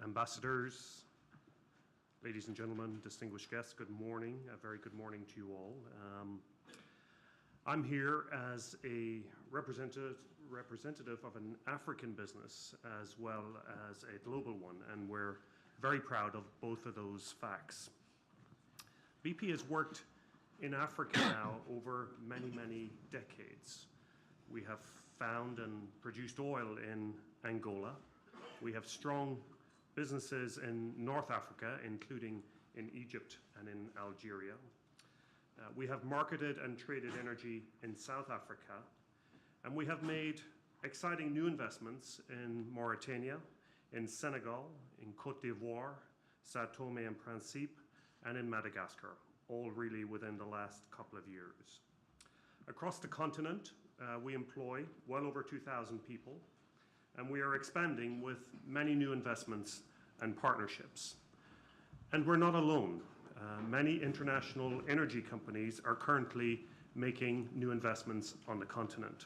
ambassadors, ladies and gentlemen, distinguished guests, good morning. A very good morning to you all. I'm here as a representative of an African business as well as a global one, and we're very proud of both of those facts. BP has worked in Africa now over many, many decades. We have found and produced oil in Angola. We have strong businesses in North Africa, including in Egypt and in Algeria. We have marketed and traded energy in South Africa, and we have made exciting new investments in Mauritania, in Senegal, in Cote d'Ivoire, Sao Tome and Principe, and in Madagascar, all really within the last couple of years. Across the continent, we employ well over 2,000 people, and we are expanding with many new investments and partnerships. And we're not alone. Many international energy companies are currently making new investments on the continent.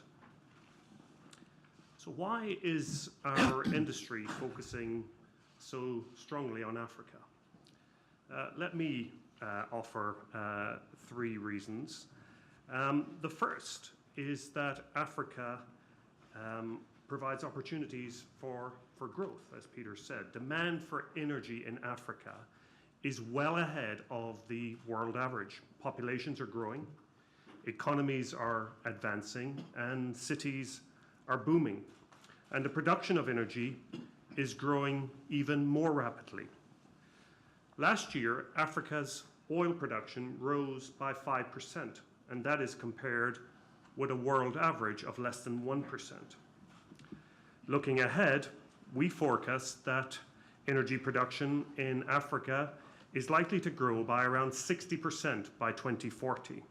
So why is our industry focusing so strongly on Africa? Let me offer three reasons. The first is that Africa provides opportunities for growth, as Peter said. Demand for energy in Africa is well ahead of the world average. Populations are growing, economies are advancing, and cities are booming. And the production of energy is growing even more rapidly. Last year, Africa's oil production rose by 5%, and that is compared with a world average of less than 1%. Looking ahead, we forecast that energy production in Africa is likely to grow by around 60% by 2040.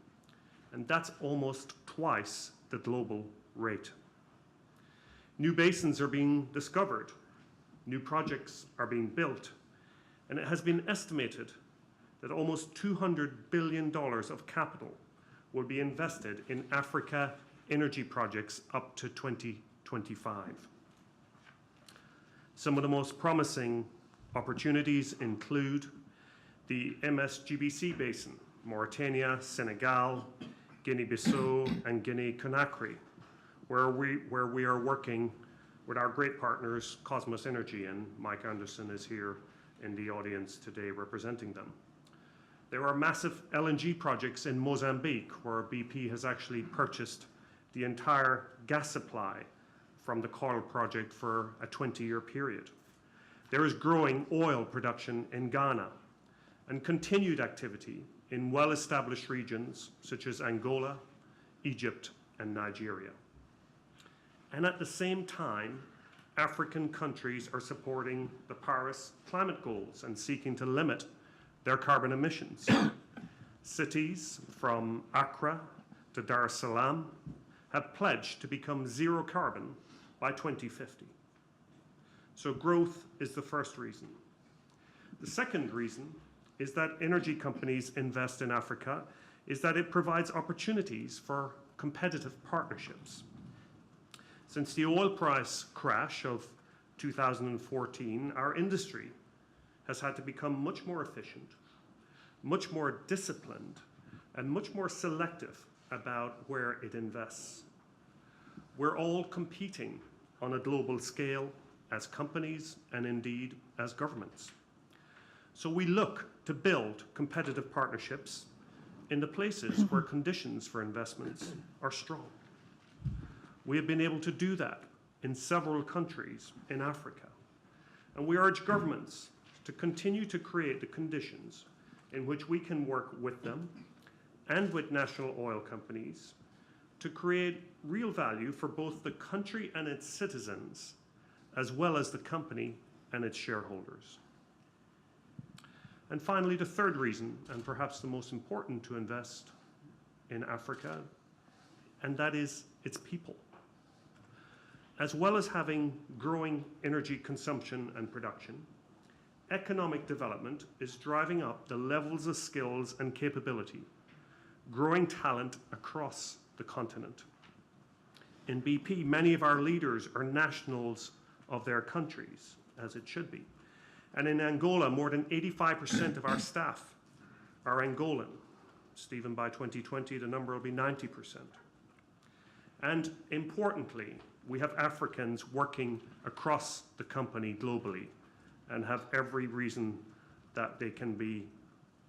And that's almost twice the global rate. New basins are being discovered, new projects are being built, and it has been estimated that almost $200 billion of capital will be invested in Africa energy projects up to 2025. Some of the most promising opportunities include the MSGBC Basin, Mauritania, Senegal, Guinea-Bissau, and Guinea-Conakry, where we are working with our great partners, Cosmos Energy, and Mike Anderson is here in the audience today representing them. There are massive LNG projects in Mozambique, where BP has actually purchased the entire gas supply from the Cote project for a 20-year period. There is growing oil production in Ghana and continued activity in well-established regions such as Angola, Egypt, and Nigeria. And at the same time, African countries are supporting the Paris climate goals and seeking to limit their carbon emissions. Cities from Accra to Dar es Salaam have pledged to become zero carbon by 2050. So growth is the first reason. The second reason is that energy companies invest in Africa is that it provides opportunities for competitive partnerships. Since the oil price crash of 2014, our industry has had to become much more efficient, much more disciplined, and much more selective about where it invests. We're all competing on a global scale as companies and indeed as governments. So we look to build competitive partnerships in the places where conditions for investments are strong. We have been able to do that in several countries in Africa. And we urge governments to continue to create the conditions in which we can work with them and with national oil companies to create real value for both the country and its citizens, as well as the company and its shareholders. And finally, the third reason, and perhaps the most important to invest in Africa, and that is its people. As well as having growing energy consumption and production, economic development is driving up the levels of skills and capability, growing talent across the continent. In BP, many of our leaders are nationals of their countries, as it should be. And in Angola, more than 85% of our staff are Angolan. Stephen, by 2020, the number will be 90%. And importantly, we have Africans working across the company globally and have every reason that they can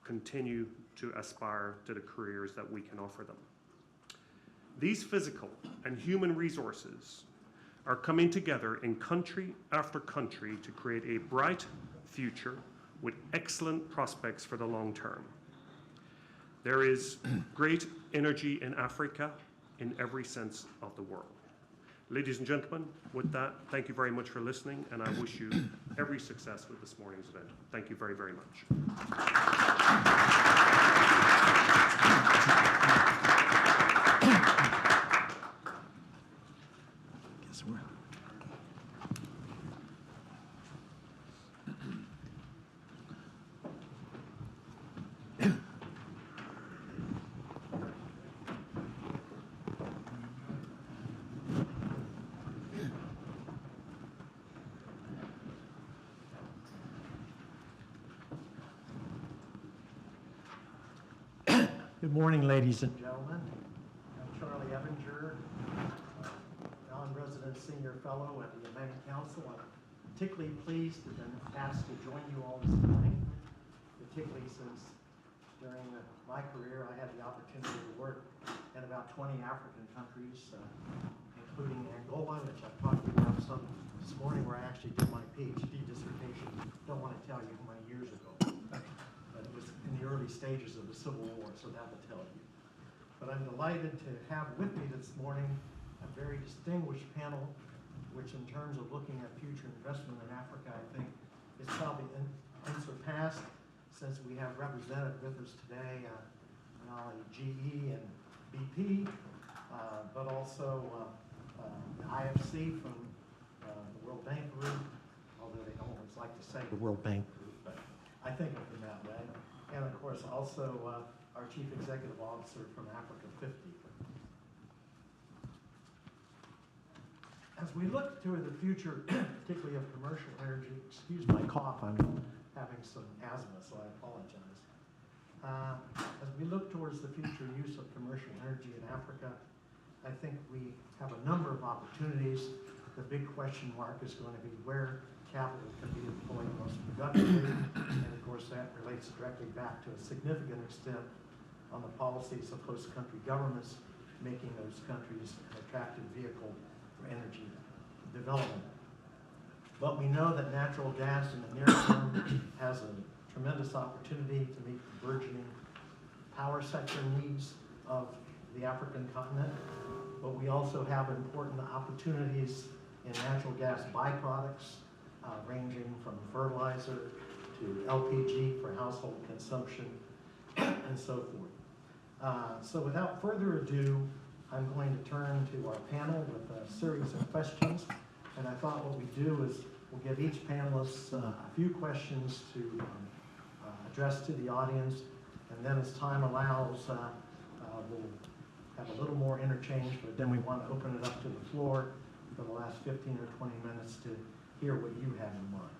continue to aspire to the careers that we can offer them. These physical and human resources are coming together in country after country to create a bright future with excellent prospects for the long term. There is great energy in Africa in every sense of the world. Ladies and gentlemen, with that, thank you very much for listening, and I wish you every success with this morning's event. Thank you very, very much. Good morning, ladies and gentlemen. I'm Charlie Evinger, non-resident senior fellow at the Atlantic Council. I'm particularly pleased to have been asked to join you all this morning, particularly since during my career I had the opportunity to work in about 20 African countries, including Angola, which I've talked about some this morning, where I actually did my PhD dissertation. Don't want to tell you how many years ago. But it was in the early stages of the Civil War, so that will tell you. But I'm delighted to have with me this morning a very distinguished panel, which in terms of looking at future investment in Africa, I think is probably unsurpassed, since we have represented with us today not only GE and BP, but also the IFC from the World Bank Group, although they don't always like to say the World Bank Group, but I think of them that way. And of course, also our Chief Executive Officer from Africa 50. As we look to the future, particularly of commercial energy, excuse my cough, I'm having some asthma, so I apologize. As we look towards the future use of commercial energy in Africa, I think we have a number of opportunities. The big question mark is going to be where capital can be deployed most productively, and of course that relates directly back to a significant extent on the policies of host country governments, making those countries an attractive vehicle for energy development. But we know that natural gas in the near term has a tremendous opportunity to meet the burgeoning power sector needs of the African continent, but we also have important opportunities in natural gas byproducts, ranging from fertilizer to LPG for household consumption and so forth. So without further ado, I'm going to turn to our panel with a series of questions. And I thought what we do is we'll give each panelist a few questions to address to the audience. And then as time allows, we'll have a little more interchange, but then we want to open it up to the floor for the last 15 or 20 minutes to hear what you have in mind.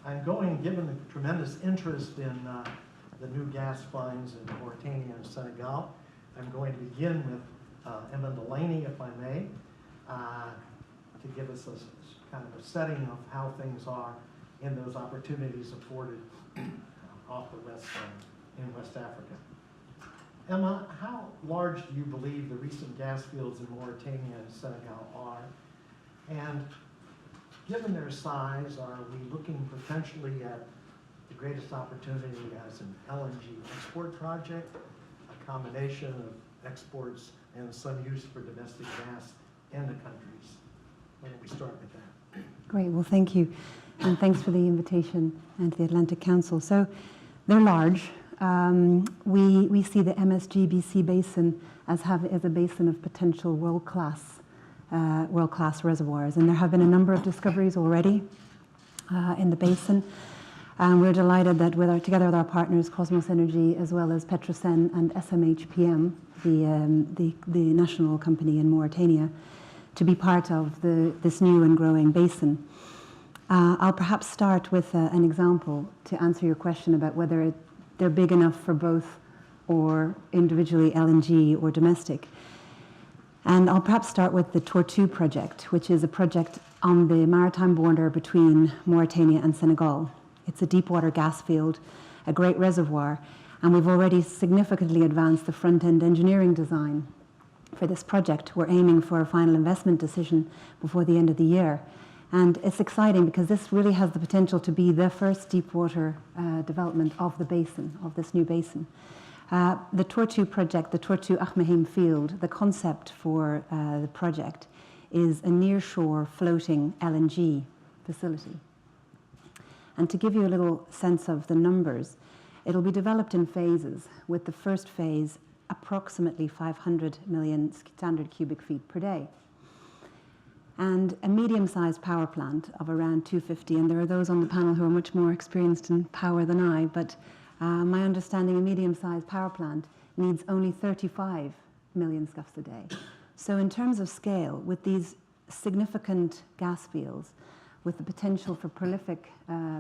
I'm going, given the tremendous interest in the new gas finds in Mauritania and Senegal, I'm going to begin with Emma Delaney, if I may, to give us a kind of a setting of how things are in those opportunities afforded off the west in West Africa. Emma, how large do you believe the recent gas fields in Mauritania and Senegal are? And given their size, are we looking potentially at the greatest opportunity as an LNG export project, a combination of exports and some use for domestic gas in the countries? Why don't we start with that? Great, well, thank you. And thanks for the invitation and to the Atlantic Council. So they're large. We see the MSGBC basin as a basin of potential world-class reservoirs. And there have been a number of discoveries already in the basin. We're delighted that together with our partners, Cosmos Energy, as well as Petrosen and SMHPM, the national company in Mauritania, to be part of this new and growing basin. I'll perhaps start with an example to answer your question about whether they're big enough for both or individually LNG or domestic. And I'll perhaps start with the Tortue project, which is a project on the maritime border between Mauritania and Senegal. It's a deep water gas field, a great reservoir, and we've already significantly advanced the front-end engineering design for this project. We're aiming for a final investment decision before the end of the year. And it's exciting because this really has the potential to be the first deep water development of the basin, of this new basin. The Tortue project, the Tortue Ahmeyim field, the concept for the project is a nearshore floating LNG facility. And to give you a little sense of the numbers, it'll be developed in phases, with the first phase approximately 500 million standard cubic feet per day. And a medium-sized power plant of around 250, and there are those on the panel who are much more experienced in power than I, but my understanding, a medium-sized power plant needs only 35 million scuffs a day. So in terms of scale, with these significant gas fields, with the potential for prolific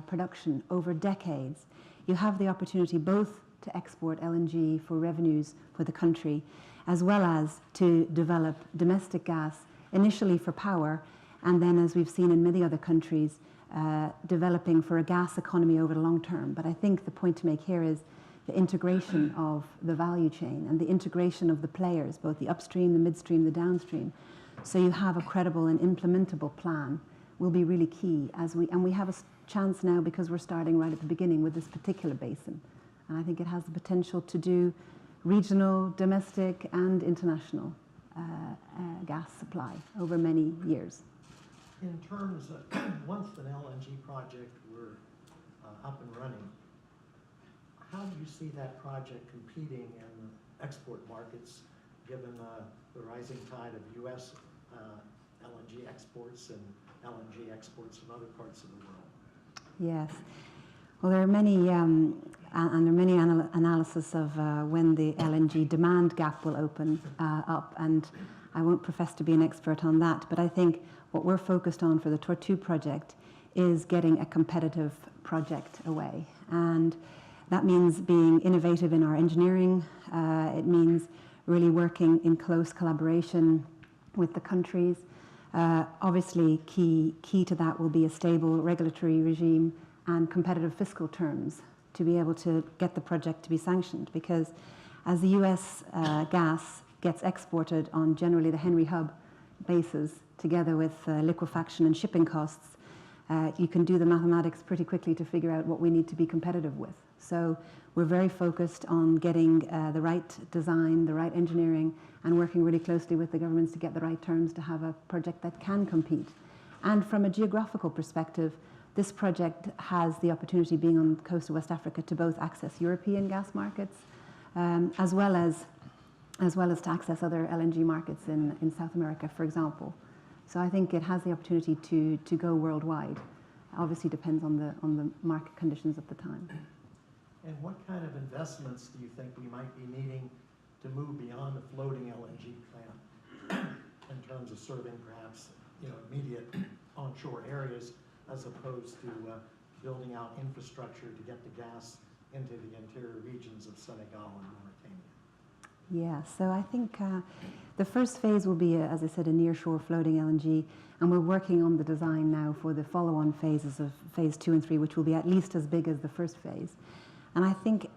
production over decades, you have the opportunity both to export LNG for revenues for the country, as well as to develop domestic gas, initially for power, and then, as we've seen in many other countries, developing for a gas economy over the long term. But I think the point to make here is the integration of the value chain and the integration of the players, both the upstream, the midstream, the downstream. So you have a credible and implementable plan will be really key and we have a chance now because we're starting right at the beginning with this particular basin. And I think it has the potential to do regional, domestic, and international gas supply over many years. In terms of, once an LNG project were up and running, how do you see that project competing in export markets, given the rising tide of U.S. LNG exports and LNG exports in other parts of the world? Yes. Well, there are many, and there are many analysis of when the LNG demand gap will open up, and I won't profess to be an expert on that, but I think what we're focused on for the Tortue project is getting a competitive project away. And that means being innovative in our engineering. It means really working in close collaboration with the countries. Obviously, key to that will be a stable regulatory regime and competitive fiscal terms to be able to get the project to be sanctioned. Because as the US gas gets exported on generally the Henry Hub basis, together with liquefaction and shipping costs, you can do the mathematics pretty quickly to figure out what we need to be competitive with. So we're very focused on getting the right design, the right engineering, and working really closely with the governments to get the right terms to have a project that can compete. And from a geographical perspective, this project has the opportunity, being on the coast of West Africa, to both access European gas markets, as well as to access other LNG markets in South America, for example. So I think it has the opportunity to go worldwide. Obviously depends on the market conditions at the time. And what kind of investments do you think we might be needing to move beyond a floating LNG plant in terms of serving perhaps immediate onshore areas, as opposed to building out infrastructure to get the gas into the interior regions of Senegal and Mauritania? Yeah, so I think the first phase will be, as I said, a nearshore floating LNG, and we're working on the design now for the follow-on phases of phase 2 and 3, which will be at least as big as the first phase. And I think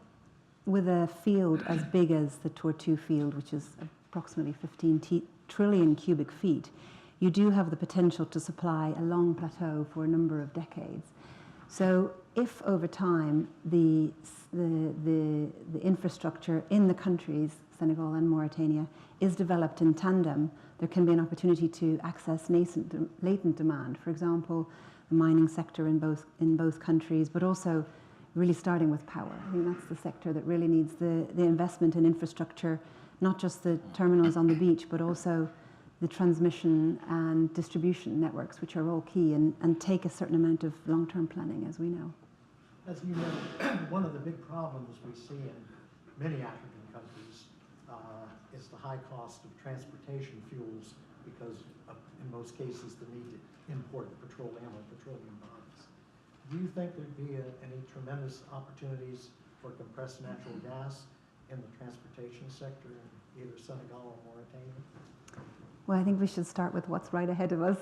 with a field as big as the Tortue field, which is approximately 15 trillion cubic feet, you do have the potential to supply a long plateau for a number of decades. So if over time the infrastructure in the countries, Senegal and Mauritania, is developed in tandem, there can be an opportunity to access latent demand. For example, the mining sector in both countries, but also really starting with power. I think that's the sector that really needs the investment in infrastructure, not just the terminals on the beach, but also the transmission and distribution networks, which are all key and take a certain amount of long-term planning, as we know. As you know, one of the big problems we see in many African countries is the high cost of transportation fuels, because in most cases the need to import petroleum or petroleum do you think there'd be any tremendous opportunities for compressed natural gas in the transportation sector in either Senegal or Mauritania? Well, I think we should start with what's right ahead of us.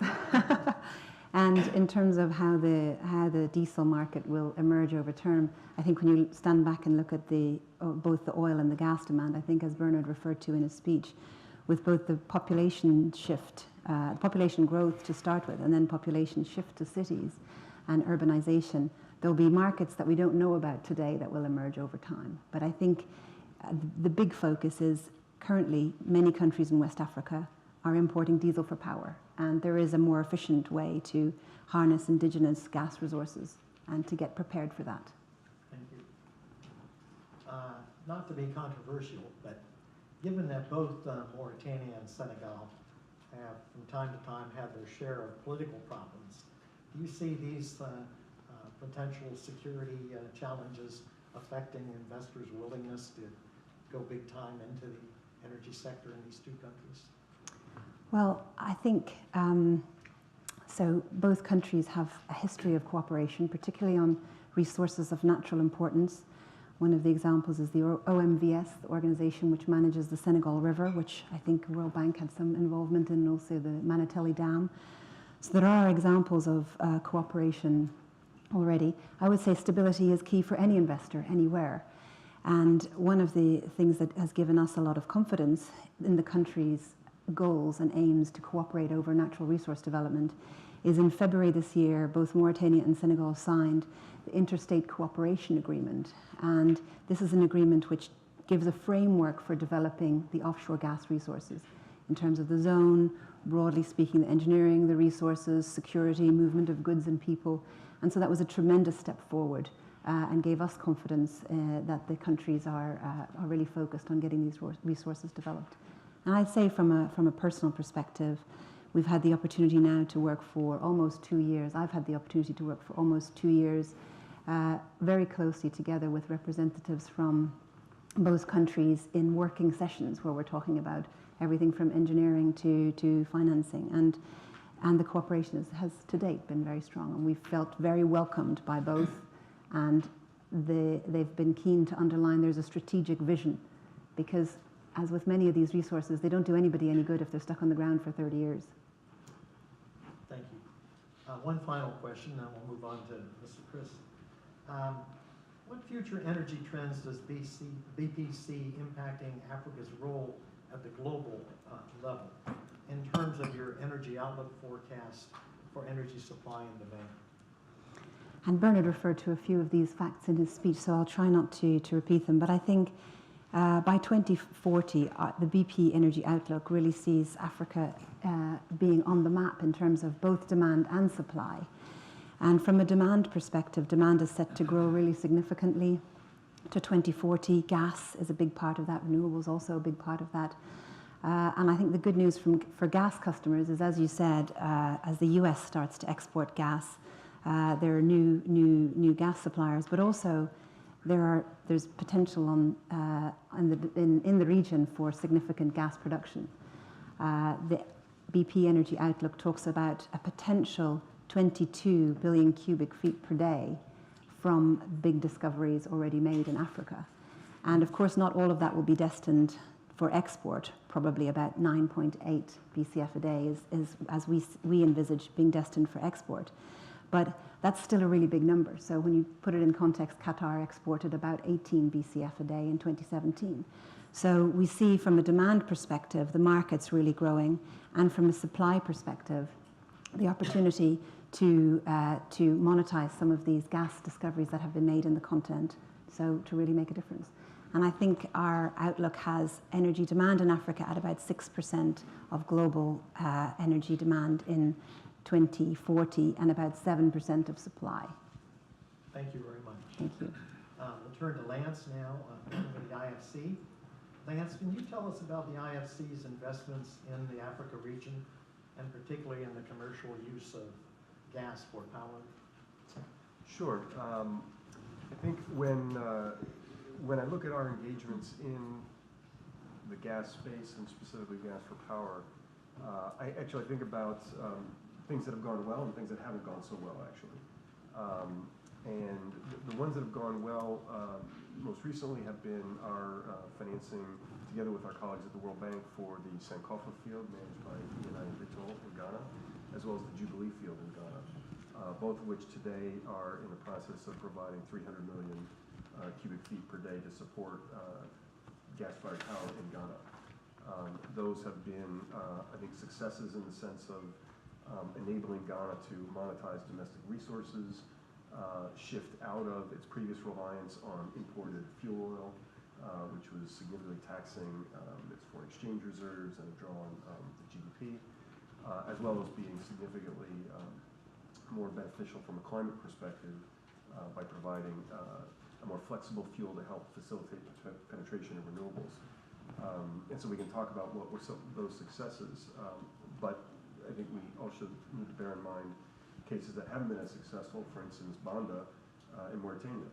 And in terms of how the diesel market will emerge over time, I think when you stand back and look at both the oil and the gas demand, I think as Bernard referred to in his speech, with both the population shift, population growth to start with, and then population shift to cities and urbanization, there'll be markets that we don't know about today that will emerge over time. But I think the big focus is currently many countries in West Africa are importing diesel for power. And there is a more efficient way to harness indigenous gas resources and to get prepared for that. Thank you. Not to be controversial, but given that both Mauritania and Senegal have from time to time had their share of political problems, do you see these potential security challenges affecting investors' willingness to go big time into the energy sector in these two countries? Well, I think so. Both countries have a history of cooperation, particularly on resources of natural importance. One of the examples is the OMVS, the organization which manages the Senegal River, which I think World Bank had some involvement in, and also the Manateli Dam. So there are examples of cooperation already. I would say stability is key for any investor anywhere. And one of the things that has given us a lot of confidence in the country's goals and aims to cooperate over natural resource development is in February this year, both Mauritania and Senegal signed the Interstate Cooperation Agreement. And this is an agreement which gives a framework for developing the offshore gas resources in terms of the zone, broadly speaking, the engineering, the resources, security, movement of goods and people. And so that was a tremendous step forward and gave us confidence that the countries are really focused on getting these resources developed. And I'd say from a personal perspective, we've had the opportunity now to work for almost 2 years. I've had the opportunity to work for almost 2 years, very closely together with representatives from both countries in working sessions where we're talking about everything from engineering to financing. And the cooperation has to date been very strong. And we've felt very welcomed by both. And they've been keen to underline there's a strategic vision, because as with many of these resources, they don't do anybody any good if they're stuck on the ground for 30 years. Thank you. One final question, then we'll move on to Mr. Chris. What future energy trends does BP see impacting Africa's role at the global level in terms of your energy outlook forecast for energy supply and demand? And Bernard referred to a few of these facts in his speech, so I'll try not to repeat them. But I think by 2040, the BP Energy Outlook really sees Africa being on the map in terms of both demand and supply. And from a demand perspective, demand is set to grow really significantly to 2040. Gas is a big part of that. Renewables also a big part of that. And I think the good news for gas customers is, as you said, as the US starts to export gas, there are new gas suppliers, but also there's potential in the region for significant gas production. The BP Energy Outlook talks about a potential 22 billion cubic feet per day from big discoveries already made in Africa. And of course, not all of that will be destined for export. Probably about 9.8 BCF a day is as we envisage being destined for export. But that's still a really big number. So when you put it in context, Qatar exported about 18 BCF a day in 2017. So we see from a demand perspective, the market's really growing, and from a supply perspective, the opportunity to monetize some of these gas discoveries that have been made in the continent, so to really make a difference. And I think our outlook has energy demand in Africa at about 6% of global energy demand in 2040 and about 7% of supply. Thank you very much. Thank you. We'll turn to Lance now, with the IFC. Lance, can you tell us about the IFC's investments in the Africa region, and particularly in the commercial use of gas for power? Sure. I think when I look at our engagements in the gas space and specifically gas for power, I actually think about things that have gone well and things that haven't gone so well, actually. And the ones that have gone well most recently have been our financing together with our colleagues at the World Bank for the Sankofa field managed by Eni and Vitol in Ghana, as well as the Jubilee field in Ghana, both of which today are in the process of providing 300 million cubic feet per day to support gas-fired power in Ghana. Those have been, I think, successes in the sense of enabling Ghana to monetize domestic resources, shift out of its previous reliance on imported fuel oil, which was significantly taxing its foreign exchange reserves and a draw on the GDP, as well as being significantly more beneficial from a climate perspective by providing a more flexible fuel to help facilitate penetration of renewables. And so we can talk about what were some of those successes, but I think we also need to bear in mind cases that haven't been as successful, for instance, Banda in Mauritania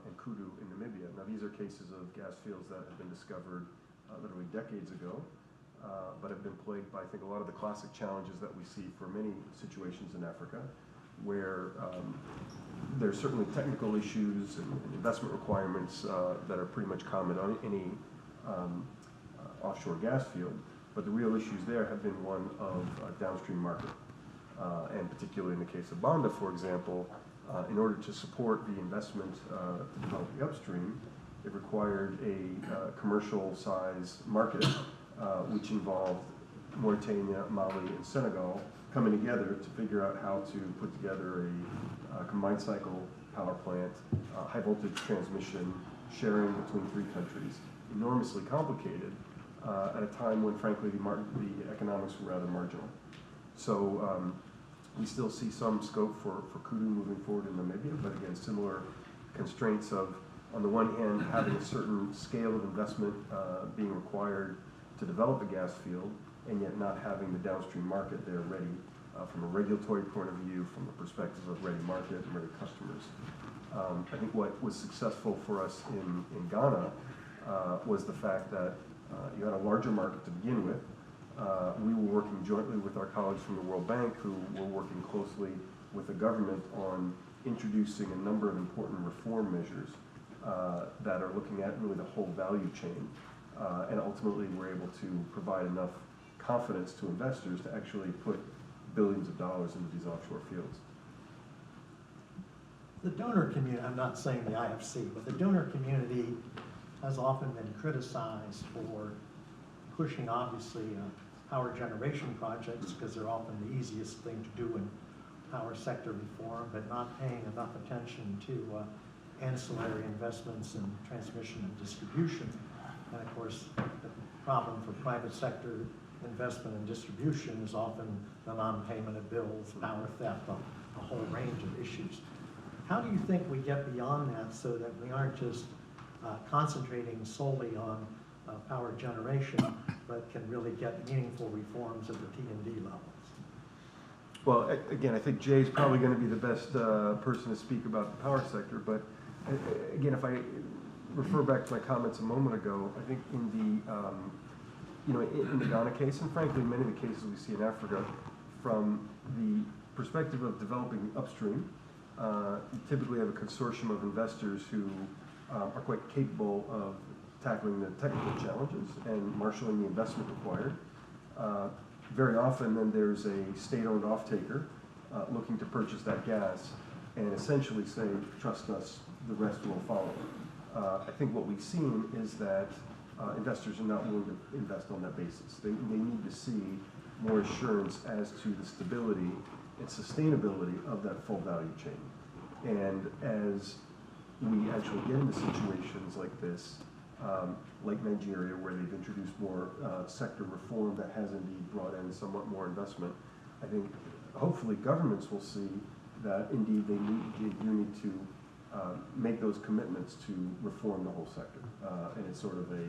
and Kudu in Namibia. Now these are cases of gas fields that have been discovered literally decades ago, but have been plagued by, I think, a lot of the classic challenges that we see for many situations in Africa, where there's certainly technical issues and investment requirements that are pretty much common on any offshore gas field, but the real issues there have been one of downstream market. And particularly in the case of Banda, for example, in order to support the investment to develop the upstream, it required a commercial size market, which involved Mauritania, Mali, and Senegal coming together to figure out how to put together a combined cycle power plant, high voltage transmission, sharing between three countries. Enormously complicated at a time when, frankly, the economics were rather marginal. So we still see some scope for Kudu moving forward in Namibia, but again, similar constraints of, on the one hand, having a certain scale of investment being required to develop a gas field, and yet not having the downstream market there ready from a regulatory point of view, from the perspective of ready market and ready customers. I think what was successful for us in Ghana was the fact that you had a larger market to begin with. We were working jointly with our colleagues from the World Bank, who were working closely with the government on introducing a number of important reform measures that are looking at really the whole value chain. And ultimately, we're able to provide enough confidence to investors to actually put billions of dollars into these offshore fields. The donor community, I'm not saying the IFC, but the donor community has often been criticized for pushing, obviously, power generation projects, because they're often the easiest thing to do in power sector reform, but not paying enough attention to ancillary investments in transmission and distribution. And of course, the problem for private sector investment and distribution is often the non-payment of bills, power theft, a whole range of issues. How do you think we get beyond that so that we aren't just concentrating solely on power generation, but can really get meaningful reforms at the T&D levels? Well, again, I think Jay's probably going to be the best person to speak about the power sector, but again, if I refer back to my comments a moment ago, I think in the Ghana case, and frankly many of the cases we see in Africa, from the perspective of developing upstream, you typically have a consortium of investors who are quite capable of tackling the technical challenges and marshaling the investment required. Very often then there's a state-owned off-taker looking to purchase that gas and essentially say, trust us, the rest will follow. I think what we've seen is that investors are not willing to invest on that basis. They need to see more assurance as to the stability and sustainability of that full value chain. And as we actually get into situations like this, like Nigeria, where they've introduced more sector reform that has indeed brought in somewhat more investment, I think hopefully governments will see that indeed they need to make those commitments to reform the whole sector. And it's sort of a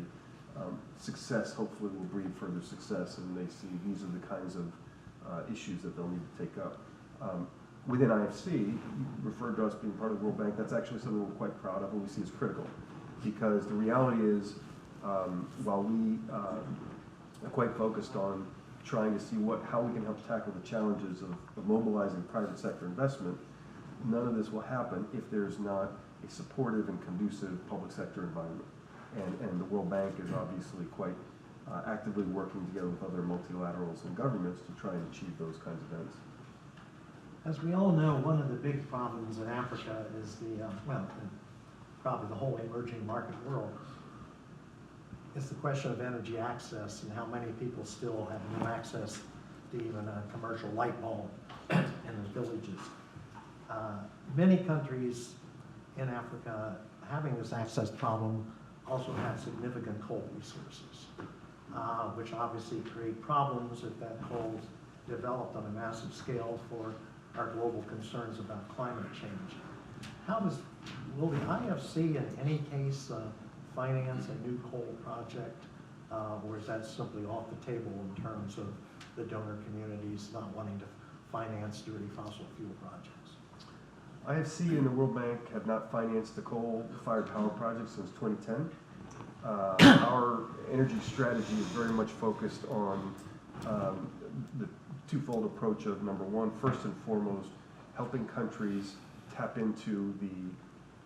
success, hopefully will breed further success, and they see these are the kinds of issues that they'll need to take up. Within IFC, you referred to us being part of the World Bank. That's actually something we're quite proud of and we see as critical, because the reality is, while we are quite focused on trying to see how we can help tackle the challenges of mobilizing private sector investment, none of this will happen if there's not a supportive and conducive public sector environment. And the World Bank is obviously quite actively working together with other multilaterals and governments to try and achieve those kinds of ends. As we all know, one of the big problems in Africa is probably the whole emerging market world, is the question of energy access and how many people still have no access to even a commercial light bulb in the villages. Many countries in Africa having this access problem also have significant coal resources, which obviously create problems if that coal is developed on a massive scale for our global concerns about climate change. Will the IFC in any case finance a new coal project, or is that simply off the table in terms of the donor communities not wanting to finance dirty fossil fuel projects? IFC and the World Bank have not financed the coal-fired power project since 2010. Our energy strategy is very much focused on the twofold approach of, number one, first and foremost, helping countries tap into the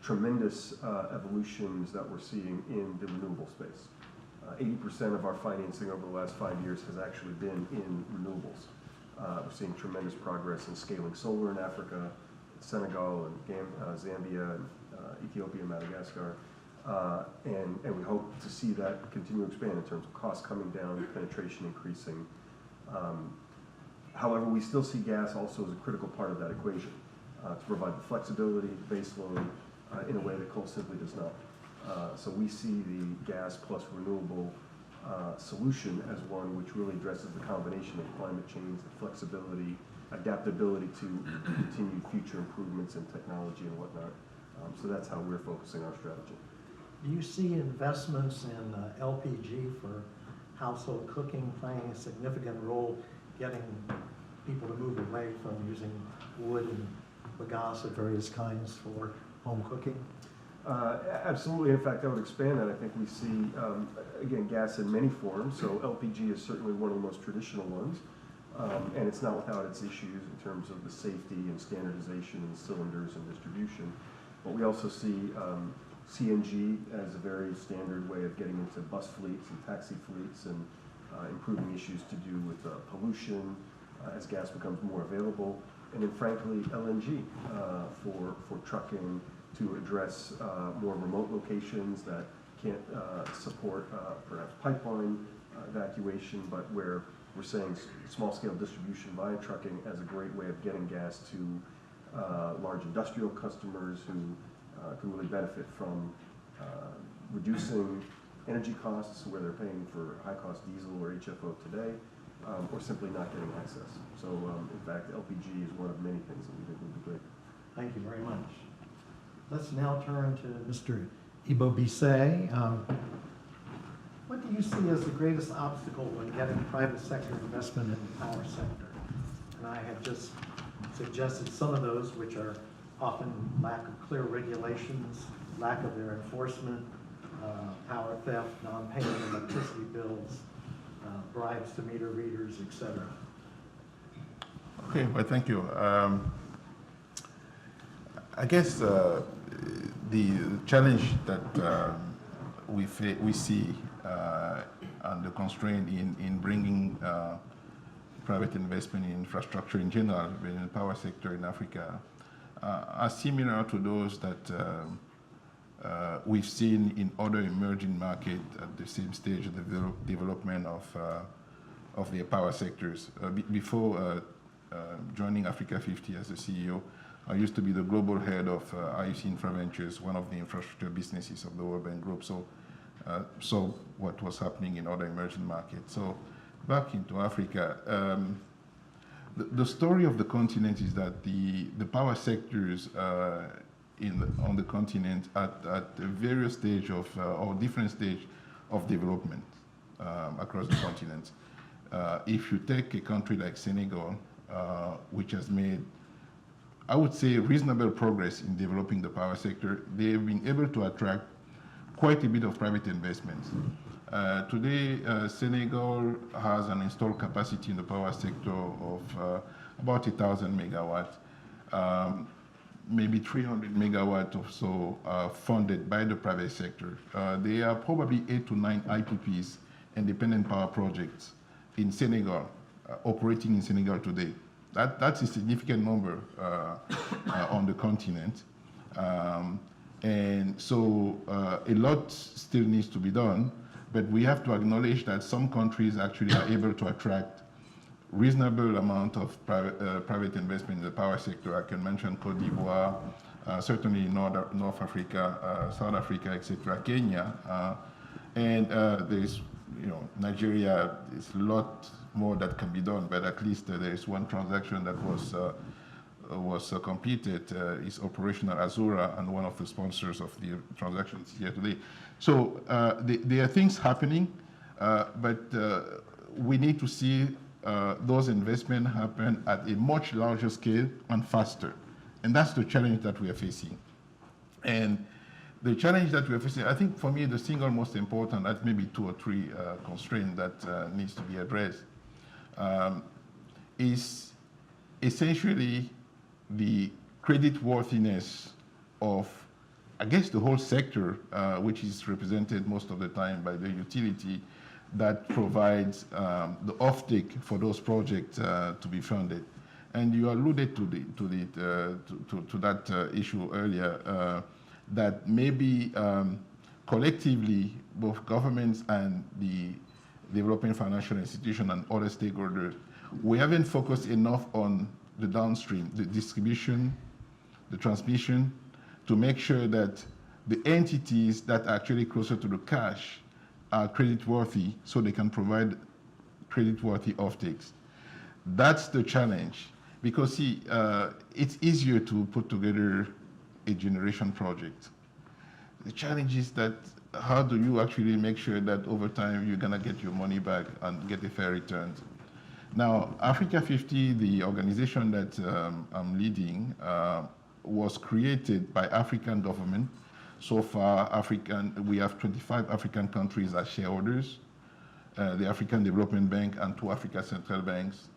tremendous evolutions that we're seeing in the renewable space. 80% of our financing over the last 5 years has actually been in renewables. We're seeing tremendous progress in scaling solar in Africa, Senegal and Zambia, and Ethiopia, Madagascar. And we hope to see that continue to expand in terms of costs coming down, penetration increasing. However, we still see gas also as a critical part of that equation to provide the flexibility, base load, in a way that coal simply does not. So we see the gas plus renewable solution as one which really addresses the combination of climate change, the flexibility, adaptability to continued future improvements in technology and whatnot. So that's how we're focusing our strategy. Do you see investments in LPG for household cooking playing a significant role getting people to move away from using wood and bagasse of various kinds for home cooking? Absolutely. In fact, I would expand that. I think we see, again, gas in many forms. So LPG is certainly one of the most traditional ones. And it's not without its issues in terms of the safety and standardization and cylinders and distribution. But we also see CNG as a very standard way of getting into bus fleets and taxi fleets and improving issues to do with pollution as gas becomes more available. And then frankly, LNG for trucking to address more remote locations that can't support perhaps pipeline evacuation, but where we're saying small-scale distribution via trucking as a great way of getting gas to large industrial customers who can really benefit from reducing energy costs where they're paying for high-cost diesel or HFO today, or simply not getting access. So, in fact, LPG is one of many things that we think would be great. Thank you very much. Let's now turn to Mr. Ibo Bisset. What do you see as the greatest obstacle when getting private sector investment in the power sector? And I have just suggested some of those, which are often lack of clear regulations, lack of their enforcement, power theft, non-payment of electricity bills, bribes to meter readers, etc. Okay, well, thank you. I guess the challenge that we see and the constraint in bringing private investment in infrastructure in general, in the power sector in Africa, are similar to those that we've seen in other emerging markets at the same stage of the development of their power sectors. Before joining Africa 50 as the CEO, I used to be the global head of IFC Infraventures, one of the infrastructure businesses of the World Bank Group. So what was happening in other emerging markets. So back into Africa, the story of the continent is that the power sectors on the continent at various stage of or different stage of development across the continent. If you take a country like Senegal, which has made, I would say, reasonable progress in developing the power sector, they've been able to attract quite a bit of private investments. Today, Senegal has an installed capacity in the power sector of about 1,000 megawatts. maybe 300 megawatt or so funded by the private sector. There are probably 8 to 9 IPPs, independent power projects, in Senegal, operating in Senegal today. That's a significant number on the continent. And so a lot still needs to be done, but we have to acknowledge that some countries actually are able to attract reasonable amount of private investment in the power sector. I can mention Cote d'Ivoire, certainly North Africa, South Africa, etc., Kenya, and there's, Nigeria. There's a lot more that can be done, but at least there is one transaction that was completed, is operational Azura, and one of the sponsors of the transactions here today. So there are things happening, but we need to see those investments happen at a much larger scale and faster. And that's the challenge that we are facing. And the challenge that we are facing, I think for me, the single most important, that's maybe 2 or 3 constraints that needs to be addressed, is essentially the creditworthiness of, I guess, the whole sector, which is represented most of the time by the utility that provides the offtake for those projects to be funded. And you alluded to that issue earlier, that maybe collectively, both governments and the developing financial institution and other stakeholders, we haven't focused enough on the downstream, the distribution, the transmission, to make sure that the entities that are actually closer to the cash are creditworthy, so they can provide creditworthy offtakes. That's the challenge, because see, it's easier to put together a generation project. The challenge is that how do you actually make sure that over time you're gonna get your money back and get a fair return? Now, Africa 50, the organization that I'm leading, was created by African government. So far, we have 25 African countries as shareholders, the African Development Bank and 2 African central banks.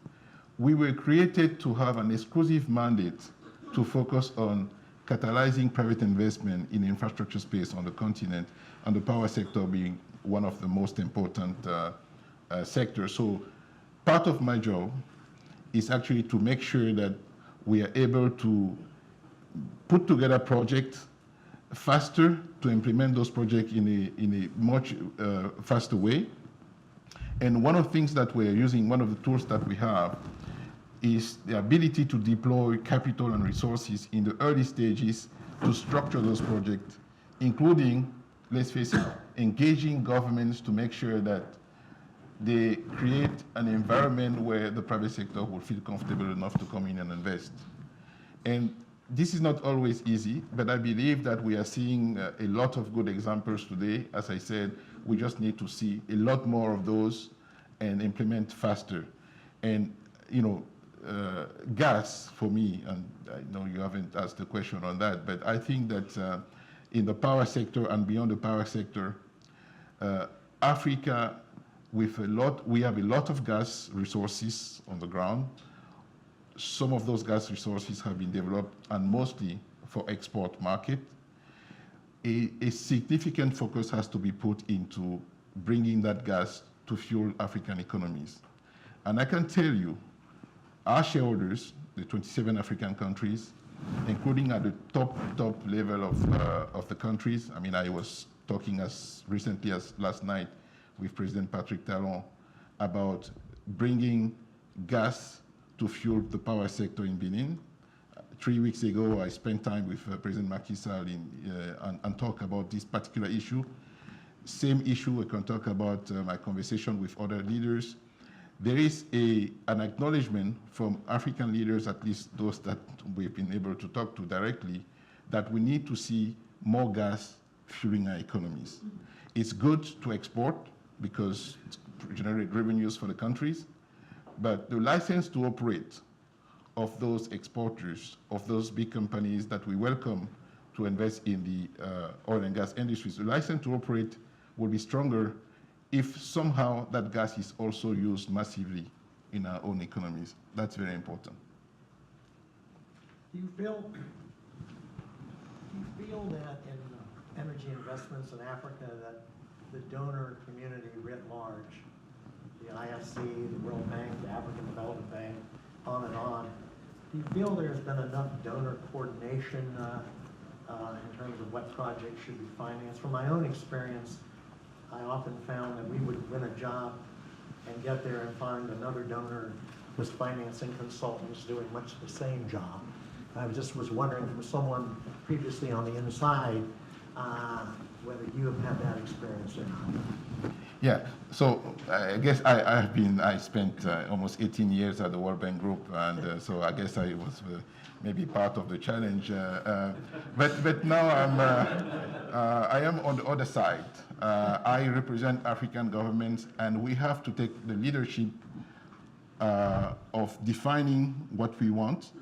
We were created to have an exclusive mandate to focus on catalyzing private investment in the infrastructure space on the continent, and the power sector being one of the most important sectors. So part of my job is actually to make sure that we are able to put together projects faster, to implement those projects in a much faster way. And one of the things that we're using, one of the tools that we have, is the ability to deploy capital and resources in the early stages to structure those projects, including, let's face it, engaging governments to make sure that they create an environment where the private sector will feel comfortable enough to come in and invest. And this is not always easy, but I believe that we are seeing a lot of good examples today. As I said, we just need to see a lot more of those and implement faster. And, gas, for me, and I know you haven't asked a question on that, but I think that in the power sector and beyond the power sector, Africa, we have a lot of gas resources on the ground. Some of those gas resources have been developed, and mostly for export market. A significant focus has to be put into bringing that gas to fuel African economies. And I can tell you, our shareholders, the 27 African countries, including at the top level of the countries. I mean, I was talking as recently as last night with President Patrick Talon about bringing gas to fuel the power sector in Benin. 3 weeks ago, I spent time with President Macky Sall and talk about this particular issue. Same issue, we can talk about my conversation with other leaders. There is an acknowledgement from African leaders, at least those that we've been able to talk to directly, that we need to see more gas fueling our economies. It's good to export because it generates revenues for the countries, but the license to operate of those exporters, of those big companies that we welcome to invest in the oil and gas industries, the license to operate will be stronger if somehow that gas is also used massively in our own economies. That's very important. Do you feel Do you feel that in energy investments in Africa that the donor community writ large, the IFC, the World Bank, the African Development Bank, on, do you feel there's been enough donor coordination in terms of what projects should be financed? From my own experience, I often found that we would win a job and get there and find another donor was financing consultants doing much the same job. I just was wondering from someone previously on the inside whether you have had that experience or not. Yeah, so I guess I spent almost 18 years at the World Bank Group, and so I guess I was maybe part of the challenge. But now I am on the other side. I represent African governments, and we have to take the leadership of defining what we want,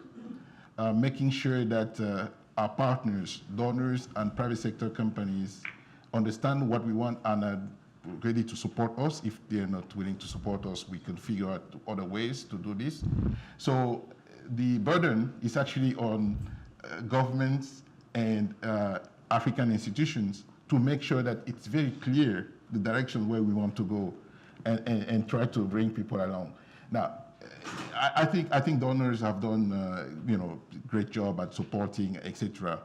making sure that our partners, donors, and private sector companies understand what we want and are ready to support us. If they're not willing to support us, we can figure out other ways to do this. So the burden is actually on governments and African institutions to make sure that it's very clear the direction where we want to go and try to bring people along. Now, I think donors have done great job at supporting, etc.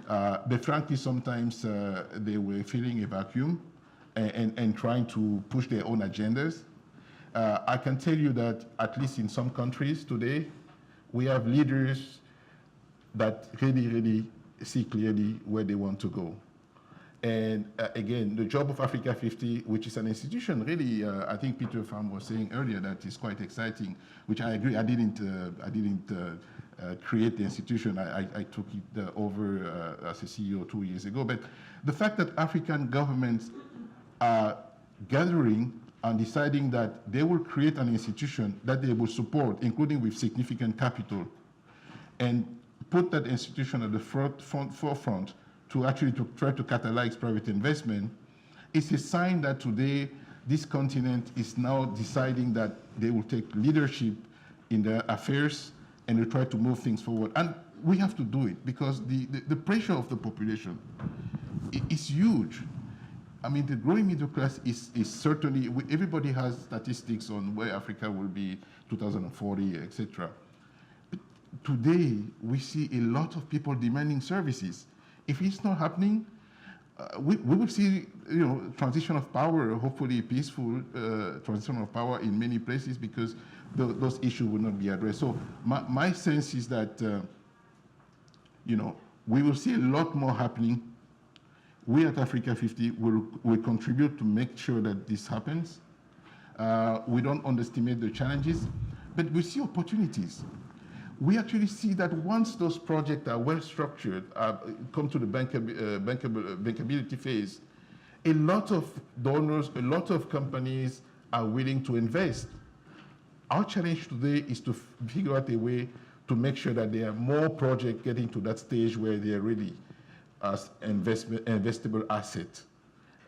But frankly, sometimes they were feeling a vacuum and trying to push their own agendas. I can tell you that at least in some countries today, we have leaders that really see clearly where they want to go. And again, the job of Africa 50, which is an institution, really, I think Peter Pham was saying earlier that is quite exciting, which I agree. I didn't create the institution. I took it over as a CEO 2 years ago. But the fact that African governments are gathering and deciding that they will create an institution that they will support, including with significant capital, and put that institution at the forefront to actually try to catalyze private investment, it's a sign that today this continent is now deciding that they will take leadership in their affairs and will try to move things forward. And we have to do it because the pressure of the population is huge. I mean, the growing middle class is certainly, everybody has statistics on where Africa will be 2040, etc. But today, we see a lot of people demanding services. If it's not happening, we will see, transition of power, hopefully peaceful transition of power in many places because those issues will not be addressed. So my sense is that, we will see a lot more happening. We at Africa 50 will contribute to make sure that this happens. We don't underestimate the challenges, but we see opportunities. We actually see that once those projects are well structured, come to the bankability phase, a lot of donors, a lot of companies are willing to invest. Our challenge today is to figure out a way to make sure that there are more projects getting to that stage where they are really as investable asset,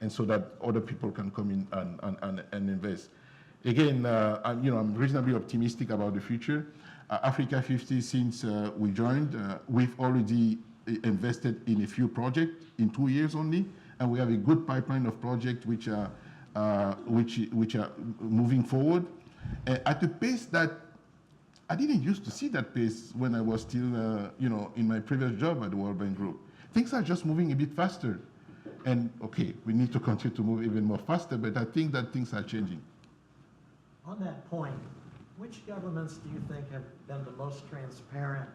and so that other people can come in and invest. Again, I'm reasonably optimistic about the future. Africa 50, since we joined, we've already invested in a few projects in 2 years only, and we have a good pipeline of projects which are moving forward at a pace that I didn't used to see that pace when I was still, in my previous job at the World Bank Group. Things are just moving a bit faster, and okay, we need to continue to move even more faster. But I think that things are changing. On that point, which governments do you think have been the most transparent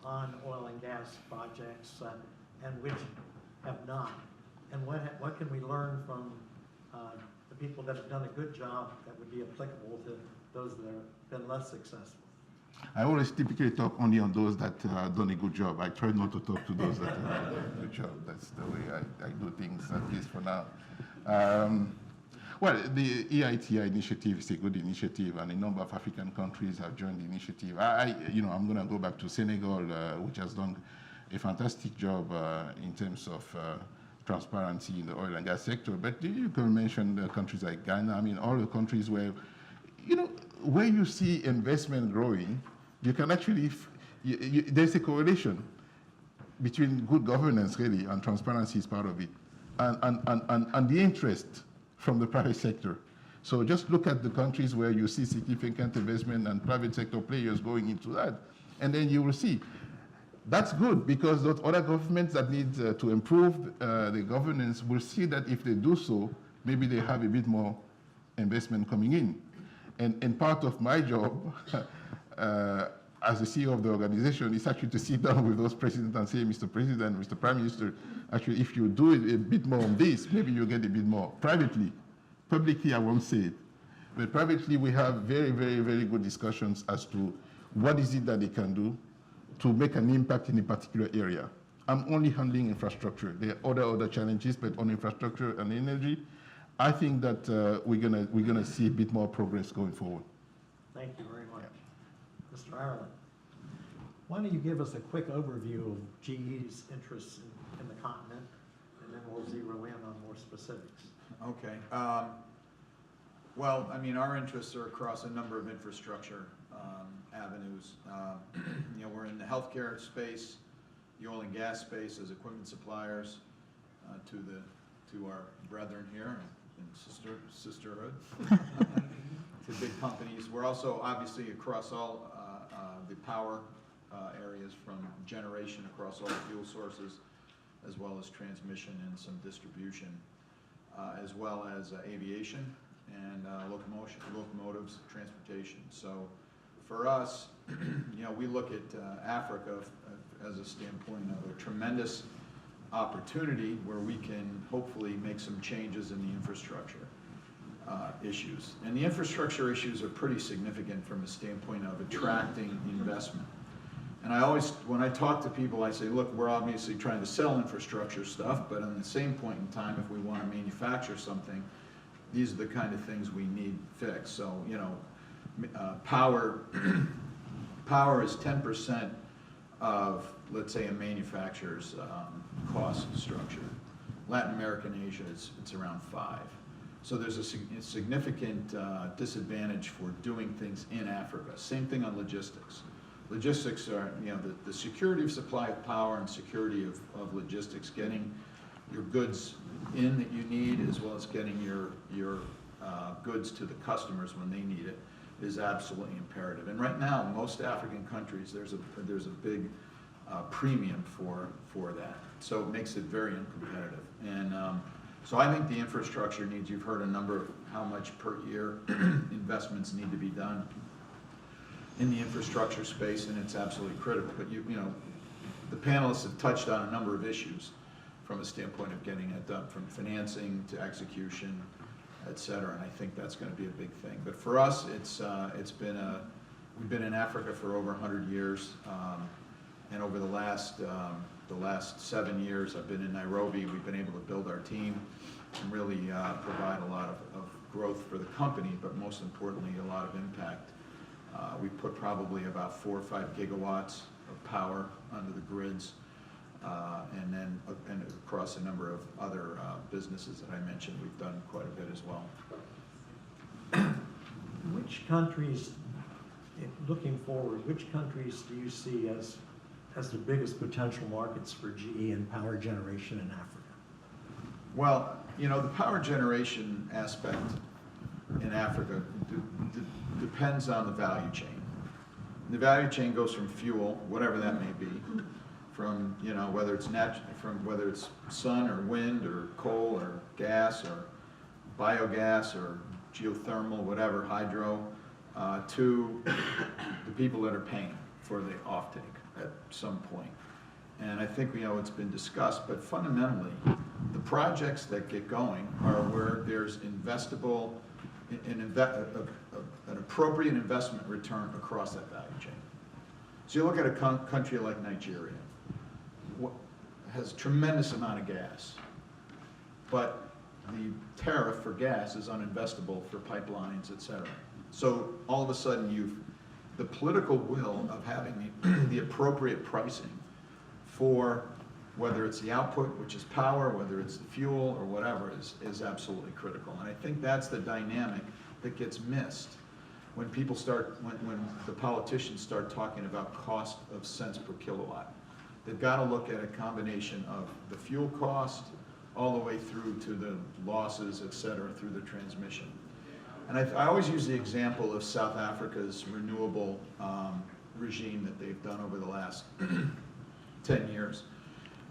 on oil and gas projects, and which have not? And what can we learn from the people that have done a good job that would be applicable to those that have been less successful? I always typically talk only on those that have done a good job. I try not to talk to those that have done a good job. That's the way I do things, at least for now. Well, the EITI initiative is a good initiative, and a number of African countries have joined the initiative. I'm going to go back to Senegal, which has done a fantastic job in terms of transparency in the oil and gas sector. But you can mention countries like Ghana. I mean, all the countries where, where you see investment growing, you can actually, there's a correlation. between good governance, really, and transparency is part of it, and the interest from the private sector. So just look at the countries where you see significant investment and private sector players going into that, and then you will see. That's good, because those other governments that need to improve the governance will see that if they do so, maybe they have a bit more investment coming in. And part of my job as the CEO of the organization is actually to sit down with those presidents and say, Mr. President, Mr. Prime Minister, actually, if you do it a bit more on this, maybe you'll get a bit more. Privately, publicly, I won't say it. But privately, we have very, very, very good discussions as to what is it that they can do to make an impact in a particular area. I'm only handling infrastructure. There are other challenges, but on infrastructure and energy, I think that we're gonna see a bit more progress going forward. Thank you very much. Mr. Ireland, why don't you give us a quick overview of GE's interests in the continent, and then we'll zero in on more specifics. Okay. Well, I mean, our interests are across a number of infrastructure avenues. You know, we're in the healthcare space, the oil and gas space as equipment suppliers to our brethren here and sisterhood, to big companies. We're also obviously across all the power areas, from generation across all fuel sources, as well as transmission and some distribution, as well as aviation and locomotives, transportation. So for us, you know, we look at Africa as a standpoint of a tremendous opportunity where we can hopefully make some changes in the infrastructure issues. And the infrastructure issues are pretty significant from a standpoint of attracting investment. And I always, when I talk to people, I say, look, we're obviously trying to sell infrastructure stuff, but at the same point in time, if we want to manufacture something, these are the kind of things we need fixed. So, you know, power is 10% of, let's say, a manufacturer's cost structure. Latin America and Asia, it's around 5. So there's a significant disadvantage for doing things in Africa. Same thing on logistics. Logistics are, you know, the security of supply of power and security of logistics, getting your goods in that you need, as well as getting your goods to the customers when they need it, is absolutely imperative. And right now, most African countries, there's a big premium for that. So it makes it very uncompetitive. And so I think the infrastructure needs, you've heard a number of how much per year investments need to be done in the infrastructure space, and it's absolutely critical. But you know, the panelists have touched on a number of issues from a standpoint of getting it done, from financing to execution, et cetera. And I think that's going to be a big thing. But for us, we've been in Africa for over 100 years, and over the last 7 years, I've been in Nairobi. We've been able to build our team and really provide a lot of growth for the company, but most importantly, a lot of impact. We put probably about 4 or 5 gigawatts of power under the grids, and then across a number of other businesses that I mentioned, we've done quite a bit as well. Which countries, looking forward, which countries do you see as the biggest potential markets for GE in power generation in Africa? Well, you know, the power generation aspect in Africa depends on the value chain. The value chain goes from fuel, whatever that may be, from, you know, whether it's sun or wind or coal or gas or biogas or geothermal, whatever, hydro, to the people that are paying for the offtake at some point. And I think, you know, it's been discussed, but fundamentally, the projects that get going are where there's investable, an appropriate investment return across that value chain. So you look at a country like Nigeria, has a tremendous amount of gas, but the tariff for gas is uninvestable for pipelines, et cetera. So all of a sudden the political will of having the appropriate pricing for whether it's the output, which is power, whether it's the fuel or whatever, is absolutely critical. And I think that's the dynamic that gets missed when people when the politicians start talking about cost of cents per kilowatt. they've got to look at a combination of the fuel cost all the way through to the losses, et cetera, through the transmission. And I always use the example of South Africa's renewable regime that they've done over the last 10 years.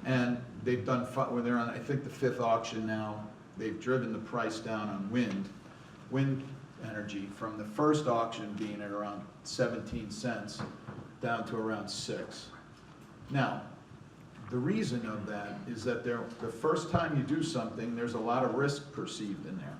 And they've done, well, they're on, I think, the 5th auction now. They've driven the price down on wind energy from the first auction being at around 17 cents down to around 6. Now, the reason of that is that the first time you do something, there's a lot of risk perceived in there.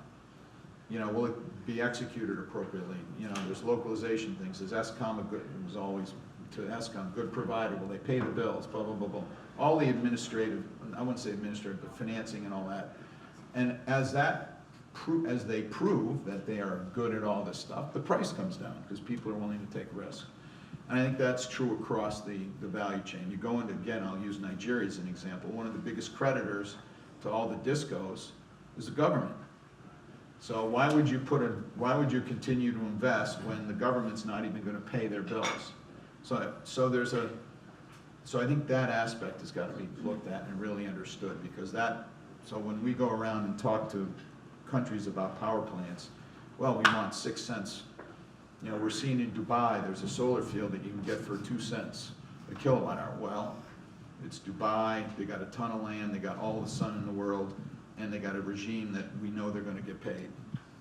You know, will it be executed appropriately? You know, there's localization things. Is Eskom a good, it was always to Eskom, good provider? Will they pay the bills? Blah, blah, blah, blah. All the administrative, I wouldn't say administrative, but financing and all that. And as they prove that they are good at all this stuff, the price comes down because people are willing to take risks. And I think that's true across the value chain. You go into, again, I'll use Nigeria as an example. One of the biggest creditors to all the discos is the government. So why would you continue to invest when the government's not even going to pay their bills? So I think that aspect has got to be looked at and really understood, because so when we go around and talk to countries about power plants, well, we want 6 cents. You know, we're seeing in Dubai, there's a solar field that you can get for 2 cents a kilowatt hour. Well, it's Dubai, they got a ton of land, they got all the sun in the world, and they got a regime that we know they're going to get paid.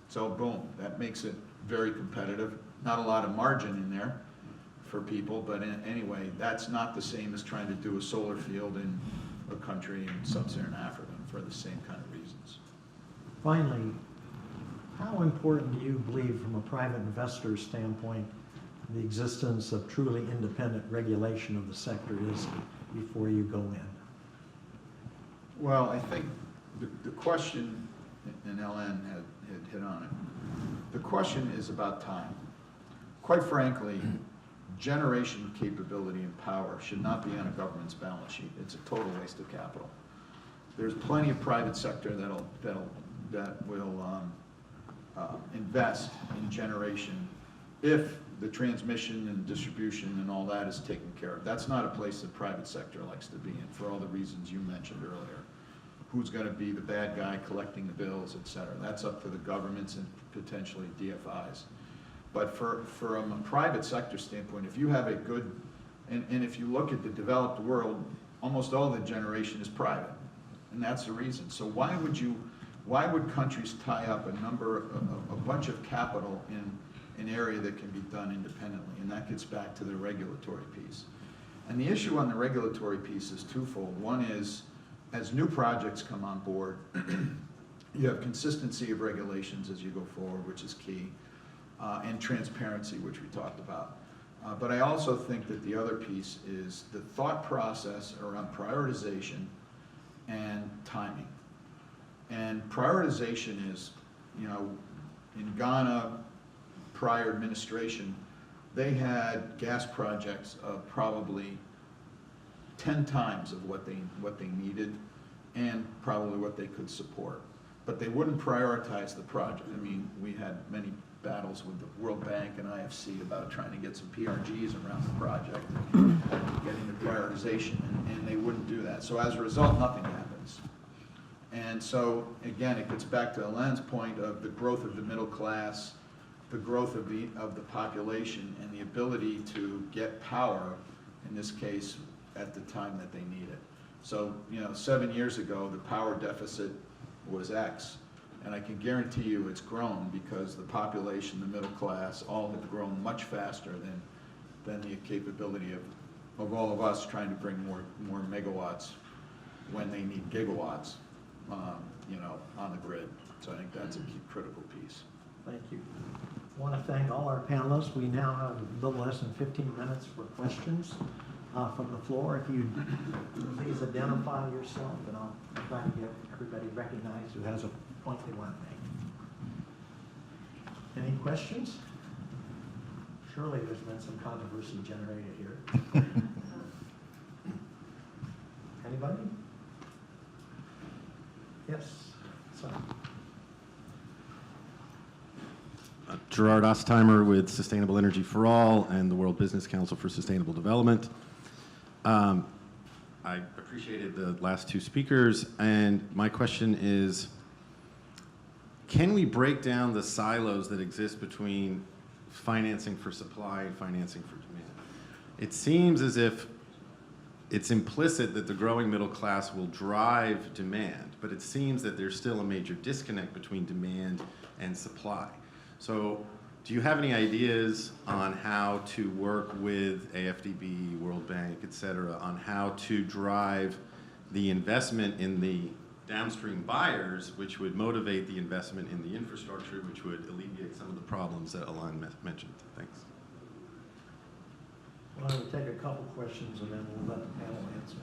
So boom, that makes it very competitive. Not a lot of margin in there for people, but anyway, that's not the same as trying to do a solar field in a country in sub-Saharan Africa for the same kind of reasons. Finally, how important do you believe from a private investor standpoint the existence of truly independent regulation of the sector is before you go in? Well, I think the question, and LN had hit on it, the question is about time. Quite frankly, generation capability and power should not be on a government's balance sheet. It's a total waste of capital. There's plenty of private sector that will invest in generation if the transmission and distribution and all that is taken care of. That's not a place the private sector likes to be in for all the reasons you mentioned earlier. Who's going to be the bad guy collecting the bills, et cetera. That's up to the governments and potentially DFIs. But from a private sector standpoint, if you have a good, and if you look at the developed world, almost all the generation is private. And that's the reason. So why would countries tie up a bunch of capital in an area that can be done independently? And that gets back to the regulatory piece. And the issue on the regulatory piece is twofold. One is, as new projects come on board, you have consistency of regulations as you go forward, which is key, and transparency, which we talked about. But I also think that the other piece is the thought process around prioritization and timing. And prioritization is, you know, in Ghana, prior administration, they had gas projects of probably 10 times of what they needed and probably what they could support. But they wouldn't prioritize the project. I mean, we had many battles with the World Bank and IFC about trying to get some PRGs around the project and getting the prioritization, and they wouldn't do that. So as a result, nothing happens. And so, again, it gets back to Alain's point of the growth of the middle class, the growth of the population, and the ability to get power, in this case, at the time that they need it. So, you know, 7 years ago, the power deficit was X, and I can guarantee you it's grown because the population, the middle class, all have grown much faster than the capability of all of us trying to bring more megawatts when they need gigawatts, you know, on the grid. So I think that's a key critical piece. Thank you. I want to thank all our panelists. We now have a little less than 15 minutes for questions from the floor. If you please identify yourself, and I'll try to get everybody recognized who has a point they want to make. Any questions? Surely there's been some controversy generated here. Anybody? Yes, sir. Gerard Ostheimer with Sustainable Energy for All and the World Business Council for Sustainable Development. I appreciated the last two speakers, and my question is, can we break down the silos that exist between financing for supply and financing for demand? It seems as if it's implicit that the growing middle class will drive demand, but it seems that there's still a major disconnect between demand and supply. So do you have any ideas on how to work with AFDB, World Bank, et cetera, on how to drive the investment in the downstream buyers, which would motivate the investment in the infrastructure, which would alleviate some of the problems that Alain mentioned? Thanks. Well, I will take a couple questions and then we'll let the panel answer.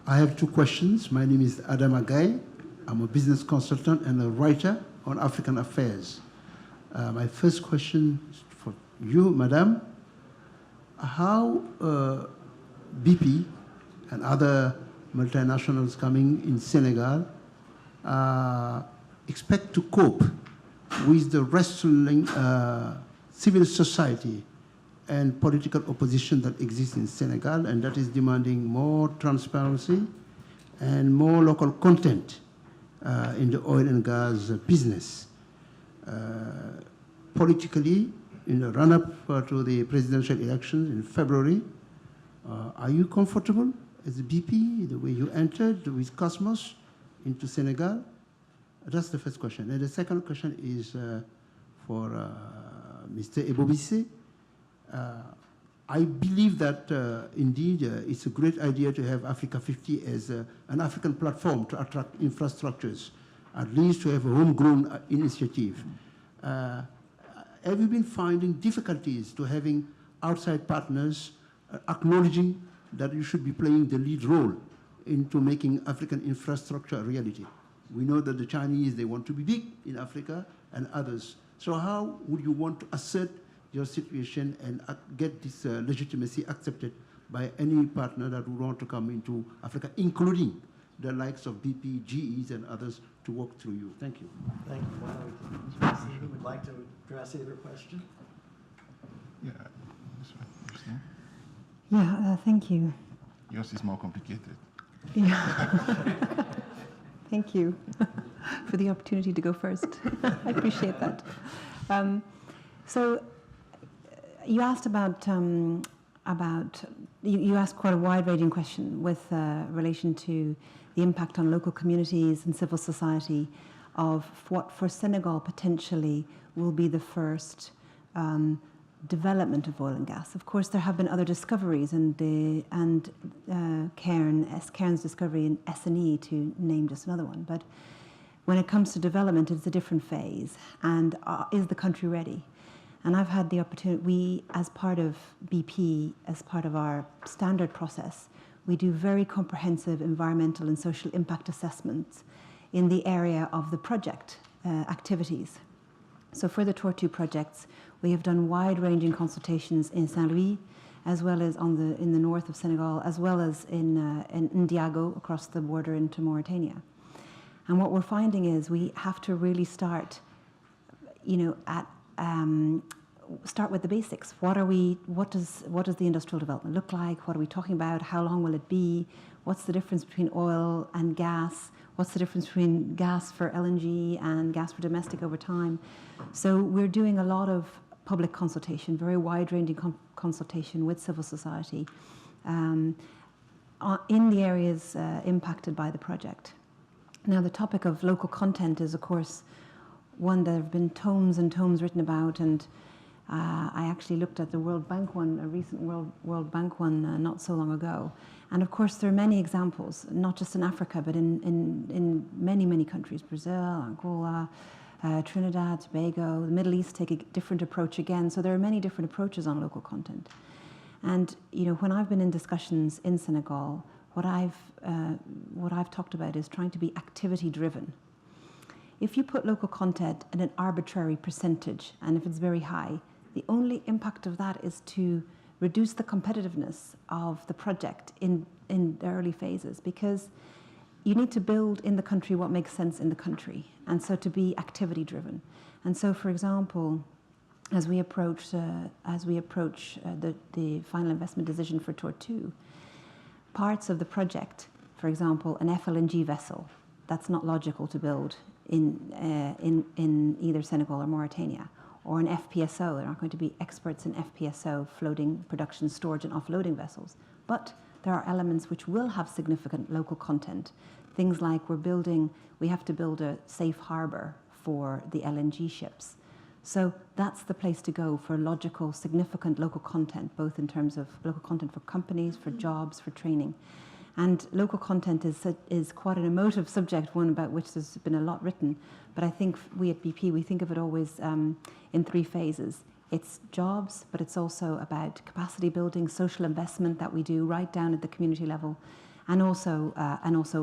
I have two questions. My name is Adam Agai. I'm a business consultant and a writer on African affairs. My first question is for you, Madam. How BP and other multinationals coming in Senegal expect to cope with the wrestling civil society and political opposition that exists in Senegal, and that is demanding more transparency and more local content in the oil and gas business. Politically, in the run-up to the presidential elections in February, are you comfortable as a BP, the way you entered with Cosmos into Senegal? That's the first question. And the second question is for Mr. Ebobisse. I believe that indeed it's a great idea to have Africa 50 as an African platform to attract infrastructures, at least to have a homegrown initiative. Have you been finding difficulties to having outside partners acknowledging that you should be playing the lead role into making African infrastructure a reality? We know that the Chinese, they want to be big in Africa and others. So how would you want to assert your situation and get this legitimacy accepted by any partner that would want to come into Africa, including the likes of BP, GEs, and others to work through you? Thank you. Thank you. Why don't we, who would like to address either question? Yeah, this one. Understand? Yeah, thank you. Yours is more complicated. Yeah. Thank you for the opportunity to go first. I appreciate that. So you asked about you asked quite a wide-ranging question with relation to the impact on local communities and civil society of what for Senegal potentially will be the first development of oil and gas. Of course, there have been other discoveries, and Cairn's discovery in SNE, to name just another one. But when it comes to development, it's a different phase. And is the country ready? And I've had the opportunity, we, as part of BP, as part of our standard process, we do very comprehensive environmental and social impact assessments in the area of the project activities. So for the Tortue projects, we have done wide-ranging consultations in Saint-Louis, as well as in the north of Senegal, as well as in Ndiago, across the border into Mauritania. And what we're finding is we have to really start, start with the basics. What does the industrial development look like? What are we talking about? How long will it be? What's the difference between oil and gas? What's the difference between gas for LNG and gas for domestic over time? So we're doing a lot of public consultation, very wide-ranging consultation with civil society in the areas impacted by the project. Now, the topic of local content is, of course, one that have been tomes and tomes written about, and I actually looked at the World Bank one, a recent World Bank one not so long ago. And of course, there are many examples, not just in Africa, but in many, many countries, Brazil, Angola, Trinidad, Tobago, the Middle East take a different approach again. So there are many different approaches on local content. And when I've been in discussions in Senegal, what I've talked about is trying to be activity driven. If you put local content at an arbitrary percentage, and if it's very high, the only impact of that is to reduce the competitiveness of the project in the early phases, because you need to build in the country what makes sense in the country, and so to be activity driven. And so, for example, as we approach the final investment decision for Tour 2, parts of the project, for example, an FLNG vessel, that's not logical to build in either Senegal or Mauritania, or an FPSO. They're not going to be experts in FPSO, floating production, storage, and offloading vessels. But there are elements which will have significant local content. Things like we have to build a safe harbor for the LNG ships. So that's the place to go for logical, significant local content, both in terms of local content for companies, for jobs, for training. And local content is quite an emotive subject, one about which there's been a lot written. But I think we at BP, we think of it always in 3 phases. It's jobs, but it's also about capacity building, social investment that we do right down at the community level, and also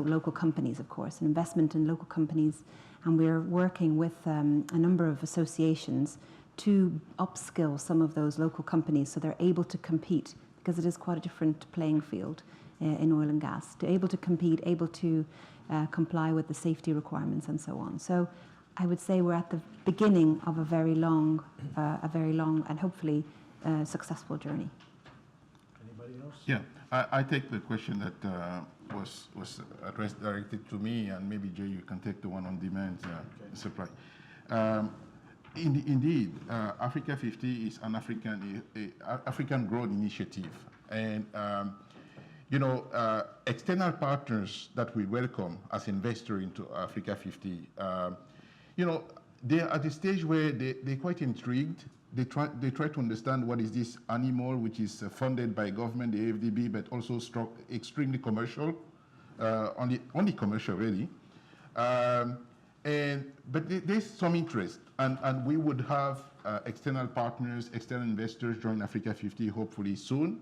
local companies, of course, an investment in local companies. And we're working with a number of associations to upskill some of those local companies so they're able to compete, because it is quite a different playing field in oil and gas, to able to compete, able to comply with the safety requirements and so on. So I would say we're at the beginning of a very long and hopefully successful journey. Anybody else? Yeah, I take the question that was addressed directed to me, and maybe Jay, you can take the one on demand supply. Indeed, Africa 50 is an African growth initiative, and external partners that we welcome as investor into Africa 50, they're at the stage where they're quite intrigued. They try to understand what is this animal which is funded by government, the AFDB, but also extremely commercial, only commercial really. But there's some interest, and we would have external partners, external investors join Africa 50 hopefully soon.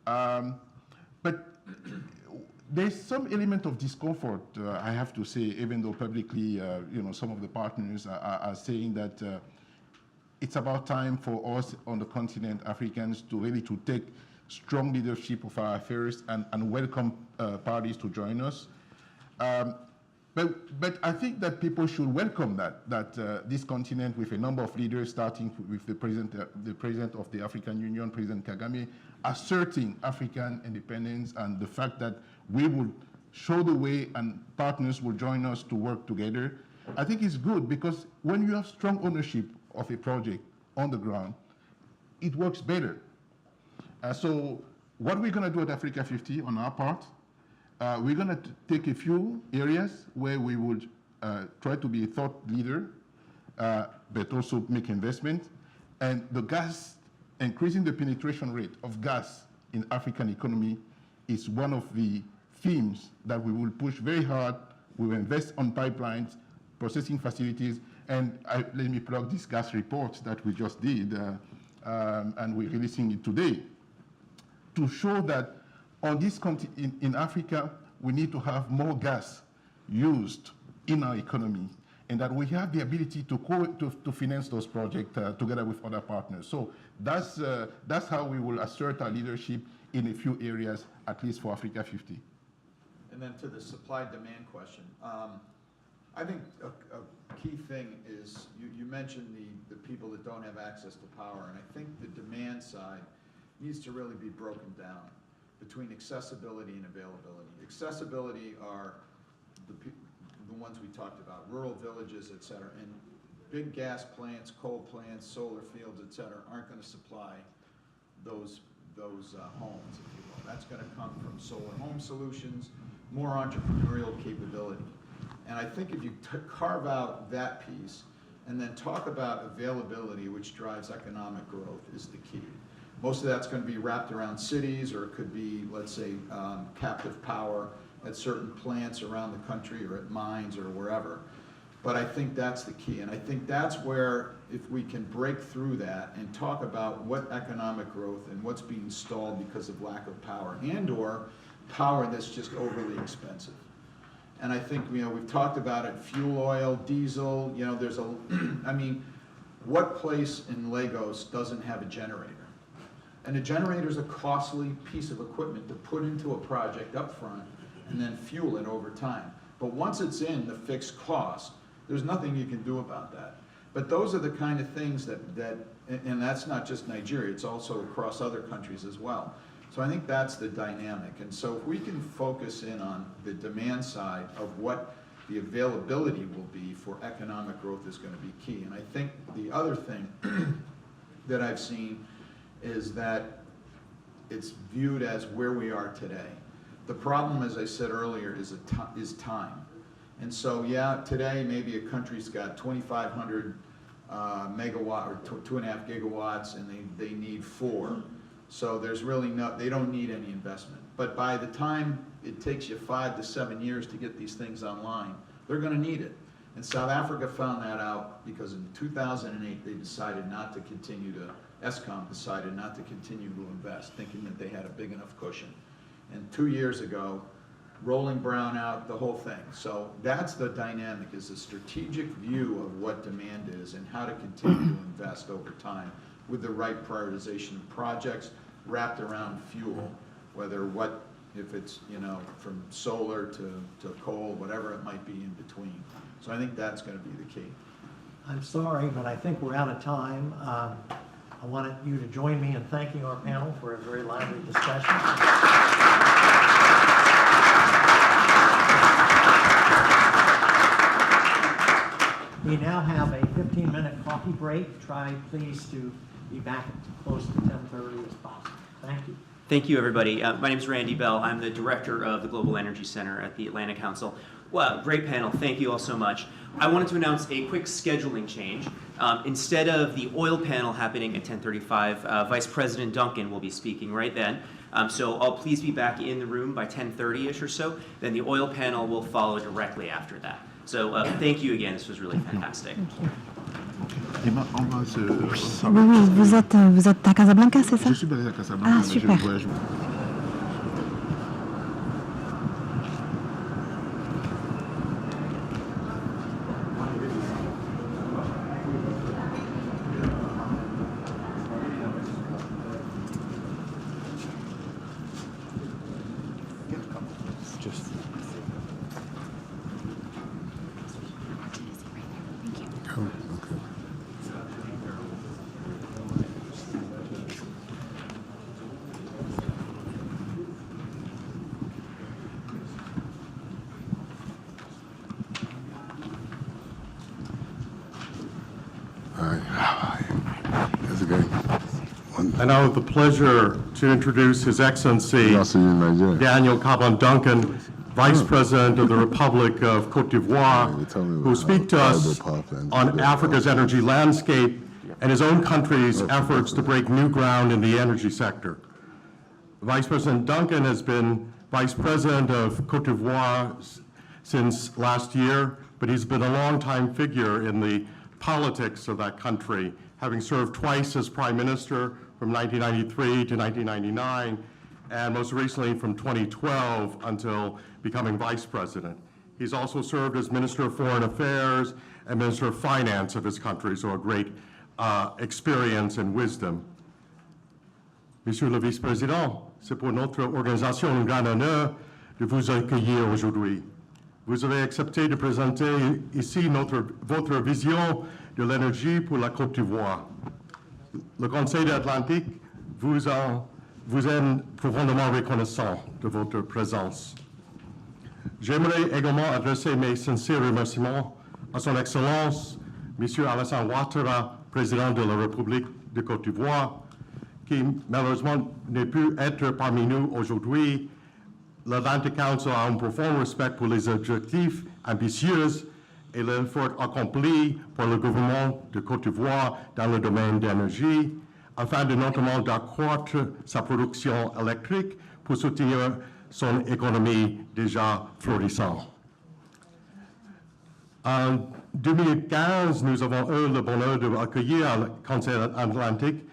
But there's some element of discomfort, I have to say, even though publicly, some of the partners are saying that it's about time for us on the continent, Africans, to really take strong leadership of our affairs and welcome parties to join us. But I think that people should welcome that this continent, with a number of leaders, starting with the president of the African Union, President Kagame, asserting African independence, and the fact that we will show the way and partners will join us to work together. I think it's good, because when you have strong ownership of a project on the ground, it works better. So what we're going to do at Africa 50 on our part, we're going to take a few areas where we would try to be a thought leader, but also make investment. And the gas, increasing the penetration rate of gas in African economy is one of the themes that we will push very hard. We will invest on pipelines, processing facilities, and let me plug this gas report that we just did, and we're releasing it today, to show that on this continent, in Africa, we need to have more gas used in our economy, and that we have the ability to finance those projects together with other partners. So that's how we will assert our leadership in a few areas, at least for Africa 50. And then to the supply-demand question, I think a key thing is, you mentioned the people that don't have access to power, and I think the demand side needs to really be broken down between accessibility and availability. Accessibility are the ones we talked about, rural villages, et cetera, and big gas plants, coal plants, solar fields, et cetera, aren't going to supply those homes, if you will. That's going to come from solar home solutions, more entrepreneurial capability. And I think if you carve out that piece and then talk about availability, which drives economic growth, is the key. Most of that's going to be wrapped around cities, or it could be, let's say, captive power at certain plants around the country, or at mines, or wherever. But I think that's the key. And I think that's where, if we can break through that and talk about what economic growth and what's being stalled because of lack of power, and/or power that's just overly expensive. And I think, we've talked about it, fuel oil, diesel, there's I mean, what place in Lagos doesn't have a generator? And a generator is a costly piece of equipment to put into a project up front and then fuel it over time. But once it's in the fixed cost, there's nothing you can do about that. But those are the kind of things that and that's not just Nigeria, it's also across other countries as well. So I think that's the dynamic. And so if we can focus in on the demand side of what the availability will be for economic growth is going to be key. And I think the other thing that I've seen is that it's viewed as where we are today. The problem, as I said earlier, is time. And so, yeah, today maybe a country's got 2,500 megawatt or 2.5 gigawatts, and they need 4. So there's really they don't need any investment. But by the time it takes you 5 to 7 years to get these things online, they're going to need it. And South Africa found that out because in 2008 they decided not to continue to. ESCOM decided not to continue to invest, thinking that they had a big enough cushion. And 2 years ago, rolling brown out, the whole thing. So that's the dynamic, is a strategic view of what demand is and how to continue to invest over time with the right prioritization of projects wrapped around fuel, if it's, from solar to coal, whatever it might be in between. So I think that's going to be the key. I'm sorry, but I think we're out of time. I wanted you to join me in thanking our panel for a very lively discussion. We now have a 15-minute coffee break. Try, please, to be back close to 10:30 as possible. Thank you. Thank you, everybody. My name is Randy Bell. I'm the director of the Global Energy Center at the Atlantic Council. Well, great panel. Thank you all so much. I wanted to announce a quick scheduling change. Instead of the oil panel happening at 10:35, Vice President Duncan will be speaking right then. So I'll please be back in the room by 10:30-ish or so. Then the oil panel will follow directly after that. So thank you again. This was really fantastic. Emma, on va se... Oui, oui, vous êtes à Casablanca, c'est ça? Je suis basé à Casablanca, mais super. je voyage. I now have the pleasure to introduce His Excellency Daniel Kablan Duncan, Vice President of the Republic of Côte d'Ivoire, who will speak to us on Africa's energy landscape and his own country's efforts to break new ground in the energy sector. Vice President Duncan has been Vice President of Côte d'Ivoire since last year, but he's been a longtime figure in the politics of that country, having served twice as Prime Minister from 1993 to 1999, and most recently from 2012 until becoming Vice President. He's also served as Minister of Foreign Affairs and Minister of Finance of his country, so a great experience and wisdom. Monsieur le Vice-président, c'est pour notre organisation un grand honneur de vous accueillir aujourd'hui. Vous avez accepté de présenter ici votre vision de l'énergie pour la Côte d'Ivoire. Le Conseil de l'Atlantique vous est profondément reconnaissant de votre présence. J'aimerais également adresser mes sincères remerciements à Son Excellence, M. Alassane Ouattara, Président de la République de Côte d'Ivoire, qui malheureusement ne peut être parmi nous aujourd'hui. L'Atlantic Council a un profond respect pour les objectifs ambitieux et l'effort accompli par le gouvernement de Côte d'Ivoire dans le domaine de l'énergie, afin de notamment d'accroître sa production électrique pour soutenir son économie déjà florissante. En 2015, nous avons eu le bonheur d'accueillir à le Conseil Atlantique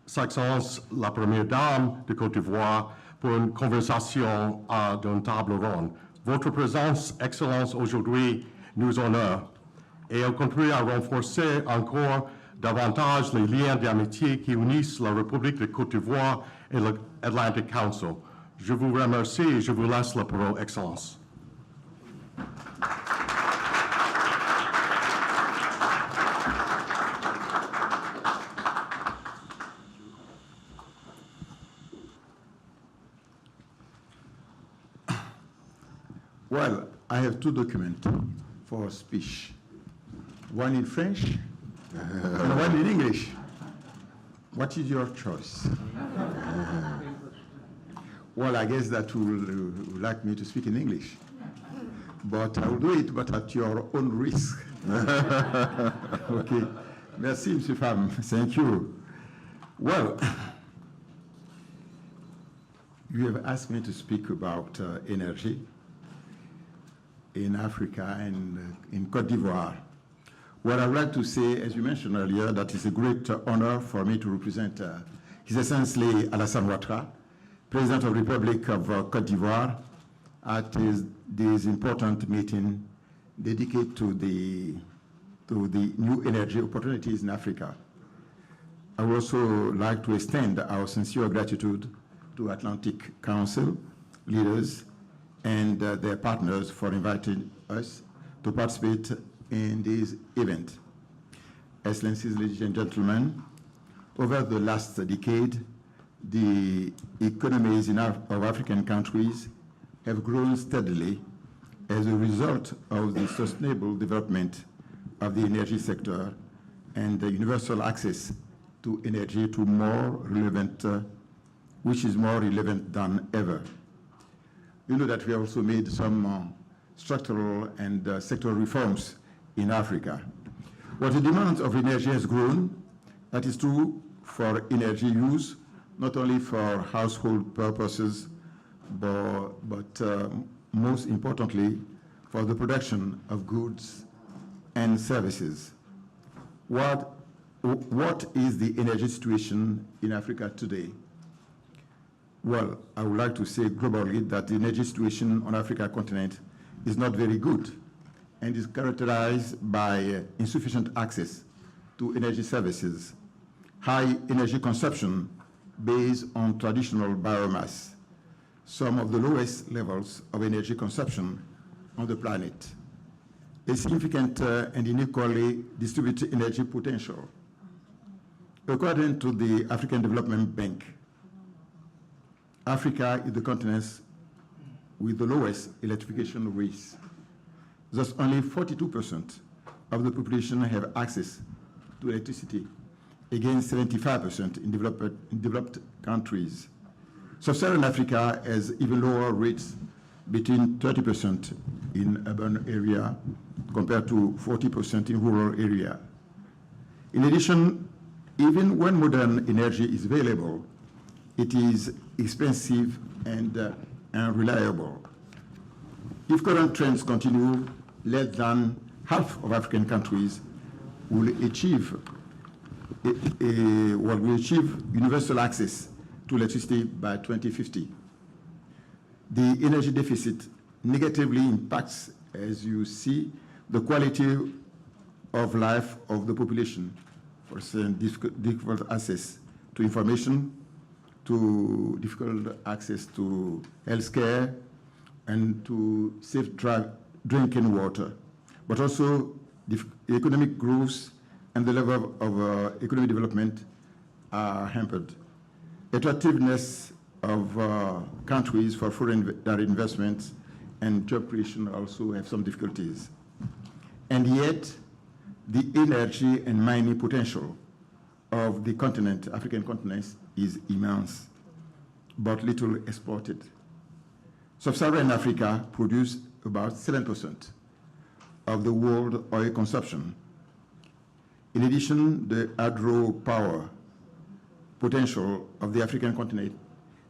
Sa Excellence la Première Dame de Côte d'Ivoire pour une conversation d'une table ronde. Votre présence, Excellence, aujourd'hui nous honore et elle contribue à renforcer encore davantage les liens d'amitié qui unissent la République de Côte d'Ivoire et l'Atlantic Council. Je vous remercie et je vous laisse la parole, Excellence. Well, I have two documents for speech. One in French and one in English. What is your choice? Well, I guess that you will like me to speak in English. But I will do it, but at your own risk. Okay. Merci, Monsieur Pham. Thank you. Well, you have asked me to speak about energy in Africa and in Côte d'Ivoire. What I would like to say, as you mentioned earlier, that it's a great honor for me to represent His Excellency Alassane Ouattara, President of the Republic of Côte d'Ivoire, at this important meeting dedicated to the new energy opportunities in Africa. I would also like to extend our sincere gratitude to Atlantic Council leaders and their partners for inviting us to participate in this event. Excellencies, ladies and gentlemen, over the last decade, the economies of African countries have grown steadily as a result of the sustainable development of the energy sector and the universal access to energy to more relevant, which is more relevant than ever. You know that we also made some structural and sectoral reforms in Africa. But the demand of energy has grown. That is true for energy use, not only for household purposes, but most importantly, for the production of goods and services. What is the energy situation in Africa today? Well, I would like to say globally that the energy situation on Africa continent is not very good and is characterized by insufficient access to energy services, high energy consumption based on traditional biomass, some of the lowest levels of energy consumption on the planet, a significant and unequally distributed energy potential. According to the African Development Bank, Africa is the continent with the lowest electrification rates. Thus, only 42% of the population have access to electricity, against 75% in developed countries. Sub-Saharan Africa has even lower rates, between 30% in urban area compared to 40% in rural area. In addition, even when modern energy is available, it is expensive and unreliable. If current trends continue, less than half of African countries will achieve universal access to electricity by 2050. The energy deficit negatively impacts, as you see, the quality of life of the population, for difficult access to information, to difficult access to health care, and to safe drinking water, but also the economic growth and the level of economic development are hampered. Attractiveness of countries for foreign direct investments and job creation also have some difficulties. And yet, the energy and mining potential of the continent, African continent, is immense, but little exported. Sub-Saharan Africa produces about 7% of the world oil consumption. In addition, the hydropower potential of the African continent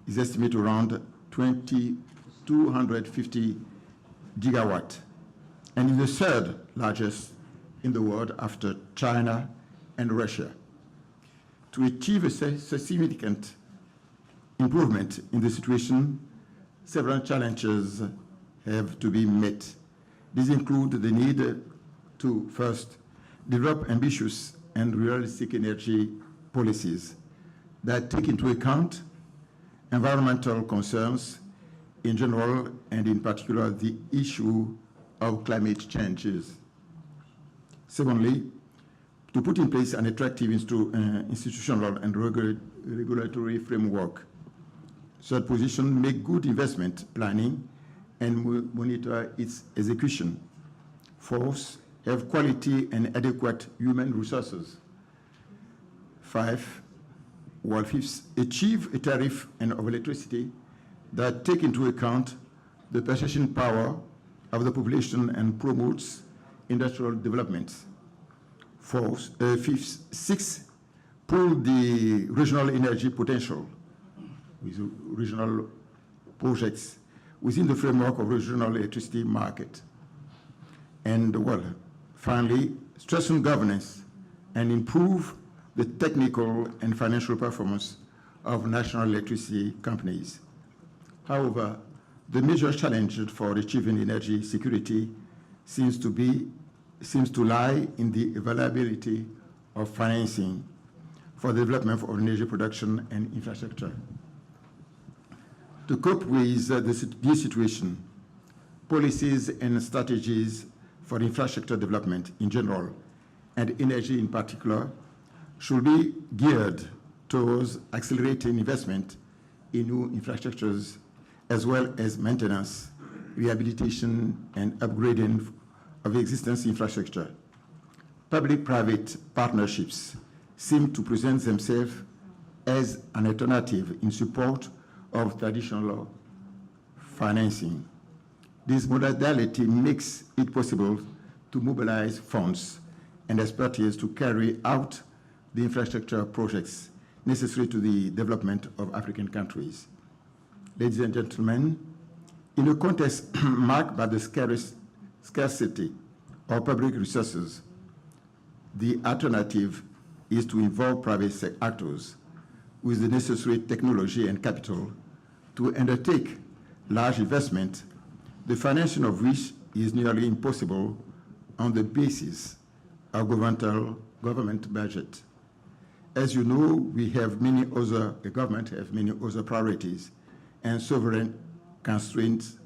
is estimated around 250 gigawatt, and is the third largest in the world after China and Russia. To achieve a significant improvement in the situation, several challenges have to be met. These include the need to, first, develop ambitious and realistic energy policies that take into account environmental concerns in general, and in particular the issue of climate changes. Secondly, to put in place an attractive institutional and regulatory framework. Third position, make good investment planning and monitor its execution. Fourth, have quality and adequate human resources. 5, while fifth, achieve a tariff and of electricity that take into account the purchasing power of the population and promotes industrial development. Fifth, 6, pool the regional energy potential with regional projects within the framework of regional electricity market. And well, finally, strengthen governance and improve the technical and financial performance of national electricity companies. However, the major challenge for achieving energy security seems to lie in the availability of financing for the development of energy production and infrastructure. To cope with this situation, policies and strategies for infrastructure development in general and energy in particular should be geared towards accelerating investment in new infrastructures as well as maintenance, rehabilitation, and upgrading of existing infrastructure. Public-private partnerships seem to present themselves as an alternative in support of traditional financing. This modality makes it possible to mobilize funds and expertise to carry out the infrastructure projects necessary to the development of African countries. Ladies and gentlemen, in a context marked by the scarcity of public resources, the alternative is to involve private actors with the necessary technology and capital to undertake large investment, the financing of which is nearly impossible on the basis of government budget. As you know, the government have many other priorities and sovereign constraints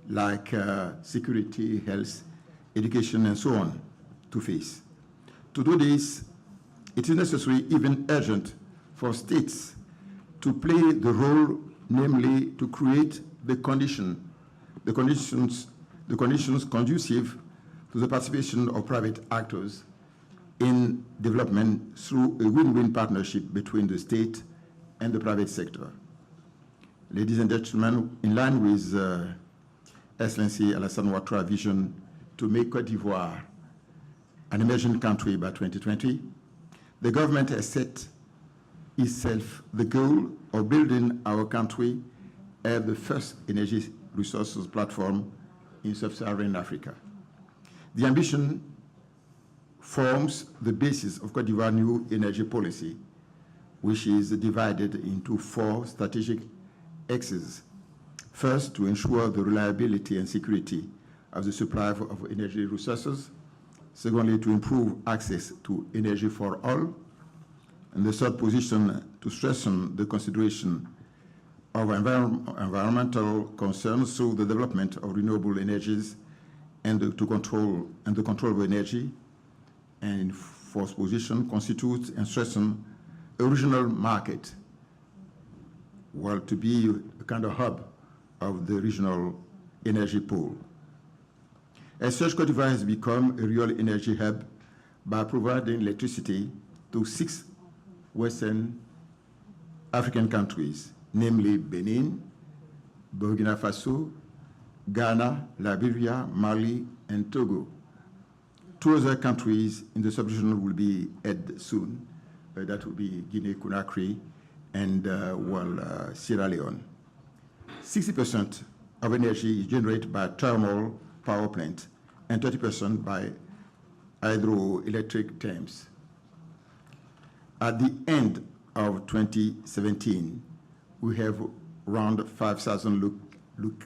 like security, health, education, and so on to face. To do this, it is necessary, even urgent, for states to play the role, namely to create the conditions conducive to the participation of private actors in development through a win-win partnership between the state and the private sector. Ladies and gentlemen, in line with Excellency Alassane Ouattara's vision to make Côte d'Ivoire an emerging country by 2020, the government has set itself the goal of building our country as the first energy resources platform in sub-Saharan Africa. The ambition forms the basis of Côte d'Ivoire's new energy policy, which is divided into 4 strategic axes. First, to ensure the reliability and security of the supply of energy resources. Secondly, to improve access to energy for all. And the third position, to strengthen the consideration of environmental concerns through the development of renewable energies and the control of energy. And fourth position, constitutes and strengthen a regional market, well, to be a kind of hub of the regional energy pool. As such, Côte d'Ivoire has become a real energy hub by providing electricity to 6 Western African countries, namely Benin, Burkina Faso, Ghana, Liberia, Mali, and Togo. 2 other countries in the sub-region will be added soon. That will be Guinea-Conakry and Sierra Leone. 60% of energy is generated by thermal power plant and 30% by hydroelectric dams. At the end of 2017, we have around 5,000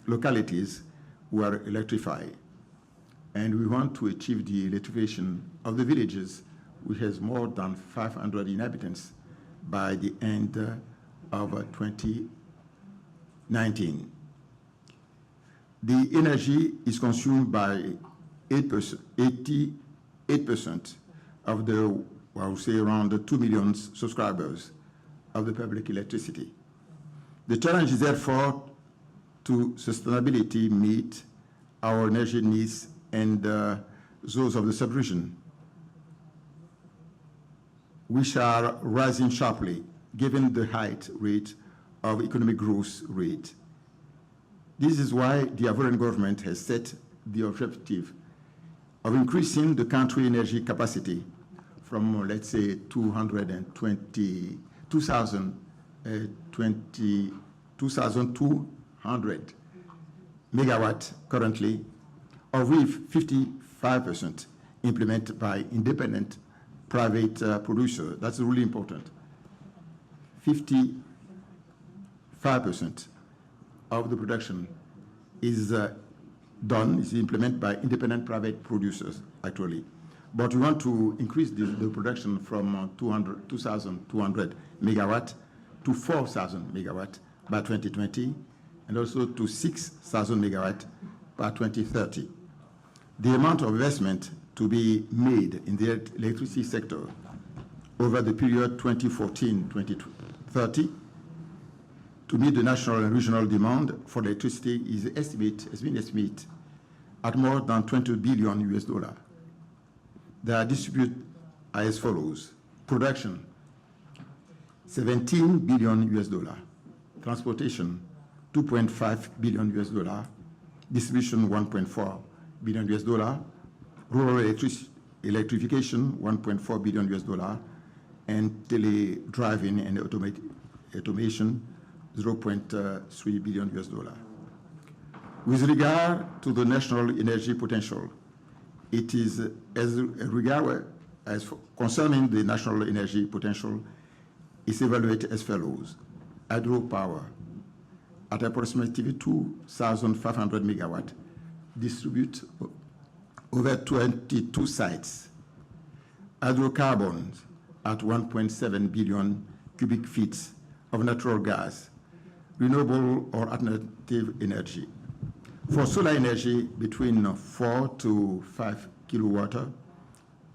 localities who are electrified. And we want to achieve the electrification of the villages, which has more than 500 inhabitants by the end of 2019. The energy is consumed by 88% of the, I would say, around 2 million subscribers of the public electricity. The challenge is therefore to sustainability meet our energy needs and those of the sub-region, which are rising sharply given the high rate of economic growth rate. This is why the Ivorian government has set the objective of increasing the country energy capacity from, let's say, 2,200 megawatt currently, of which 55% implemented by independent private producer. That's really important. 55% of the production is implemented by independent private producers, actually. But we want to increase the production from 2,200 megawatt to 4,000 megawatt by 2020, and also to 6,000 megawatt by 2030. The amount of investment to be made in the electricity sector over the period 2014-2030 to meet the national and regional demand for electricity has been estimated at more than $20 billion US. They are distributed as follows: production, $17 billion US, transportation, $2.5 billion US, distribution, $1.4 billion US, rural electrification, $1.4 billion US, and tele-driving and automation, $0.3 billion US. With regard to the national energy potential, it is concerning the national energy potential, is evaluated as follows: hydropower at approximately 2,500 megawatt, distribute over 22 sites. Hydrocarbons at 1.7 billion cubic feet of natural gas, renewable or alternative energy. For solar energy, between 4 to 5 kilowatt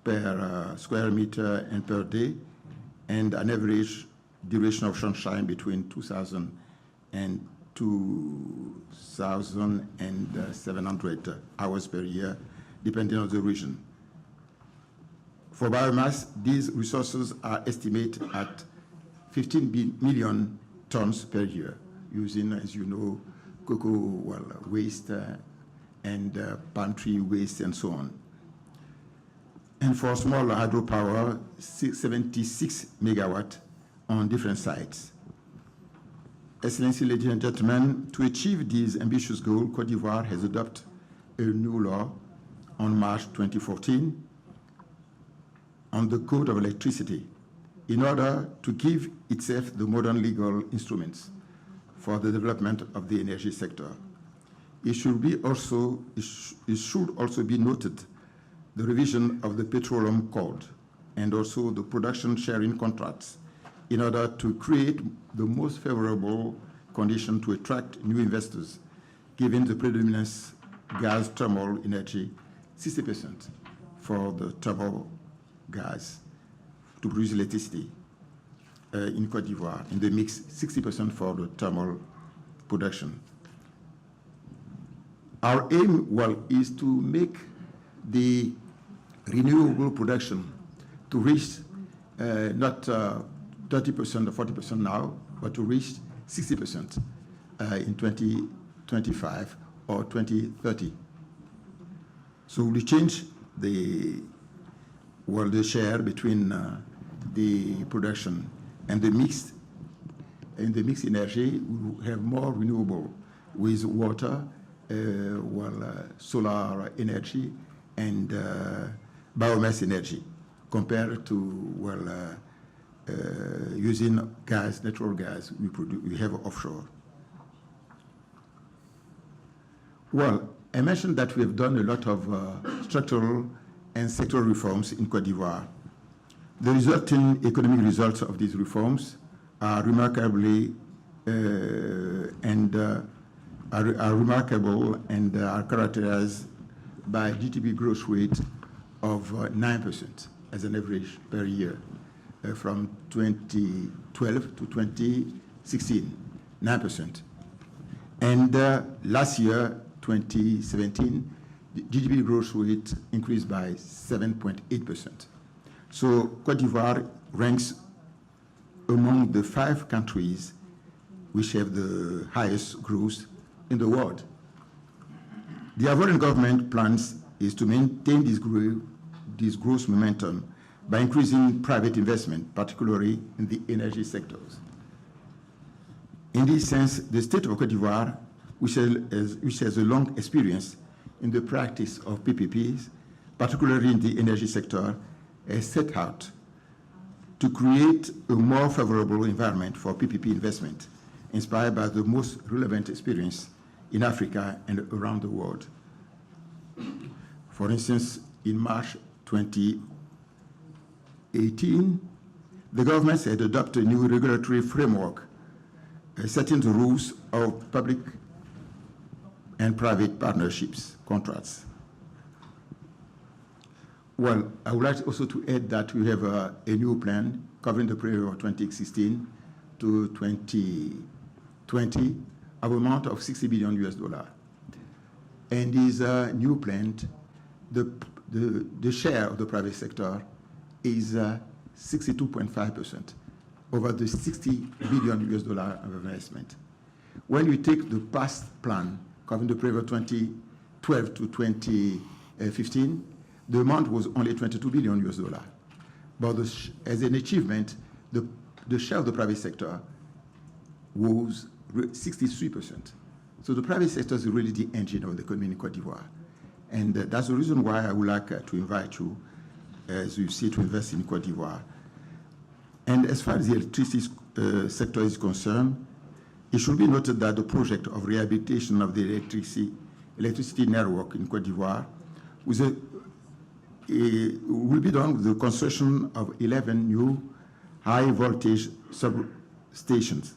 per square meter and per day, and an average duration of sunshine between 2,000 and 2,700 hours per year, depending on the region. For biomass, these resources are estimated at 15 million tons per year, using, as you know, cocoa waste and palm tree waste and so on. And for small hydropower, 76 megawatt on different sites. Excellency, ladies and gentlemen, to achieve these ambitious goals, Côte d'Ivoire has adopted a new law on March 2014 on the Code of Electricity in order to give itself the modern legal instruments for the development of the energy sector. It should also be noted the revision of the Petroleum Code and also the production sharing contracts in order to create the most favorable condition to attract new investors, given the predominance gas thermal energy, 60% for the thermal gas to produce electricity in Côte d'Ivoire, in the mix 60% for the thermal production. Our aim, is to make the renewable production to reach not 30% or 40% now, but to reach 60% in 2025 or 2030. So we change the share between the production and the mixed. In the mixed energy, we have more renewable with water, solar energy, and biomass energy, compared to using gas, natural gas we have offshore. Well, I mentioned that we have done a lot of structural and sectoral reforms in Côte d'Ivoire. The resulting economic results of these reforms are remarkable and are characterized by GDP growth rate of 9% as an average per year from 2012 to 2016, 9%. And last year, 2017, the GDP growth rate increased by 7.8%. So Cote d'Ivoire ranks among the 5 countries which have the highest growth in the world. The Ivorian government plans is to maintain this growth momentum by increasing private investment, particularly in the energy sectors. In this sense, the state of Cote d'Ivoire, which has a long experience in the practice of PPPs, particularly in the energy sector, has set out to create a more favorable environment for PPP investment, inspired by the most relevant experience in Africa and around the world. For instance, in March 2018, the government had adopted a new regulatory framework setting the rules of public and private partnerships contracts. Well, I would like also to add that we have a new plan covering the period of 2016 to 2020 of amount of $60 billion US. And this new plan, the share of the private sector is 62.5% over the $60 billion US of investment. When we take the past plan covering the period of 2012 to 2015, the amount was only $22 billion US. But as an achievement, the share of the private sector was 63%. So the private sector is really the engine of the economy in Cote d'Ivoire. And that's the reason why I would like to invite you, as you see, to invest in Cote d'Ivoire. And as far as the electricity sector is concerned, it should be noted that the project of rehabilitation of the electricity network in Cote d'Ivoire will be done with the construction of 11 new high-voltage substations.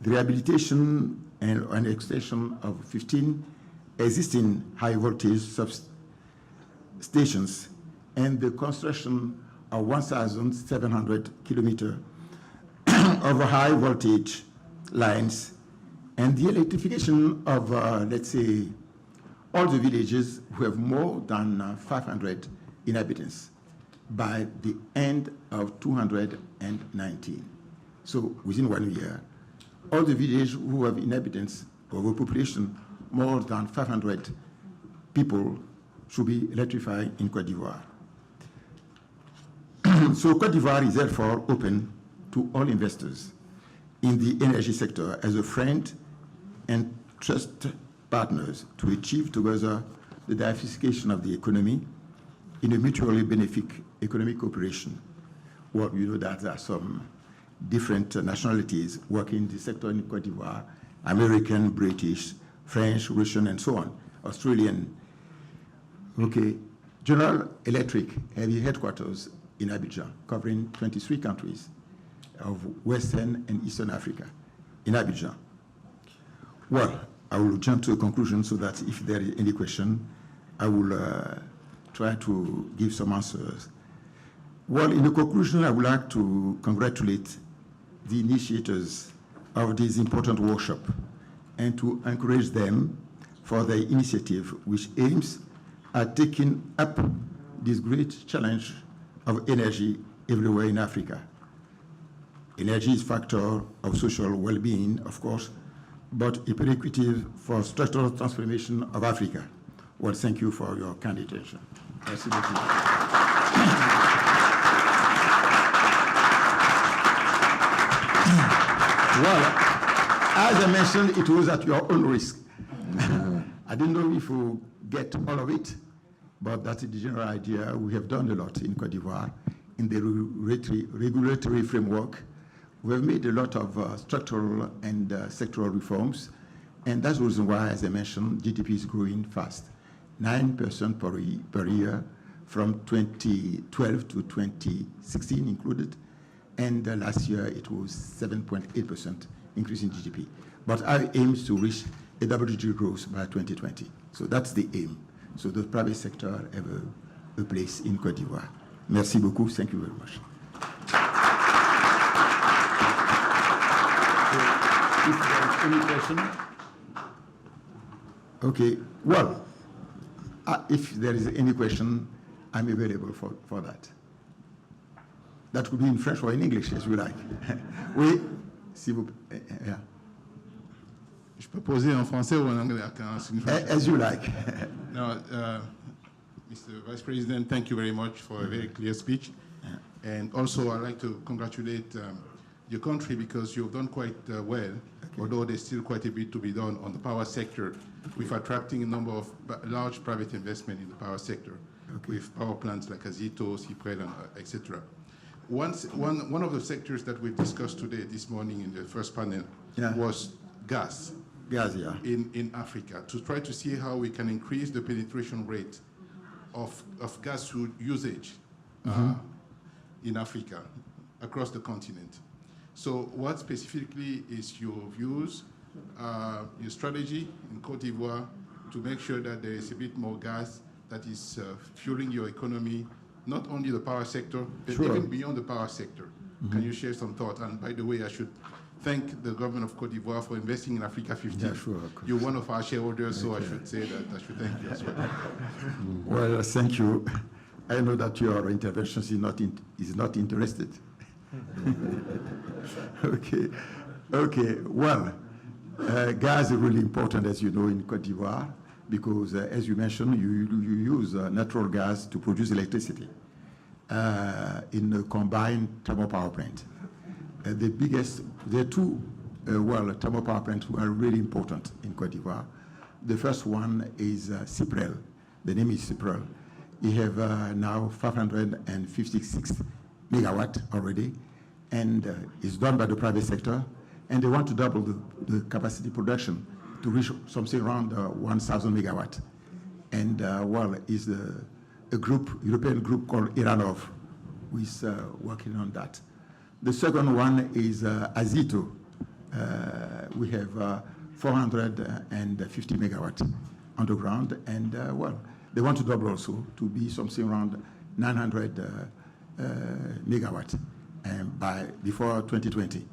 The rehabilitation and an extension of 15 existing high-voltage substations and the construction of 1,700 kilometers of high-voltage lines and the electrification of, let's say, all the villages who have more than 500 inhabitants by the end of 2019. So within 1 year, all the villages who have inhabitants of a population more than 500 people should be electrified in Cote d'Ivoire. So Cote d'Ivoire is therefore open to all investors in the energy sector as a friend and trust partners to achieve together the diversification of the economy in a mutually beneficial economic cooperation. Well, you know that there are some different nationalities working in the sector in Cote d'Ivoire: American, British, French, Russian, and so on, Australian. Okay, General Electric have headquarters in Abidjan, covering 23 countries of Western and Eastern Africa, in Abidjan. Well, I will jump to a conclusion so that if there is any question, I will try to give some answers. Well, in the conclusion, I would like to congratulate the initiators of this important workshop and to encourage them for their initiative, which aims at taking up this great challenge of energy everywhere in Africa. Energy is a factor of social well-being, of course, but a prerequisite for structural transformation of Africa. Well, thank you for your kind attention. Merci beaucoup. Well, as I mentioned, it was at your own risk. I didn't know if you get all of it, but that's the general idea. We have done a lot in Cote d'Ivoire in the regulatory framework. We have made a lot of structural and sectoral reforms, and that's the reason why, as I mentioned, GDP is growing fast, 9% per year from 2012 to 2016 included, and last year it was 7.8% increase in GDP. But our aim is to reach a double-digit growth by 2020. So that's the aim. So the private sector have a place in Cote d'Ivoire. Merci beaucoup. Thank you very much. If there is any question, Okay, well, if there is any question, I'm available for that. That could be in French or in English, as you like. Oui, si vous... yeah. Je peux poser en français ou en anglais? As you like. No, Mr. Vice President, thank you very much for a very clear speech. And also, I'd like to congratulate your country because you've done quite well, although there's still quite a bit to be done on the power sector with attracting a number of large private investment in the power sector, with power plants like Azito, Cyprel, and etc. One of the sectors that we've discussed today, this morning in the first panel, was gas. Gas, yeah. In Africa, to try to see how we can increase the penetration rate of gas usage in Africa, across the continent. So what specifically is your views, your strategy in Cote d'Ivoire to make sure that there is a bit more gas that is fueling your economy, not only the power sector, but even beyond the power sector? Can you share some thought? And by the way, I should thank the government of Cote d'Ivoire for investing in Africa 50. Yeah, sure. You're one of our shareholders, so I should say that I should thank you as well. Well, thank you. I know that your intervention is not interested. Okay. Well, gas is really important, as you know, in Cote d'Ivoire, because as you mentioned, you use natural gas to produce electricity in a combined thermal power plant. There are two thermal power plants who are really important in Cote d'Ivoire. The first one is Cyprel. The name is Cyprel. You have now 556 megawatt already, and it's done by the private sector, and they want to double the capacity production to reach something around 1,000 megawatt. And is a European group called Iranov, who is working on that. The second one is Azito. We have 450 megawatt underground, and they want to double also to be something around 900 megawatt before 2020,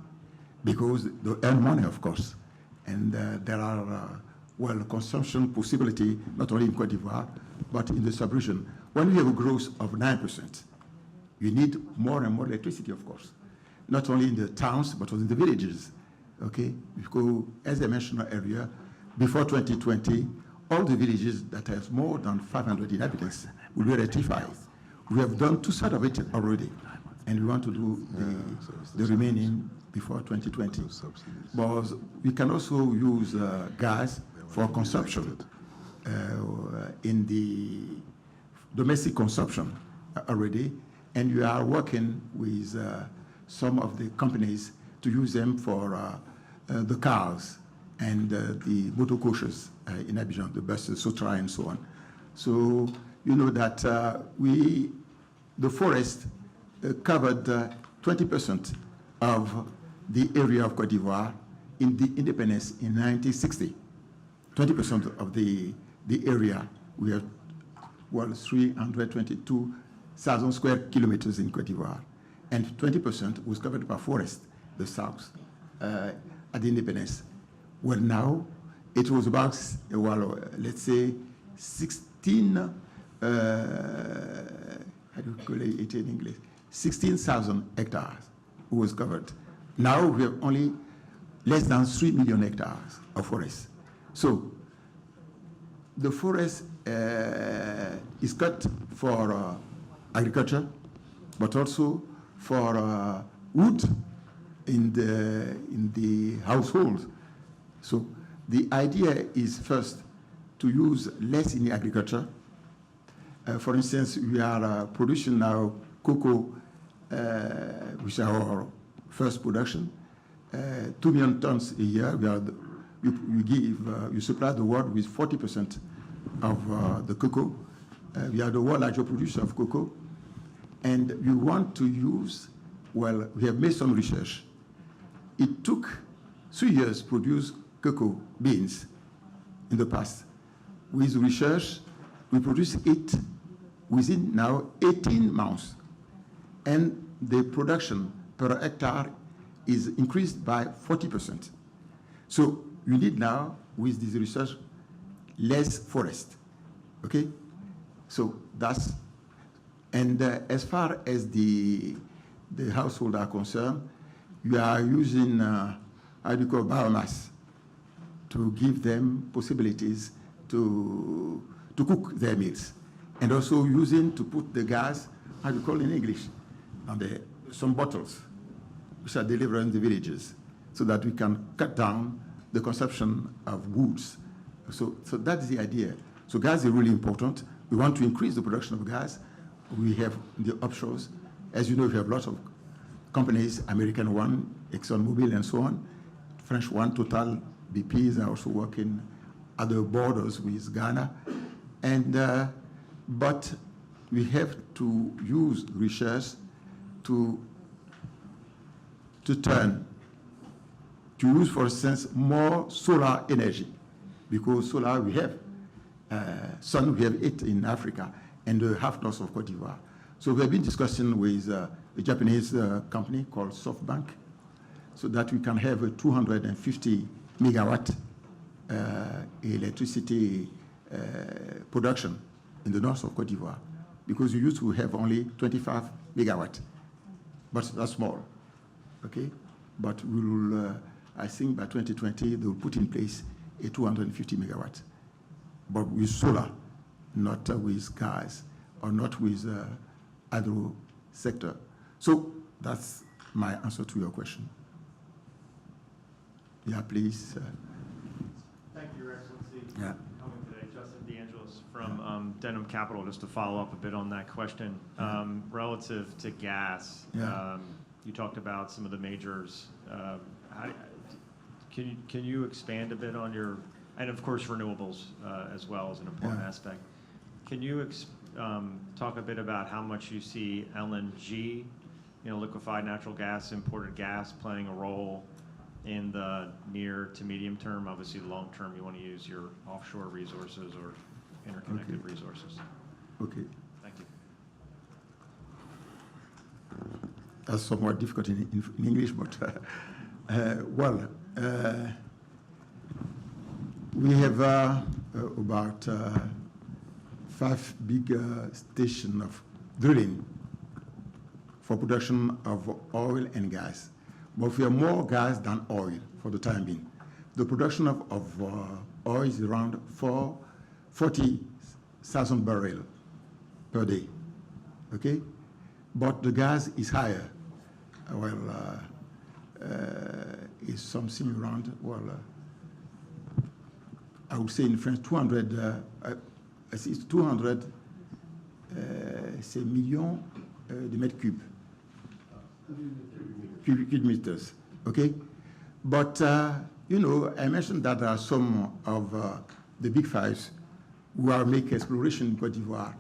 because they earn money, of course, and there are consumption possibility not only in Cote d'Ivoire but in the sub-region. When you have a growth of 9%, you need more and more electricity, of course, not only in the towns but also in the villages. Okay, because as I mentioned earlier, before 2020, all the villages that have more than 500 inhabitants will be electrified. We have done 2/3 of it already, and we want to do the remaining before 2020. But we can also use gas for consumption in the domestic consumption already, and we are working with some of the companies to use them for the cars and the motor coaches in Abidjan, the buses, Sotra, and so on. So you know that the forest covered 20% of the area of Cote d'Ivoire in the independence in 1960. 20% of the area, we have 322,000 square kilometers in Cote d'Ivoire, and 20% was covered by forest, the south, at the independence. Well, now it was about, let's say 16, how do you call it in English? 16,000 hectares was covered. Now we have only less than 3 million hectares of forest. So the forest is cut for agriculture, but also for wood in the household. So the idea is first to use less in agriculture. For instance, we are producing now cocoa, which is our first production, 2 million tons a year. You supply the world with 40% of the cocoa. We are the world largest producer of cocoa, and we want to use. Well, we have made some research. It took 3 years to produce cocoa beans in the past. With research, we produce it within now 18 months. And the production per hectare is increased by 40%. So you need now, with this research, less forest. Okay? So that's, and as far as the household are concerned, you are using, how do you call, biomass to give them possibilities to cook their meals. And also using to put the gas, how do you call in English, on some bottles, which are delivered in the villages, so that we can cut down the consumption of woods. So that's the idea. So gas is really important. We want to increase the production of gas. We have the offshores. As you know, we have lots of companies, American one, ExxonMobil and so on, French one, Total, BP is also working at the borders with Ghana. And, but we have to use research to use, for instance, more solar energy, because solar we have, sun we have it in Africa and the half north of Cote d'Ivoire. So we have been discussing with a Japanese company called SoftBank, so that we can have a 250 megawatt electricity production in the north of Cote d'Ivoire, because we used to have only 25 megawatt, but that's small, okay? But we will, I think by 2020, they will put in place a 250 megawatt, but with solar, not with gas, or not with agro sector. So that's my answer to your question. Yeah, please. Thank you, Your Excellency. Yeah. Coming today, Justin DeAngelis from Denham Capital. Just to follow up a bit on that question, relative to gas, you talked about some of the majors. Can you expand a bit on your, and of course renewables as well as an important aspect. Can you talk a bit about how much you see LNG, liquefied natural gas, imported gas, playing a role in the near to medium term? Obviously, long term, you want to use your offshore resources or interconnected resources. Okay. Thank you. That's somewhat difficult in English, but we have about 5 big stations of drilling for production of oil and gas. But we have more gas than oil for the time being. The production of oil is around 40,000 barrels per day, okay? But the gas is higher. Is something around, I would say in French, 200, it's 200 millions de mètres cubes. Cubic meters, okay? But, I mentioned that there are some of the big fives who are making exploration in Cote d'Ivoire.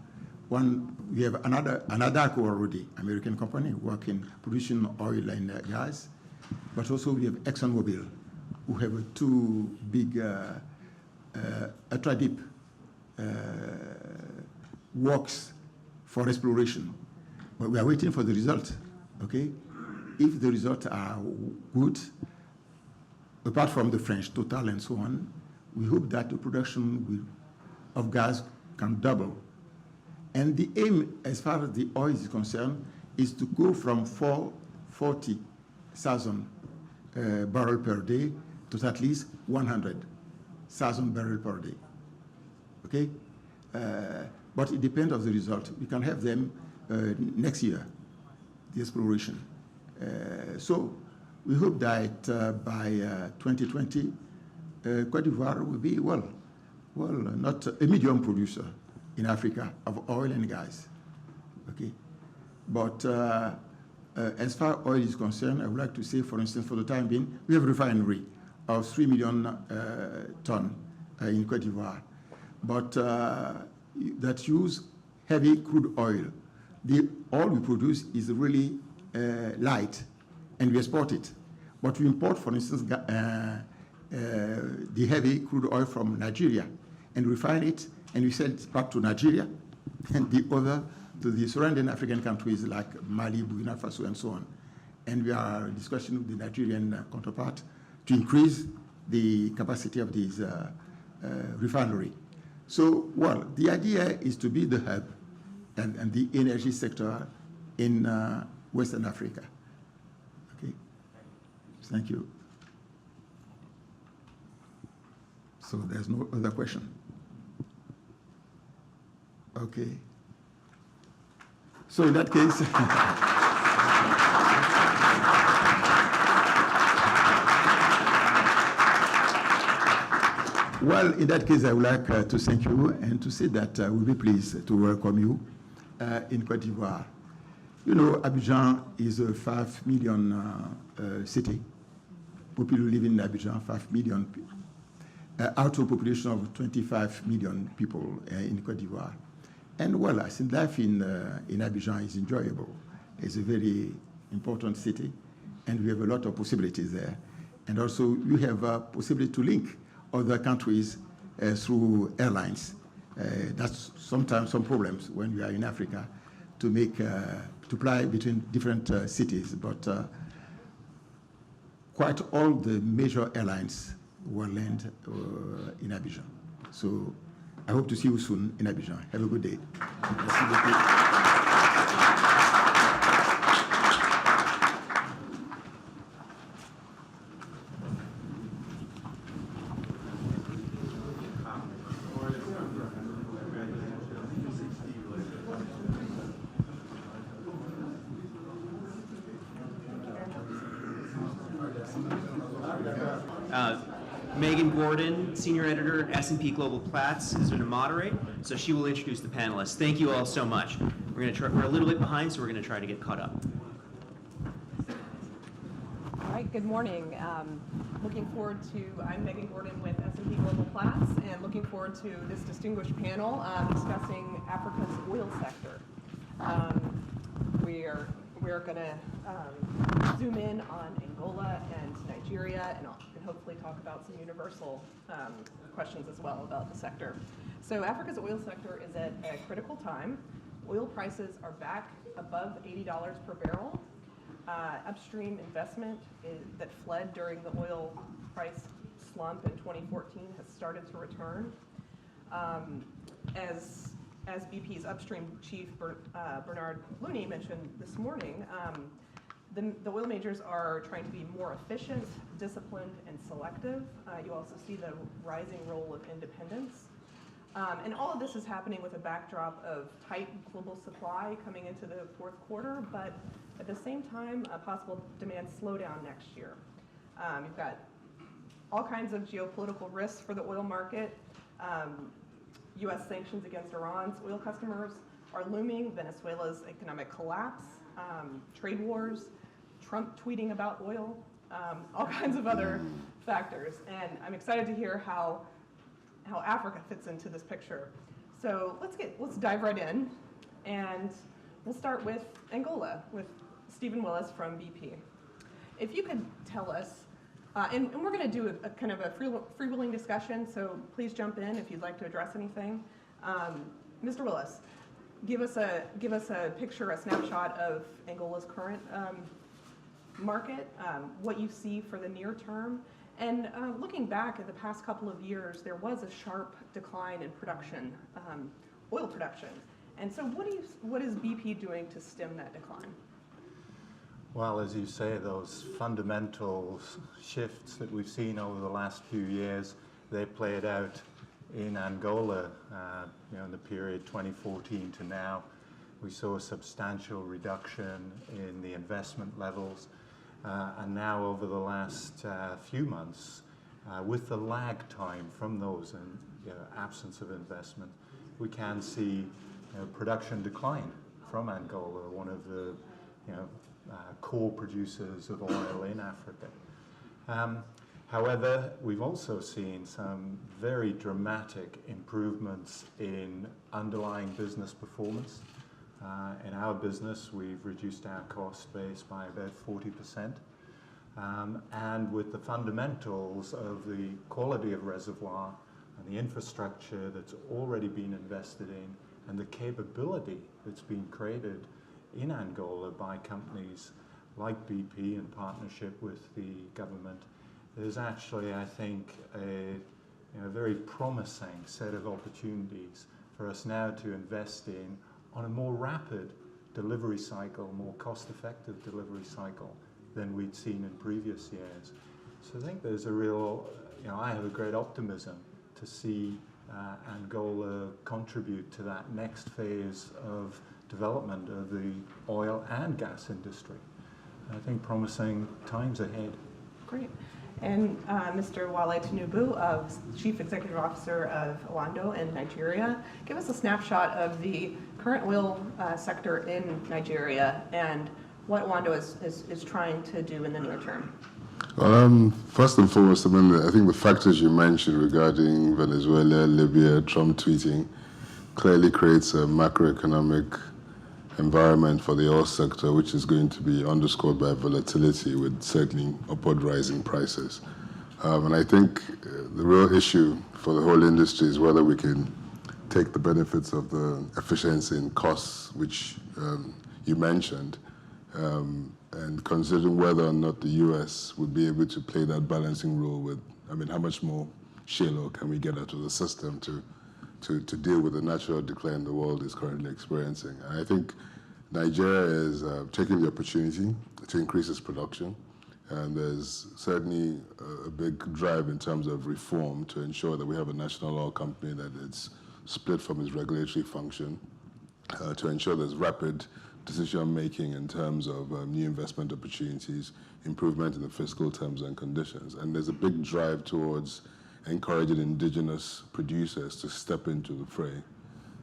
One, we have Anadarko already, American company, working, producing oil and gas. But also we have ExxonMobil, who have 2 big ultra-deep works for exploration. But we are waiting for the result, okay? If the results are good, apart from the French, Total and so on, we hope that the production of gas can double. And the aim, as far as the oil is concerned, is to go from 40,000 barrels per day to at least 100,000 barrels per day. Okay? But it depends on the result. We can have them next year, the exploration. So we hope that by 2020, Cote d'Ivoire will be, not a medium producer in Africa of oil and gas. Okay? But as far as oil is concerned, I would like to say, for instance, for the time being, we have a refinery of 3 million tons in Cote d'Ivoire, but that use heavy crude oil. The oil we produce is really light, and we export it. But we import, for instance, the heavy crude oil from Nigeria, and refine it, and we sell it back to Nigeria, and the other to the surrounding African countries like Mali, Burkina Faso, and so on. And we are discussing with the Nigerian counterpart to increase the capacity of this refinery. So, well, the idea is to be the hub and the energy sector in Western Africa. Okay, thank you. So there's no other question. Okay. So in that case, well, in that case, I would like to thank you and to say that we'll be pleased to welcome you in Côte d'Ivoire. You know, Abidjan is a 5 million city. People who live in Abidjan, 5 million out of a population of 25 million people in Côte d'Ivoire. And well, I think life in Abidjan is enjoyable. It's a very important city, and we have a lot of possibilities there. And also, you have a possibility to link other countries through airlines. That's sometimes some problems when we are in Africa to make to fly between different cities. But quite all the major airlines will land in Abidjan. So I hope to see you soon in Abidjan. Have a good day. Merci beaucoup. Megan Gordon, Senior Editor at S&P Global Platts, is going to moderate, so she will introduce the panelists. Thank you all so much. We're a little bit behind, so we're going to try to get caught up. All right, good morning. I'm Megan Gordon with S&P Global Platts, and looking forward to this distinguished panel discussing Africa's oil sector. We are going to zoom in on Angola and Nigeria, and hopefully talk about some universal questions as well about the sector. So Africa's oil sector is at a critical time. Oil prices are back above $80 per barrel. Upstream investment that fled during the oil price slump in 2014 has started to return. As BP's upstream chief, Bernard Looney, mentioned this morning, the oil majors are trying to be more efficient, disciplined, and selective. You also see the rising role of independence. And all of this is happening with a backdrop of tight global supply coming into the fourth quarter, but at the same time, a possible demand slowdown next year. You've got all kinds of geopolitical risks for the oil market. U.S. sanctions against Iran's oil customers are looming, Venezuela's economic collapse, trade wars, Trump tweeting about oil, all kinds of other factors. And I'm excited to hear how Africa fits into this picture. So let's dive right in, and we'll start with Angola, with Stephen Willis from BP. If you could tell us, and we're going to do a kind of a freewheeling discussion, so please jump in if you'd like to address anything. Mr. Willis, give us a picture, a snapshot of Angola's current market, what you see for the near term. And looking back at the past couple of years, there was a sharp decline in production, oil production. And so what is BP doing to stem that decline? Well, as you say, those fundamental shifts that we've seen over the last few years, they played out in Angola, in the period 2014 to now. We saw a substantial reduction in the investment levels. And now over the last few months, with the lag time from those and absence of investment, we can see production decline from Angola, one of the core producers of oil in Africa. However, we've also seen some very dramatic improvements in underlying business performance. In our business, we've reduced our cost base by about 40%. And with the fundamentals of the quality of reservoir and the infrastructure that's already been invested in and the capability that's been created in Angola by companies like BP in partnership with the government, there's actually, I think, a very promising set of opportunities for us now to invest in on a more rapid delivery cycle, more cost-effective delivery cycle than we'd seen in previous years. So I think there's a real, I have a great optimism to see Angola contribute to that next phase of development of the oil and gas industry. I think promising times ahead. Great. And Mr. Wale Tinubu, Chief Executive Officer of Oando and Nigeria, give us a snapshot of the current oil sector in Nigeria and what Oando is trying to do in the near term. Well, first and foremost, I think the factors you mentioned regarding Venezuela, Libya, Trump tweeting clearly creates a macroeconomic environment for the oil sector, which is going to be underscored by volatility with certainly upward rising prices. And I think the real issue for the whole industry is whether we can take the benefits of the efficiency and costs, which you mentioned, and considering whether or not the U.S. would be able to play that balancing role with, how much more shale oil can we get out of the system to deal with the natural decline the world is currently experiencing. And I think Nigeria is taking the opportunity to increase its production, and there's certainly a big drive in terms of reform to ensure that we have a national oil company that is split from its regulatory function, to ensure there's rapid decision-making in terms of new investment opportunities, improvement in the fiscal terms and conditions. And there's a big drive towards encouraging indigenous producers to step into the fray.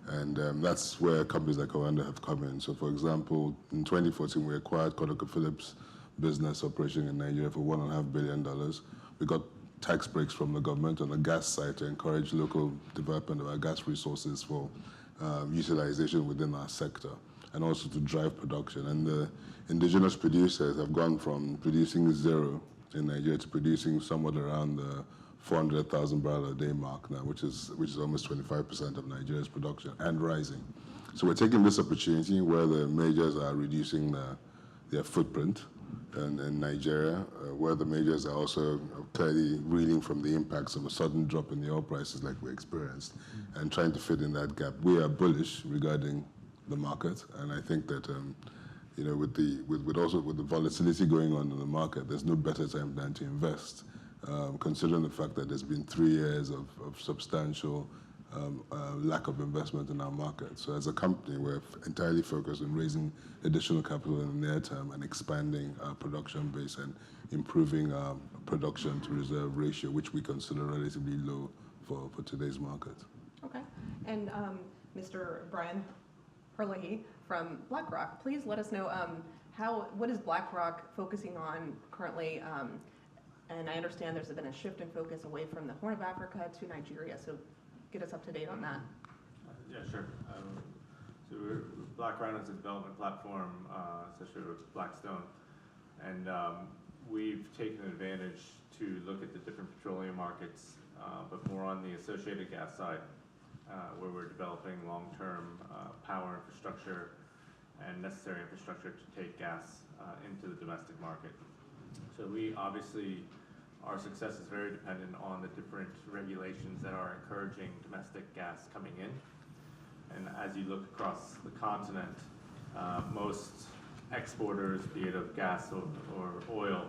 And that's where companies like Oando have come in. So for example, in 2014, we acquired ConocoPhillips business operation in Nigeria for $1.5 billion. We got tax breaks from the government on the gas side to encourage local development of our gas resources for utilization within our sector, and also to drive production. And the indigenous producers have gone from producing zero in Nigeria to producing somewhat around the 400,000 barrel a day mark now, which is almost 25% of Nigeria's production and rising. So we're taking this opportunity where the majors are reducing their footprint in Nigeria, where the majors are also clearly reeling from the impacts of a sudden drop in the oil prices like we experienced, and trying to fit in that gap. We are bullish regarding the market, and I think that with the volatility going on in the market, there's no better time than to invest, considering the fact that there's been 3 years of substantial lack of investment in our market. So as a company, we're entirely focused on raising additional capital in the near term and expanding our production base and improving our production to reserve ratio, which we consider relatively low for today's market. Okay. And Mr. Brian Herlihy from BlackRock, please let us know what is BlackRock focusing on currently? And I understand there's been a shift in focus away from the Horn of Africa to Nigeria, so get us up to date on that. Yeah, sure. So BlackRock is a development platform associated with Blackstone, and we've taken advantage to look at the different petroleum markets, but more on the associated gas side, where we're developing long-term power infrastructure and necessary infrastructure to take gas into the domestic market. So we obviously, our success is very dependent on the different regulations that are encouraging domestic gas coming in. And as you look across the continent, most exporters, be it of gas or oil,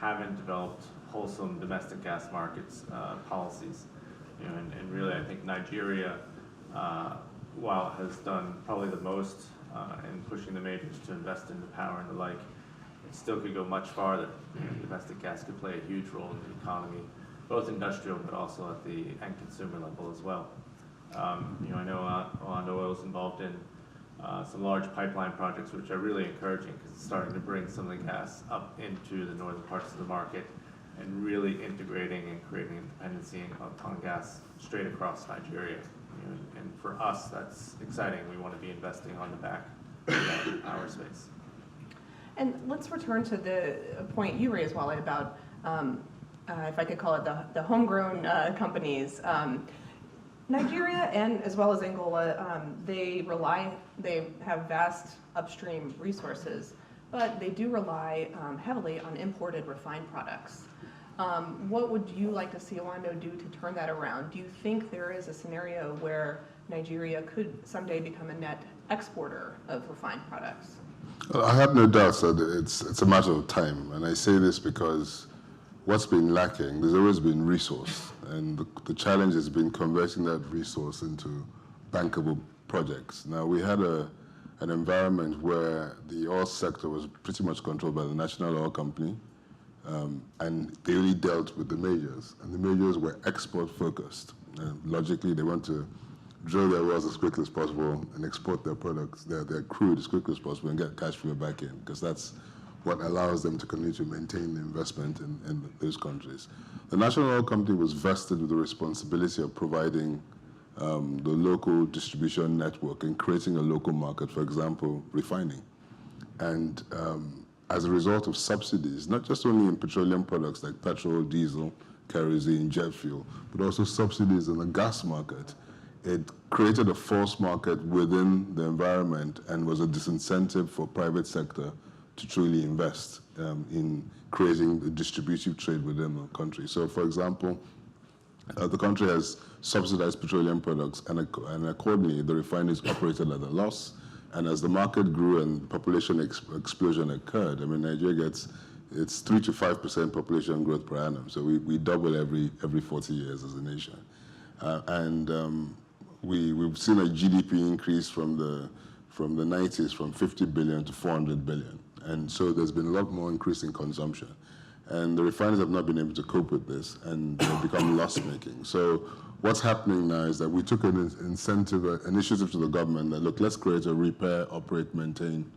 haven't developed wholesome domestic gas markets policies. And really, I think Nigeria, while it has done probably the most in pushing the majors to invest in the power and the like, it still could go much farther. Domestic gas could play a huge role in the economy, both industrial but also at the end consumer level as well. I know Oando Oil is involved in some large pipeline projects, which are really encouraging because it's starting to bring some of the gas up into the northern parts of the market and really integrating and creating a dependency on gas straight across Nigeria. And for us, that's exciting. We want to be investing on the back of that power space. And let's return to the point you raised, Wale, about, if I could call it the homegrown companies. Nigeria and as well as Angola, they have vast upstream resources, but they do rely heavily on imported refined products. What would you like to see Orlando do to turn that around? Do you think there is a scenario where Nigeria could someday become a net exporter of refined products? I have no doubts that it's a matter of time, and I say this because what's been lacking, there's always been resource, and the challenge has been converting that resource into bankable projects. Now, we had an environment where the oil sector was pretty much controlled by the national oil company, and they only dealt with the majors, and the majors were export focused. And logically, they want to drill their wells as quickly as possible and export their products, their crude as quickly as possible and get cash flow back in, because that's what allows them to continue to maintain the investment in those countries. The national oil company was vested with the responsibility of providing the local distribution network and creating a local market, for example, refining. And as a result of subsidies, not just only in petroleum products like petrol, diesel, kerosene, jet fuel, but also subsidies in the gas market, it created a false market within the environment and was a disincentive for private sector to truly invest in creating the distributive trade within the country. So, for example, the country has subsidized petroleum products, and accordingly, the refineries operated at a loss. And as the market grew and population explosion occurred, I mean, Nigeria gets it's 3 to 5% population growth per annum. So we double every 40 years as a nation, we've seen a GDP increase from the 90s from 50 billion to 400 billion. And so there's been a lot more increase in consumption. And the refiners have not been able to cope with this, and they've become loss-making. So what's happening now is that we took an initiative to the government that, look, let's create a repair, operate, maintain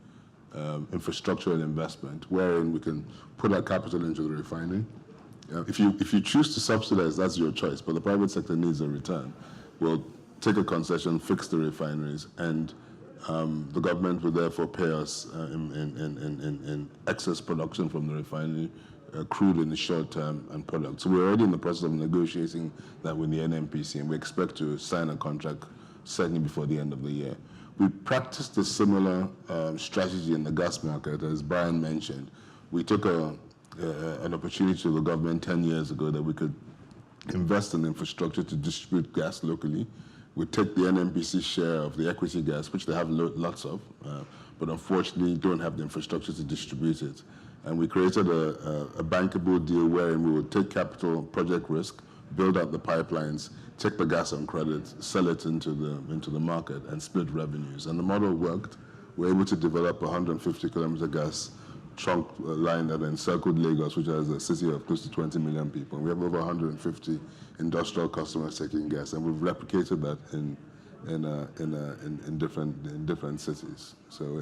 infrastructure and investment, wherein we can put our capital into the refinery. If you choose to subsidize, that's your choice, but the private sector needs a return. We'll take a concession, fix the refineries, and the government will therefore pay us in excess production from the refinery, crude in the short term, and products. So we're already in the process of negotiating that with the NNPC, and we expect to sign a contract certainly before the end of the year. We practiced a similar strategy in the gas market, as Brian mentioned. We took an opportunity to the government 10 years ago that we could invest in infrastructure to distribute gas locally. We take the NNPC share of the equity gas, which they have lots of, but unfortunately don't have the infrastructure to distribute it. And we created a bankable deal wherein we would take capital project risk, build out the pipelines, take the gas on credit, sell it into the market, and split revenues. And the model worked. We were able to develop a 150-kilometer gas trunk line that encircled Lagos, which has a city of close to 20 million people. And we have over 150 industrial customers taking gas, and we've replicated that in different cities. So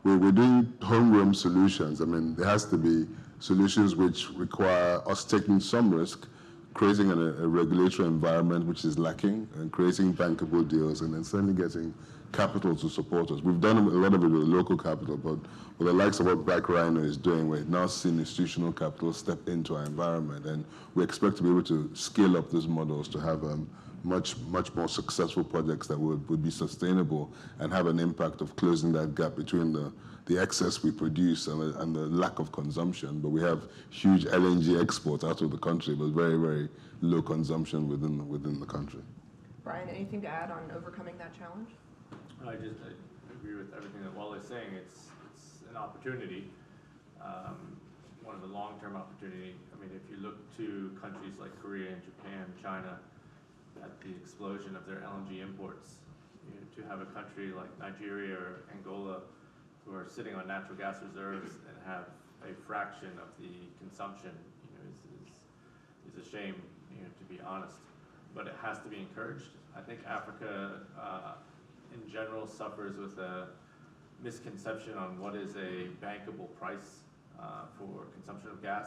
we're doing homegrown solutions. I mean, there has to be solutions which require us taking some risk, creating a regulatory environment which is lacking, and creating bankable deals, and then certainly getting capital to support us. We've done a lot of it with local capital, but with the likes of what Black Rhino is doing, we're now seeing institutional capital step into our environment, and we expect to be able to scale up these models to have much more successful projects that would be sustainable and have an impact of closing that gap between the excess we produce and the lack of consumption. But we have huge LNG exports out of the country, but very, very low consumption within the country. Brian, anything to add on overcoming that challenge? I agree with everything that Wale is saying. It's an opportunity, one of the long-term opportunity. I mean, if you look to countries like Korea and Japan, China, at the explosion of their LNG imports, to have a country like Nigeria or Angola who are sitting on natural gas reserves and have a fraction of the consumption, is a shame, to be honest. But it has to be encouraged. I think Africa, in general, suffers with a misconception on what is a bankable price for consumption of gas.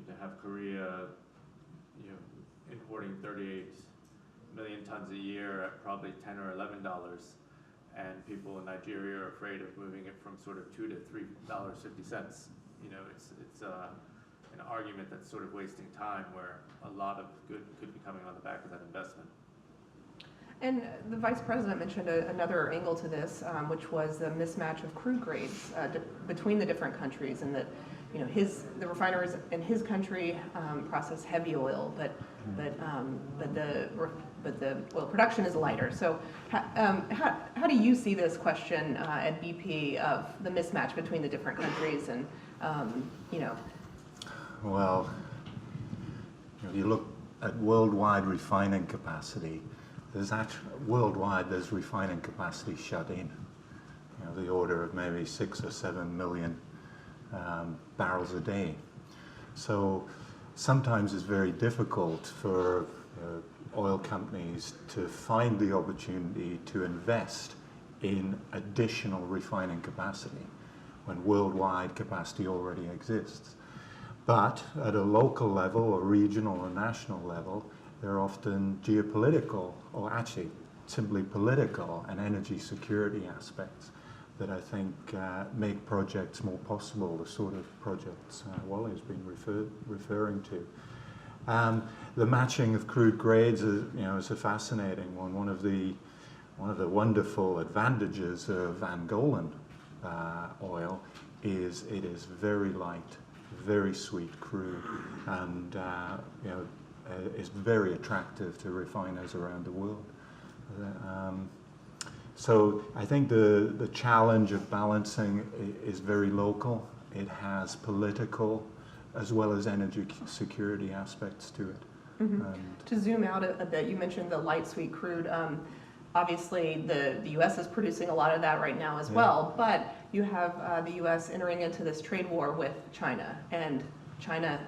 To have Korea, importing 38 million tons a year at probably $10 or $11, and people in Nigeria are afraid of moving it from sort of $2 to $3.50. It's an argument that's sort of wasting time, where a lot of good could be coming on the back of that investment. And the Vice President mentioned another angle to this, which was the mismatch of crude grades between the different countries, and that the refiners in his country process heavy oil, but the oil production is lighter. So how do you see this question at BP of the mismatch between the different countries and, Well, if you look at worldwide refining capacity, there's refining capacity shut in, the order of maybe 6 or 7 million barrels a day. So sometimes it's very difficult for oil companies to find the opportunity to invest in additional refining capacity when worldwide capacity already exists. But at a local level or regional or national level, there are often geopolitical, or actually simply political and energy security aspects that I think make projects more possible, the sort of projects Wally has been referring to. The matching of crude grades is a fascinating one. One of the wonderful advantages of Angolan oil is it is very light, very sweet crude, and is very attractive to refiners around the world. So I think the challenge of balancing is very local. It has political as well as energy security aspects to it. Mm-hmm. To zoom out a bit, you mentioned the light sweet crude. Obviously, the U.S. is producing a lot of that right now as well, but you have the U.S. entering into this trade war with China, and China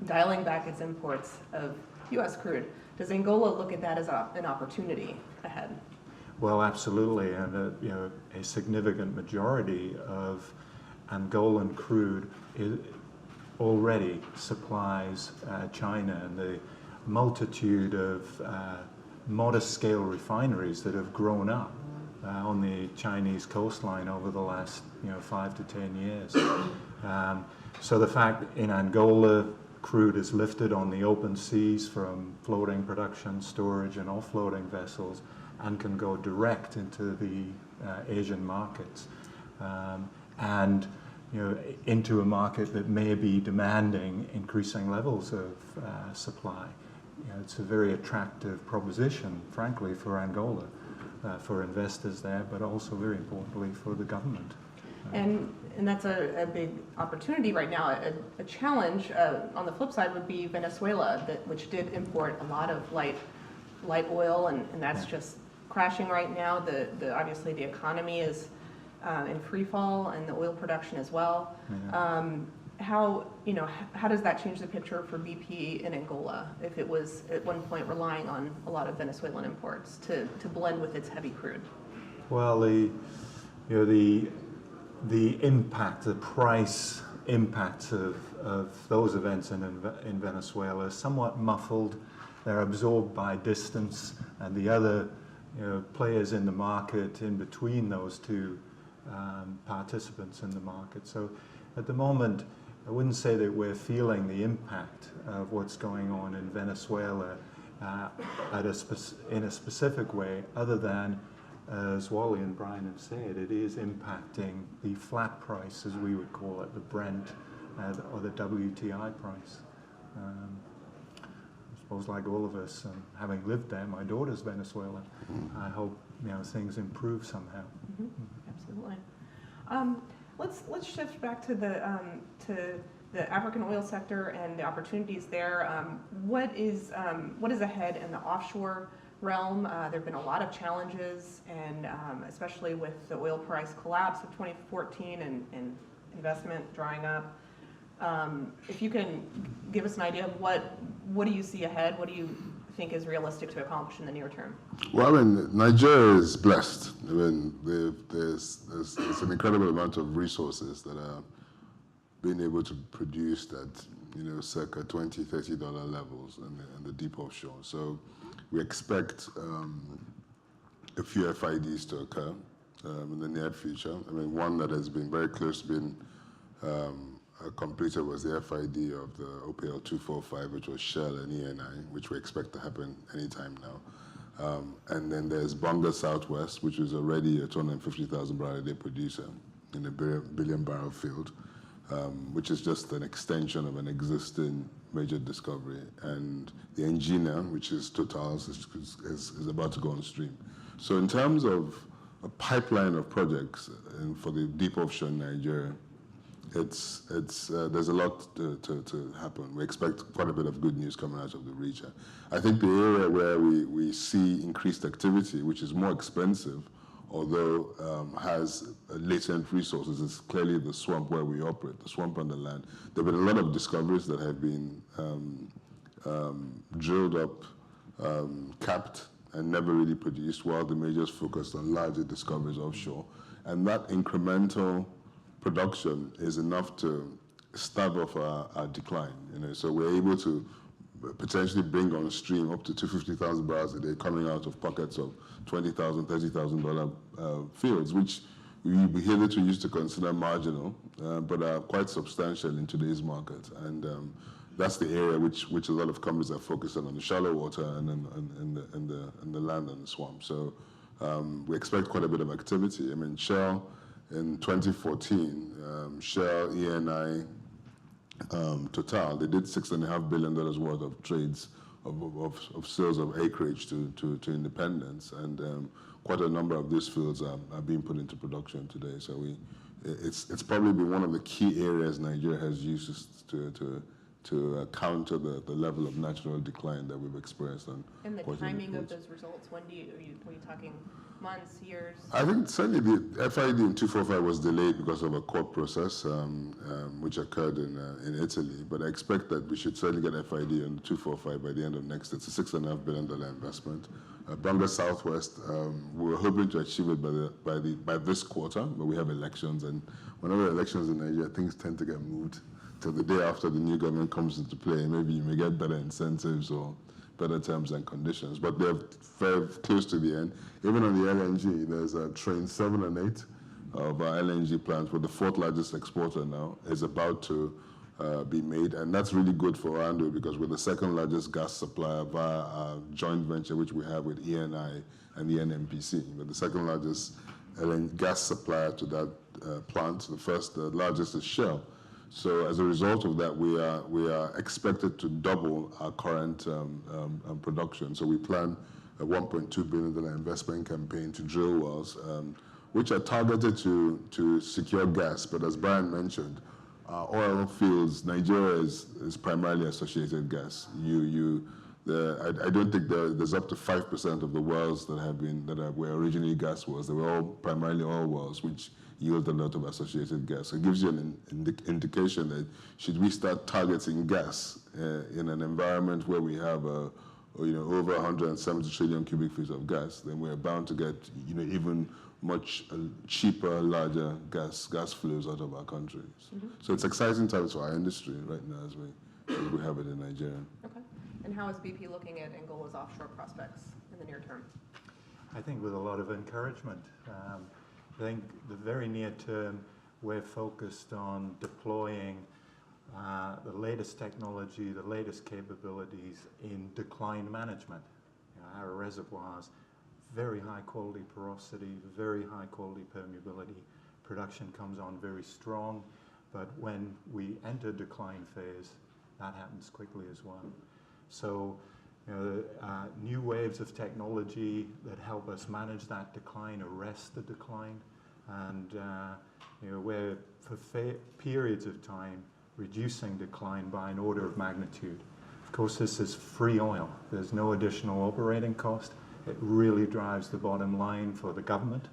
dialing back its imports of U.S. crude. Does Angola look at that as an opportunity ahead? Well, absolutely, and a significant majority of Angolan crude already supplies China, and the multitude of modest-scale refineries that have grown up on the Chinese coastline over the last 5 to 10 years. So the fact in Angola crude is lifted on the open seas from floating production, storage, and offloading vessels, and can go direct into the Asian markets, and into a market that may be demanding increasing levels of supply. It's a very attractive proposition, frankly, for Angola, for investors there, but also very importantly for the government. And that's a big opportunity right now. A challenge on the flip side would be Venezuela, which did import a lot of light oil, and that's just crashing right now. Obviously the economy is in free fall, and the oil production as well. How does that change the picture for BP in Angola if it was at one point relying on a lot of Venezuelan imports to blend with its heavy crude? Well, the impact, the price impact of those events in Venezuela is somewhat muffled. They're absorbed by distance, and the other players in the market in between those two participants in the market. So at the moment, I wouldn't say that we're feeling the impact of what's going on in Venezuela in a specific way, other than, as Wally and Brian have said, it is impacting the flat price, as we would call it, the Brent or the WTI price. I suppose, like all of us, having lived there, my daughter's Venezuelan. I hope things improve somehow. Mm-hmm. Absolutely. Let's shift back to the African oil sector and the opportunities there. What is ahead in the offshore realm? There have been a lot of challenges, and especially with the oil price collapse of 2014 and investment drying up. If you can give us an idea of what do you see ahead? What do you think is realistic to accomplish in the near term? Well, Nigeria is blessed. There's an incredible amount of resources that are being able to produce that, circa $20, $30 levels in the deep offshore. So we expect a few FIDs to occur in the near future. One that has been very close to being completed was the FID of the OPL 245, which was Shell and ENI, which we expect to happen anytime now. And then there's Bonga Southwest, which is already a 250,000 barrel a day producer in a billion barrel field. which is just an extension of an existing major discovery, and the engineer, which is Total's, is about to go on stream. So in terms of a pipeline of projects for the deep offshore in Nigeria, there's a lot to happen. We expect quite a bit of good news coming out of the region. I think the area where we see increased activity, which is more expensive, although has latent resources, is clearly the swamp where we operate, the swamp on the land. There have been a lot of discoveries that have been drilled up, capped, and never really produced, while the majors focused on larger discoveries offshore. And that incremental production is enough to stave off our decline. So we're able to potentially bring on stream up to 250,000 barrels a day coming out of pockets of $20,000, $30,000 fields, which we hitherto used to consider marginal, but are quite substantial in today's market. And that's the area which a lot of companies are focused on the shallow water and in the land and the swamp. So we expect quite a bit of activity. I mean, Shell in 2014, Shell, ENI, Total, they did $6.5 billion worth of trades of sales of acreage to independents, and quite a number of these fields are being put into production today. So it's probably been one of the key areas Nigeria has used to counter the level of natural decline that we've experienced. And the timing of those results, when are you talking months, years? I think certainly the FID in 245 was delayed because of a court process, which occurred in Italy. But I expect that we should certainly get FID on 245 by the end of next. It's a $6.5 billion investment. Banga Southwest, we were hoping to achieve it by this quarter, but we have elections, and whenever elections in Nigeria, things tend to get moved till the day after the new government comes into play. Maybe you may get better incentives or better terms and conditions, but they're very close to the end. Even on the LNG, there's train 7 and 8 of our LNG plant, where the 4th largest exporter now is about to be made, and that's really good for Rwanda because we're the 2nd largest gas supplier via our joint venture, which we have with ENI and the NNPC. We're the 2nd largest gas supplier to that plant. The largest is Shell. So as a result of that, we are expected to double our current production. So we plan a $1.2 billion investment campaign to drill wells, which are targeted to secure gas. But as Brian mentioned, oil fields, Nigeria is primarily associated gas. I don't think there's up to 5% of the wells that were originally gas wells. They were all primarily oil wells, which yield a lot of associated gas. It gives you an indication that should we start targeting gas in an environment where we have over 170 trillion cubic feet of gas, then we're bound to get even much cheaper, larger gas flows out of our country. So it's exciting times for our industry right now as we have it in Nigeria. Okay. And how is BP looking at Angola's offshore prospects in the near term? I think with a lot of encouragement. I think the very near term, we're focused on deploying the latest technology, the latest capabilities in decline management. Our reservoirs, very high quality porosity, very high quality permeability. Production comes on very strong, but when we enter decline phase, that happens quickly as well. So, new waves of technology that help us manage that decline, arrest the decline, and we're for periods of time reducing decline by an order of magnitude. Of course, this is free oil. There's no additional operating cost. It really drives the bottom line for the government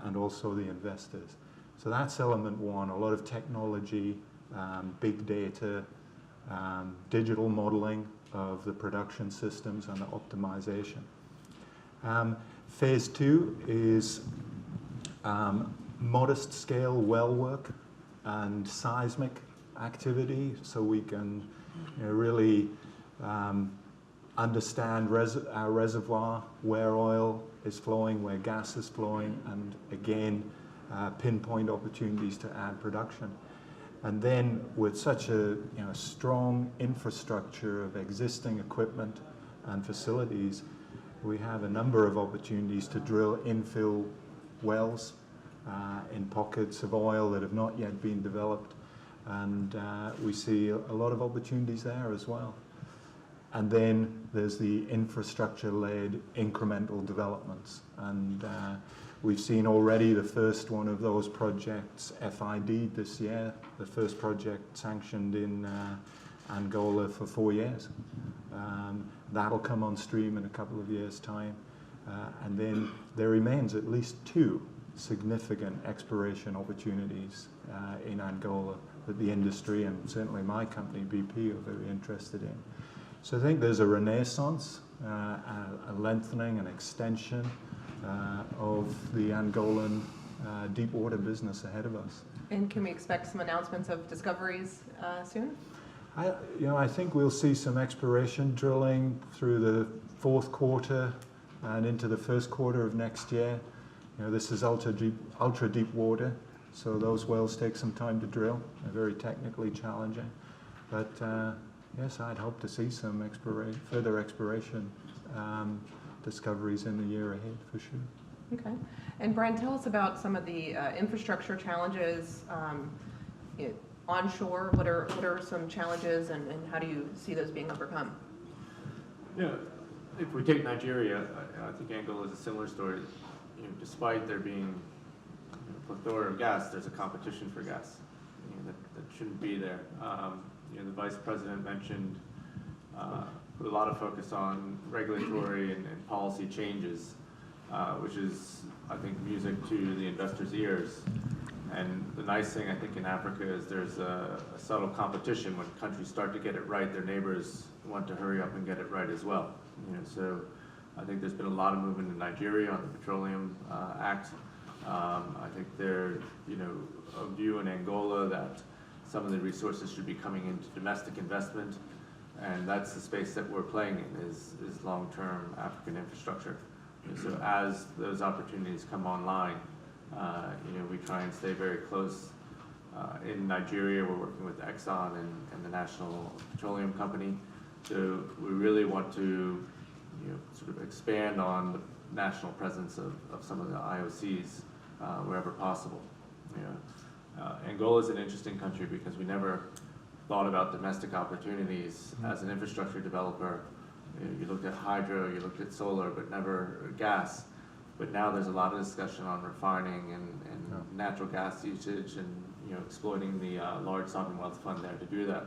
and also the investors. So that's element one, a lot of technology, big data, digital modeling of the production systems and the optimization. Phase 2 is modest scale well work and seismic activity, so we can really understand our reservoir, where oil is flowing, where gas is flowing, and again, pinpoint opportunities to add production. And then with such a strong infrastructure of existing equipment and facilities, we have a number of opportunities to drill infill wells in pockets of oil that have not yet been developed. and we see a lot of opportunities there as well. And then there's the infrastructure-led incremental developments, and we've seen already the first one of those projects FID'd this year, the first project sanctioned in Angola for 4 years. That'll come on stream in a couple of years' time. And then there remains at least 2 significant exploration opportunities in Angola that the industry and certainly my company, BP, are very interested in. So I think there's a renaissance, a lengthening, an extension of the Angolan deep water business ahead of us. And can we expect some announcements of discoveries soon? I think we'll see some exploration drilling through the 4th quarter and into the 1st quarter of next year. This is ultra deep water, so those wells take some time to drill. They're very technically challenging, but yes, I'd hope to see some further exploration discoveries in the year ahead for sure. Okay. And Brian, tell us about some of the infrastructure challenges onshore. What are some challenges, and how do you see those being overcome? Yeah, if we take Nigeria, I think Angola is a similar story. Despite there being a plethora of gas, there's a competition for gas that shouldn't be there. The Vice President mentioned put a lot of focus on regulatory and policy changes, which is, I think, music to the investors' ears. And the nice thing, I think, in Africa is there's a subtle competition. When countries start to get it right, their neighbors want to hurry up and get it right as well. So I think there's been a lot of movement in Nigeria on the Petroleum Act. I think there's a view in Angola that some of the resources should be coming into domestic investment, and that's the space that we're playing in is long-term African infrastructure. So as those opportunities come online, we try and stay very close. In Nigeria, we're working with Exxon and the National Petroleum Company. So we really want to sort of expand on the national presence of some of the IOCs wherever possible. Angola is an interesting country because we never thought about domestic opportunities as an infrastructure developer. You looked at hydro, you looked at solar, but never gas. But now there's a lot of discussion on refining and natural gas usage and exploiting the large sovereign wealth fund there to do that.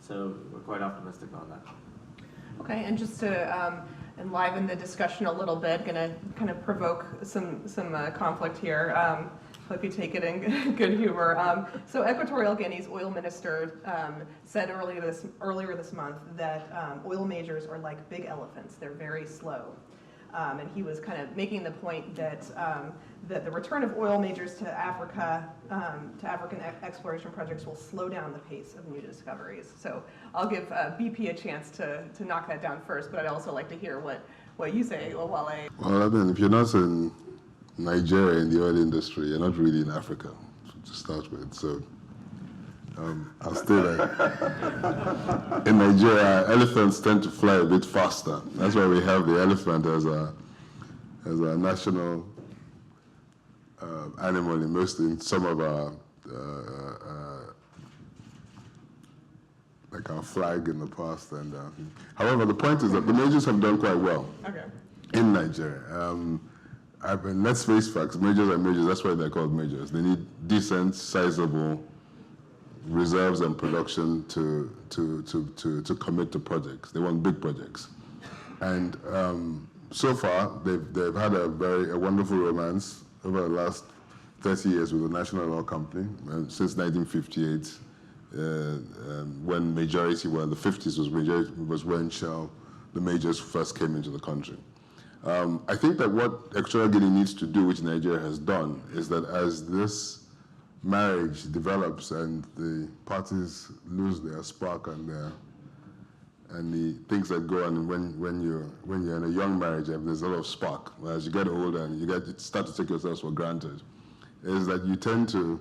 So we're quite optimistic on that. Okay, and just to enliven the discussion a little bit, going to kind of provoke some conflict here. Hope you take it in good humor. So Equatorial Guinea's oil minister said earlier this month that oil majors are like big elephants. They're very slow. And he was kind of making the point that that the return of oil majors to Africa, to African exploration projects, will slow down the pace of new discoveries. So I'll give BP a chance to knock that down first, but I'd also like to hear what you say, Owale. Well, I mean, if you're not in Nigeria in the oil industry, you're not really in Africa to start with. So I'll stay there. In Nigeria, elephants tend to fly a bit faster. That's why we have the elephant as a national animal in some of our like our flag in the past. And however, the point is that the majors have done quite well in Nigeria. Let's face facts. Majors are majors. That's why they're called majors. They need decent, sizable reserves and production to commit to projects. They want big projects, and so far they've had a wonderful romance over the last 30 years with the National Oil Company since 1958, when majority, well, the 50s was when Shell, the majors first came into the country. I think that what Equatorial Guinea needs to do, which Nigeria has done, is that as this marriage develops and the parties lose their spark and the things that go on when you're in a young marriage, there's a lot of spark. As you get older and you start to take yourselves for granted, is that you tend to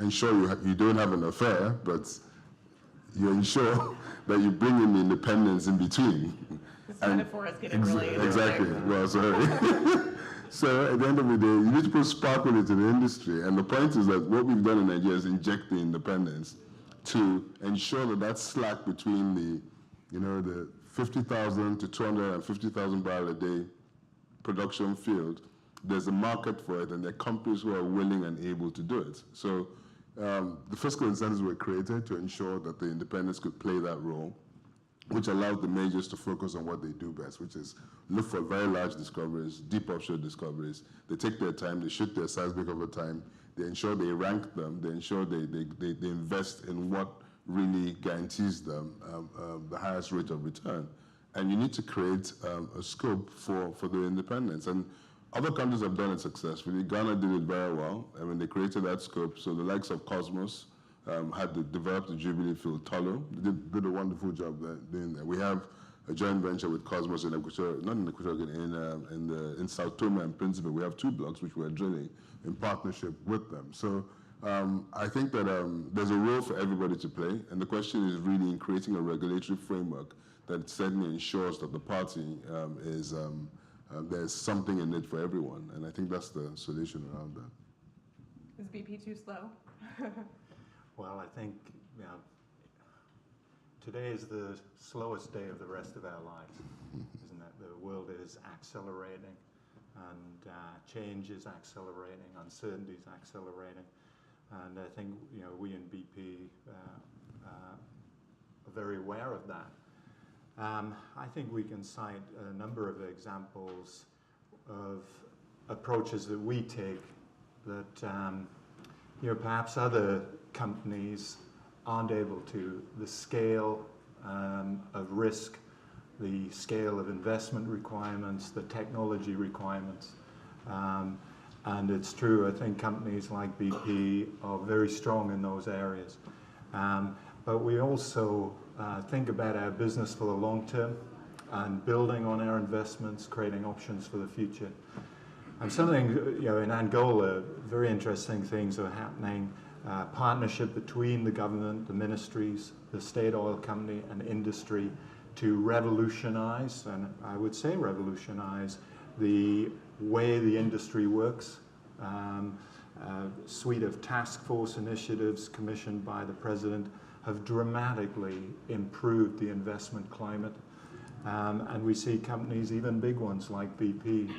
ensure you don't have an affair, but you ensure that you bring in the independence in between. This metaphor is getting really exactly. Well, sorry. So at the end of the day, you need to put sparkle into the industry. And the point is that what we've done in Nigeria is inject the independence. to ensure that that slack between the 50,000 to 250,000 barrel a day production field, there's a market for it, and there are companies who are willing and able to do it. So the fiscal incentives were created to ensure that the independents could play that role, which allowed the majors to focus on what they do best, which is look for very large discoveries, deep offshore discoveries. They take their time, they shoot their seismic over time, they ensure they rank them, they ensure they invest in what really guarantees them the highest rate of return. And you need to create a scope for the independence. And other countries have done it successfully. Ghana did it very well. I mean, they created that scope. So the likes of Cosmos had to develop the Jubilee field. Tullow did a wonderful job doing that. We have a joint venture with Cosmos in Equatorial, not in Equatorial, in South Tome and Principe. We have 2 blocks which we're drilling in partnership with them. So I think that there's a role for everybody to play, and the question is really in creating a regulatory framework that certainly ensures that the party there's something in it for everyone, and I think that's the solution around that. Is BP too slow? Well, I think today is the slowest day of the rest of our lives, isn't it? The world is accelerating, and change is accelerating, uncertainty is accelerating, and I think we in BP are very aware of that. I think we can cite a number of examples of approaches that we take that perhaps other companies aren't able to. The scale of risk, the scale of investment requirements, the technology requirements. And it's true, I think companies like BP are very strong in those areas. But we also think about our business for the long term and building on our investments, creating options for the future. And something, in Angola, very interesting things are happening. Partnership between the government, the ministries, the state oil company and industry to revolutionize, and I would say revolutionize, the way the industry works. A suite of task force initiatives commissioned by the president have dramatically improved the investment climate. And we see companies, even big ones like BP,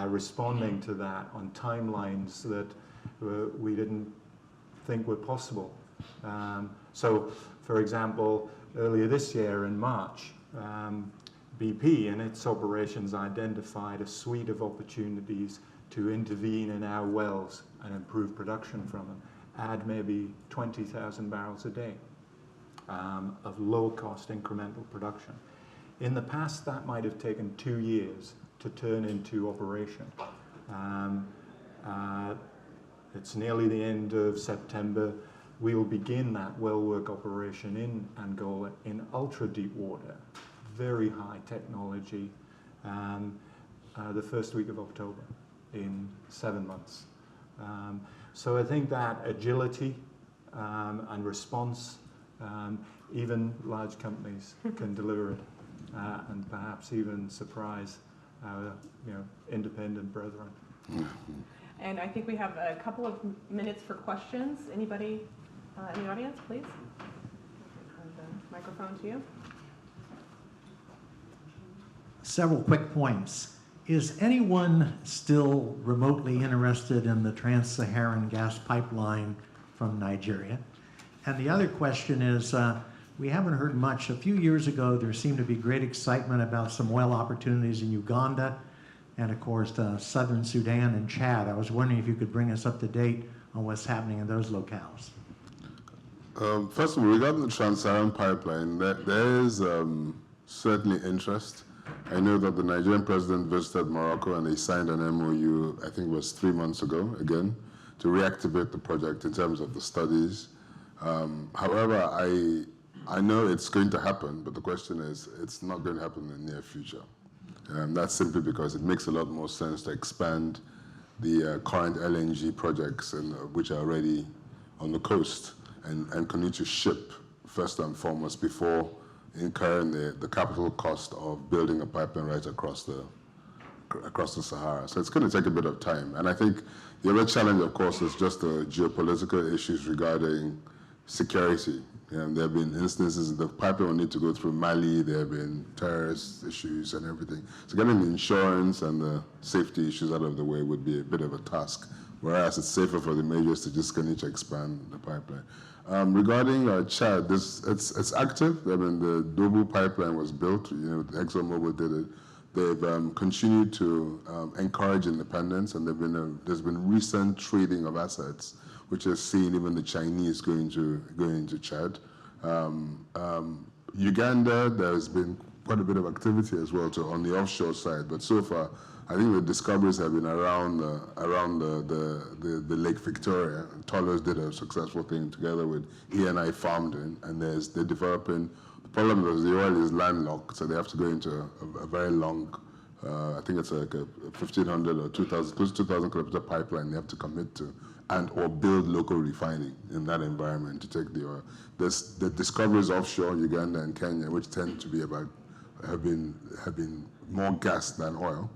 responding to that on timelines that we didn't think were possible. So, for example, earlier this year in March, BP in its operations identified a suite of opportunities to intervene in our wells and improve production from them, add maybe 20,000 barrels a day of low-cost incremental production. In the past, that might have taken 2 years to turn into operation. It's nearly the end of September. We'll begin that well work operation in Angola in ultra-deep water, very high technology, the first week of October in 7 months. So I think that agility and response, even large companies can deliver it, and perhaps even surprise our independent brethren. And I think we have a couple of minutes for questions. Anybody in the audience, please? The microphone to you. Several quick points. Is anyone still remotely interested in the trans-Saharan gas pipeline from Nigeria? And the other question is, we haven't heard much. A few years ago, there seemed to be great excitement about some oil opportunities in Uganda and, of course, southern Sudan and Chad. I was wondering if you could bring us up to date on what's happening in those locales. First of all, regarding the Trans-Saharan pipeline, there is certainly interest. I know that the Nigerian president visited Morocco and they signed an MOU, I think it was 3 months ago, again, to reactivate the project in terms of the studies. However, I know it's going to happen, but the question is, it's not going to happen in the near future. That's simply because it makes a lot more sense to expand the current LNG projects which are already on the coast and continue to ship first and foremost before incurring the capital cost of building a pipeline right across the Sahara. So it's going to take a bit of time. And I think the other challenge, of course, is just the geopolitical issues regarding security. And there have been instances the pipeline will need to go through Mali, there have been terrorist issues and everything. So getting the insurance and the safety issues out of the way would be a bit of a task, whereas it's safer for the majors to just continue to expand the pipeline. Regarding Chad, it's active. I mean, the Dobu pipeline was built, ExxonMobil did it. They've continued to encourage independence, and there's been recent trading of assets, which has seen even the Chinese going to Chad. Uganda, there's been quite a bit of activity as well on the offshore side, but so far, I think the discoveries have been around the Lake Victoria. Tolos did a successful thing together with ENI farmed in, and they're developing. The problem is the oil is landlocked, so they have to go into a very long, I think it's like a 1,500 or 2,000, close to 2,000 kilometer pipeline they have to commit to, or build local refining in that environment to take the oil. There's the discoveries offshore Uganda and Kenya, which tend to be have been more gas than oil.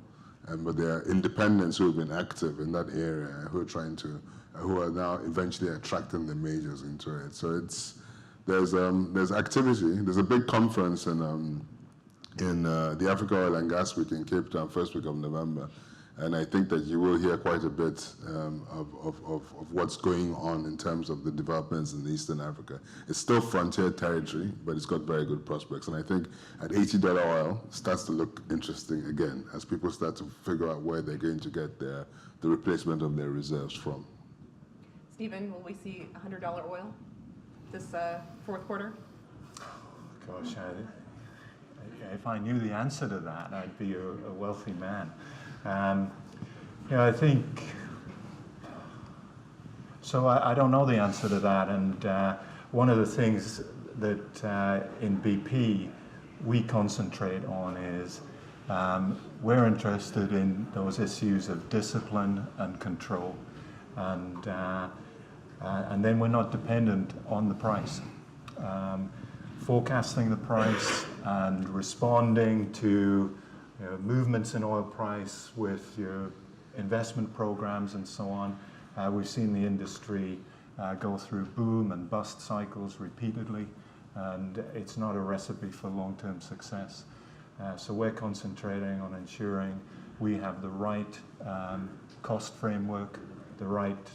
But there are independents who have been active in that area who are now eventually attracting the majors into it. So there's activity. There's a big conference in the Africa Oil and Gas Week in Cape Town, first week of November. And I think that you will hear quite a bit of what's going on in terms of the developments in Eastern Africa. It's still frontier territory, but it's got very good prospects. And I think at $80 oil, it starts to look interesting again as people start to figure out where they're going to get the replacement of their reserves from. Stephen, will we see $100 oil this fourth quarter? Gosh, if I knew the answer to that, I'd be a wealthy man. I think, so I don't know the answer to that, and one of the things that in BP we concentrate on is we're interested in those issues of discipline and control, and then we're not dependent on the price. Forecasting the price and responding to movements in oil price with your investment programs and so on. We've seen the industry go through boom and bust cycles repeatedly, and it's not a recipe for long-term success. So we're concentrating on ensuring we have the right cost framework, the right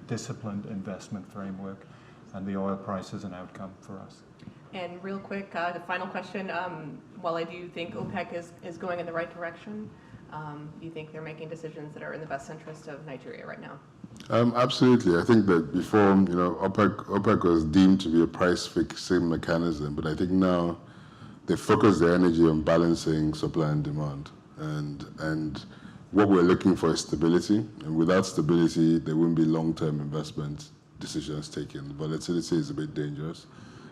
disciplined investment framework, and the oil price is an outcome for us. And real quick, the final question, while I do think OPEC is going in the right direction, do you think they're making decisions that are in the best interest of Nigeria right now? Absolutely. I think that before, OPEC was deemed to be a price fixing mechanism, but I think now they focus their energy on balancing supply and demand. And what we're looking for is stability, and without stability, there won't be long-term investment decisions taken. Volatility is a bit dangerous.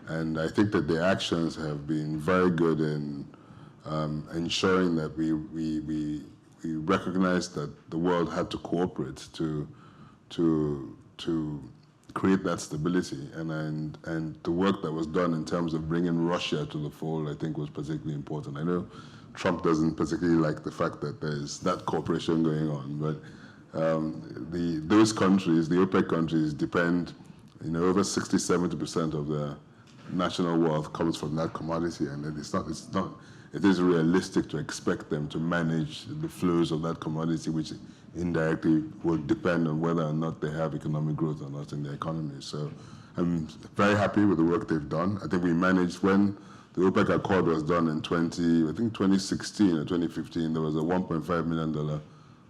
And I think that the actions have been very good in ensuring that we recognize that the world had to cooperate to create that stability. And the work that was done in terms of bringing Russia to the fold, I think, was particularly important. I know Trump doesn't particularly like the fact that there's that cooperation going on, but those countries, the OPEC countries, depend, over 60-70% of their national wealth comes from that commodity, and it is realistic to expect them to manage the flows of that commodity, which indirectly will depend on whether or not they have economic growth or not in the economy. So I'm very happy with the work they've done. I think we managed, when the OPEC Accord was done in 2016 or 2015, there was a $1.5 million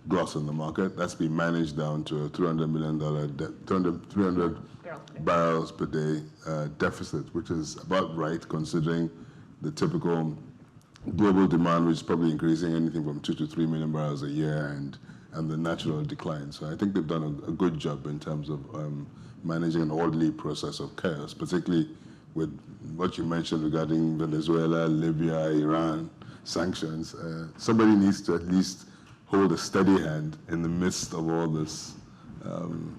gross in the market. That's been managed down to a $300 million 300 barrels per day deficit, which is about right considering the typical global demand, which is probably increasing anything from 2 to 3 million barrels a year, and the natural decline. So I think they've done a good job in terms of managing an orderly process of chaos, particularly with what you mentioned regarding Venezuela, Libya, Iran, sanctions. Somebody needs to at least hold a steady hand in the midst of all this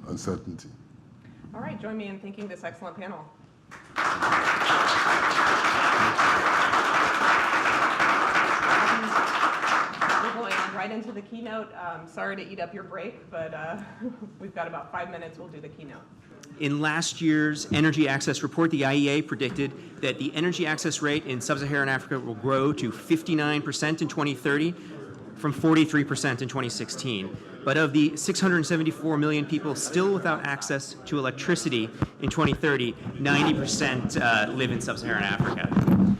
uncertainty. All right, join me in thanking this excellent panel. We're going right into the keynote. Sorry to eat up your break, but we've got about 5 minutes. We'll do the keynote. In last year's Energy Access Report, the IEA predicted that the energy access rate in sub-Saharan Africa will grow to 59% in 2030 from 43% in 2016. But of the 674 million people still without access to electricity in 2030, 90% live in sub-Saharan Africa.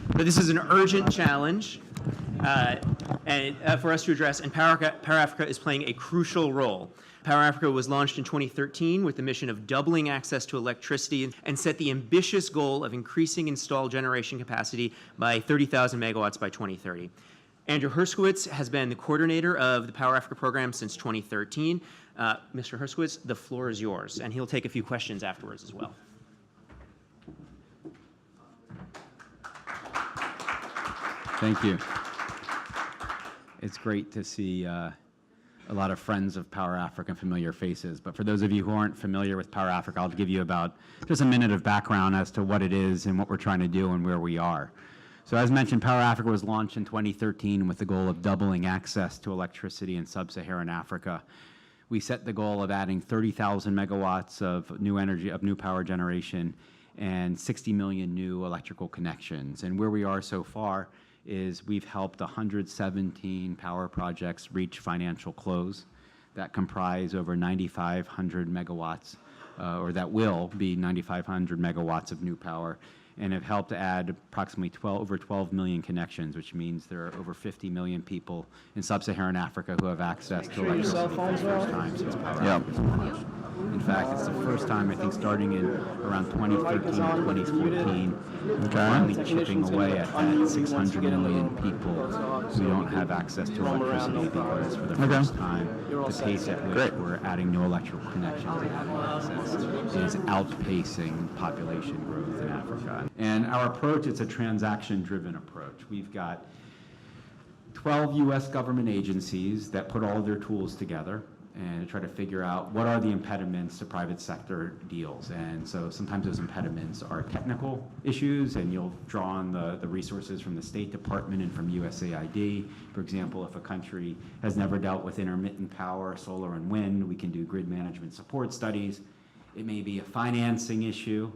But this is an urgent challenge for us to address, and Power Africa is playing a crucial role. Power Africa was launched in 2013 with the mission of doubling access to electricity and set the ambitious goal of increasing installed generation capacity by 30,000 megawatts by 2030. Andrew Herscowitz has been the coordinator of the Power Africa program since 2013. Mr. Herscowitz, the floor is yours, and he'll take a few questions afterwards as well. Thank you. It's great to see a lot of friends of Power Africa and familiar faces. But for those of you who aren't familiar with Power Africa, I'll give you about just a minute of background as to what it is and what we're trying to do and where we are. So as mentioned, Power Africa was launched in 2013 with the goal of doubling access to electricity in sub-Saharan Africa. We set the goal of adding 30,000 megawatts of new energy, of new power generation, and 60 million new electrical connections. And where we are so far is we've helped 117 power projects reach financial close that comprise over 9,500 megawatts, or that will be 9,500 megawatts of new power, and have helped add approximately over 12 million connections, which means there are over 50 million people in sub-Saharan Africa who have access to electricity for the first time since Power Africa was launched. In fact, it's the first time, I think, starting in around 2013 or 2014, we're finally chipping away at that 600 million people who don't have access to electricity because for the first time, the pace at which we're adding new electrical connections and having access is outpacing population growth in Africa. And our approach, it's a transaction-driven approach. We've got 12 U.S. government agencies that put all of their tools together and try to figure out what are the impediments to private sector deals. And so sometimes those impediments are technical issues, and you'll draw on the resources from the State Department and from USAID. For example, if a country has never dealt with intermittent power, solar and wind, we can do grid management support studies. It may be a financing issue.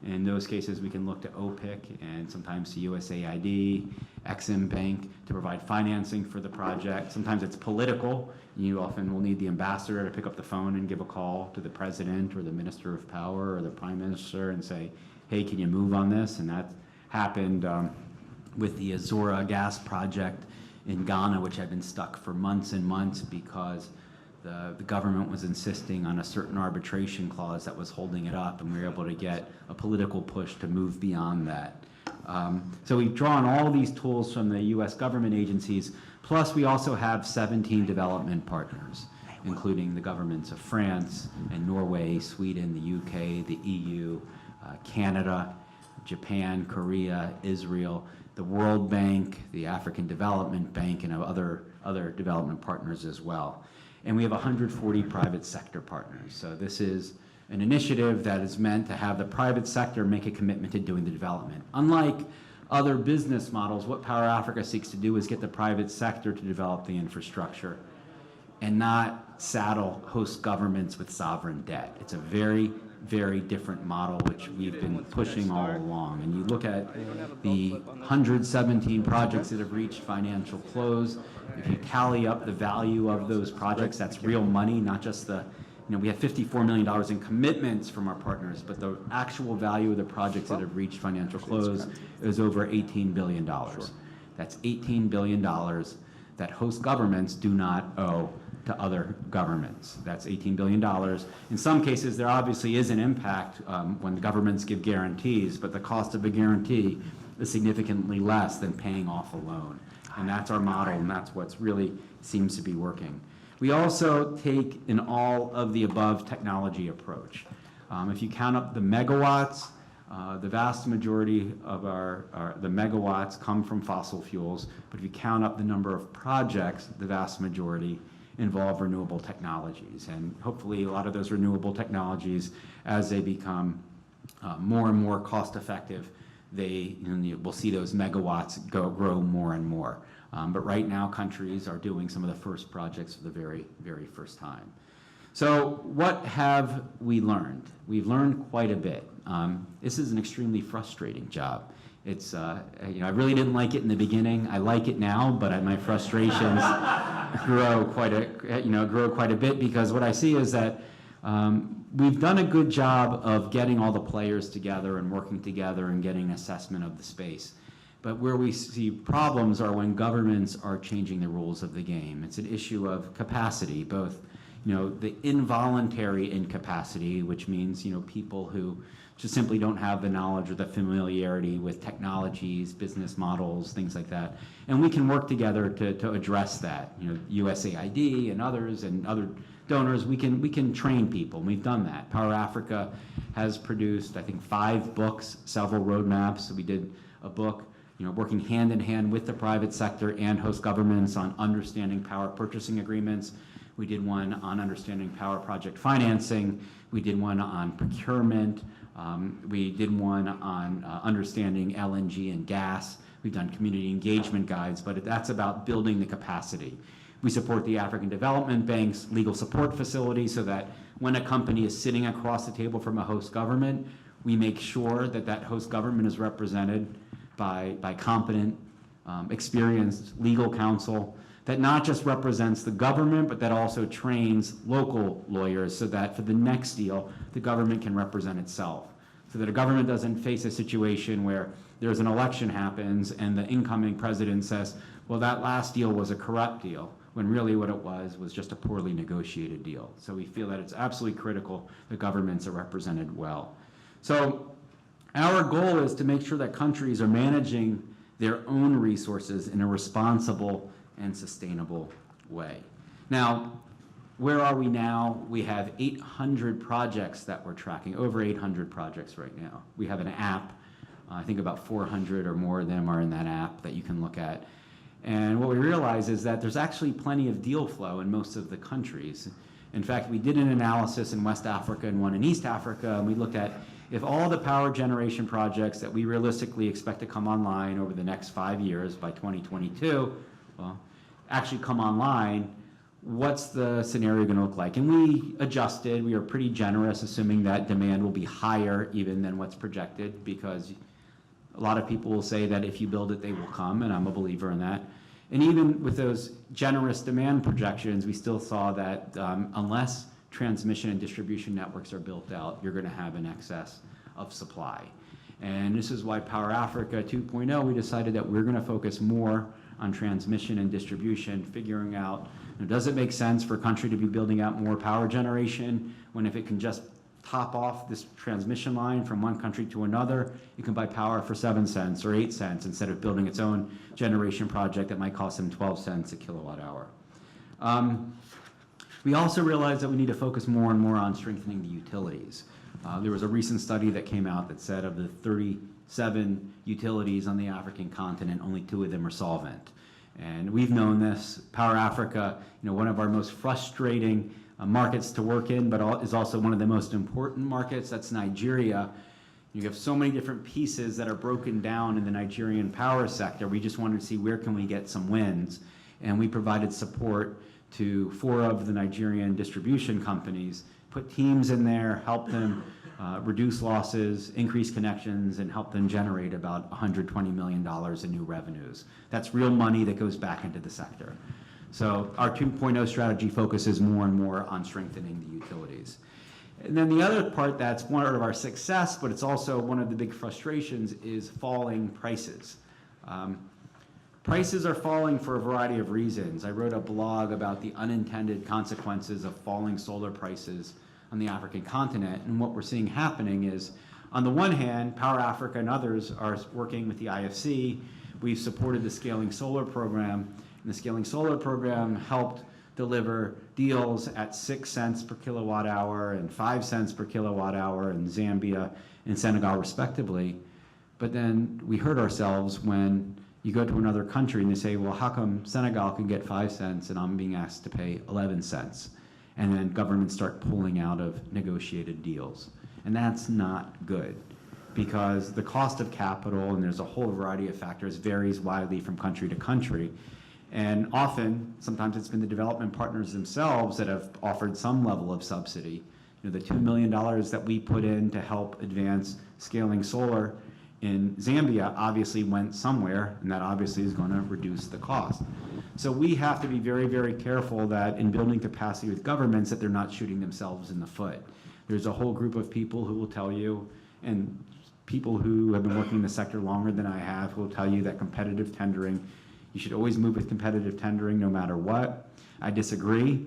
In those cases, we can look to OPIC and sometimes to USAID, Exim Bank to provide financing for the project. Sometimes it's political. You often will need the ambassador to pick up the phone and give a call to the president or the minister of power or the prime minister and say, hey, can you move on this? And that happened with the Azora gas project in Ghana, which had been stuck for months and months because the government was insisting on a certain arbitration clause that was holding it up, and we were able to get a political push to move beyond that. So we've drawn all these tools from the U.S. government agencies, plus we also have 17 development partners, including the governments of France and Norway, Sweden, the UK, the EU, Canada, Japan, Korea, Israel, the World Bank, the African Development Bank, and other development partners as well. And we have 140 private sector partners. So this is an initiative that is meant to have the private sector make a commitment to doing the development. Unlike other business models, what Power Africa seeks to do is get the private sector to develop the infrastructure and not saddle host governments with sovereign debt. It's a very, very different model, which we've been pushing all along. And you look at the 117 projects that have reached financial close. If you tally up the value of those projects, that's real money, not just the, we have $54 million in commitments from our partners, but the actual value of the projects that have reached financial close is over $18 billion. That's $18 billion that host governments do not owe to other governments. That's $18 billion. In some cases, there obviously is an impact when the governments give guarantees, but the cost of a guarantee is significantly less than paying off a loan. And that's our model, and that's what's really seems to be working. We also take an all of the above technology approach. If you count up the megawatts, the vast majority of the megawatts come from fossil fuels, but if you count up the number of projects, the vast majority involve renewable technologies. And hopefully a lot of those renewable technologies, as they become more and more cost effective, we'll see those megawatts grow more and more. But right now, countries are doing some of the first projects for the very, very first time. So what have we learned? We've learned quite a bit. This is an extremely frustrating job. It's, you know, I really didn't like it in the beginning. I like it now, but my frustrations grow quite a bit, because what I see is that we've done a good job of getting all the players together and working together and getting an assessment of the space. But where we see problems are when governments are changing the rules of the game. It's an issue of capacity, both, you know, the involuntary incapacity, which means, you know, people who just simply don't have the knowledge or the familiarity with technologies, business models, things like that. And we can work together to address that. You know, USAID and others and other donors, we can train people, and we've done that. Power Africa has produced, I think, 5 books, several roadmaps. So we did a book, you know, working hand in hand with the private sector and host governments on understanding power purchasing agreements. We did one on understanding power project financing. We did one on procurement. We did one on understanding LNG and gas. We've done community engagement guides, but that's about building the capacity. We support the African Development Bank's legal support facility so that when a company is sitting across the table from a host government, we make sure that that host government is represented by competent, experienced legal counsel that not just represents the government, but that also trains local lawyers so that for the next deal, the government can represent itself. So that a government doesn't face a situation where there's an election happens and the incoming president says, well, that last deal was a corrupt deal, when really what it was just a poorly negotiated deal. So we feel that it's absolutely critical that governments are represented well. So our goal is to make sure that countries are managing their own resources in a responsible and sustainable way. Now, where are we now? We have 800 projects that we're tracking, over 800 projects right now. We have an app. I think about 400 or more of them are in that app that you can look at. And what we realize is that there's actually plenty of deal flow in most of the countries. In fact, we did an analysis in West Africa and one in East Africa, and we looked at if all the power generation projects that we realistically expect to come online over the next 5 years by 2022, well, actually come online, what's the scenario going to look like? And we adjusted. We were pretty generous, assuming that demand will be higher even than what's projected, because a lot of people will say that if you build it, they will come, and I'm a believer in that. And even with those generous demand projections, we still saw that unless transmission and distribution networks are built out, you're going to have an excess of supply. And this is why Power Africa 2.0, we decided that we're going to focus more on transmission and distribution, figuring out, you know, does it make sense for a country to be building out more power generation when if it can just top off this transmission line from one country to another, you can buy power for 7 cents or 8 cents instead of building its own generation project that might cost them 12 cents a kilowatt hour. We also realized that we need to focus more and more on strengthening the utilities. There was a recent study that came out that said of the 37 utilities on the African continent, only 2 of them are solvent. And we've known this. Power Africa, you know, one of our most frustrating markets to work in, but is also one of the most important markets. That's Nigeria. You have so many different pieces that are broken down in the Nigerian power sector. We just wanted to see where can we get some wins. And we provided support to 4 of the Nigerian distribution companies, put teams in there, help them reduce losses, increase connections, and help them generate about $120 million in new revenues. That's real money that goes back into the sector. So our 2.0 strategy focuses more and more on strengthening the utilities. And then the other part that's one of our success, but it's also one of the big frustrations, is falling prices. Prices are falling for a variety of reasons. I wrote a blog about the unintended consequences of falling solar prices on the African continent, and what we're seeing happening is, on the one hand, Power Africa and others are working with the IFC. We've supported the Scaling Solar Program, and the Scaling Solar Program helped deliver deals at 6 cents per kilowatt hour and 5 cents per kilowatt hour in Zambia and Senegal, respectively. But then we hurt ourselves when you go to another country and they say, well, how come Senegal can get 5 cents and I'm being asked to pay 11 cents? And then governments start pulling out of negotiated deals. And that's not good, because the cost of capital, and there's a whole variety of factors, varies widely from country to country. And often, sometimes it's been the development partners themselves that have offered some level of subsidy. You know, the $2 million that we put in to help advance scaling solar in Zambia obviously went somewhere, and that obviously is going to reduce the cost. So we have to be very, very careful that in building capacity with governments that they're not shooting themselves in the foot. There's a whole group of people who will tell you, and people who have been working in the sector longer than I have, who will tell you that competitive tendering, you should always move with competitive tendering no matter what. I disagree.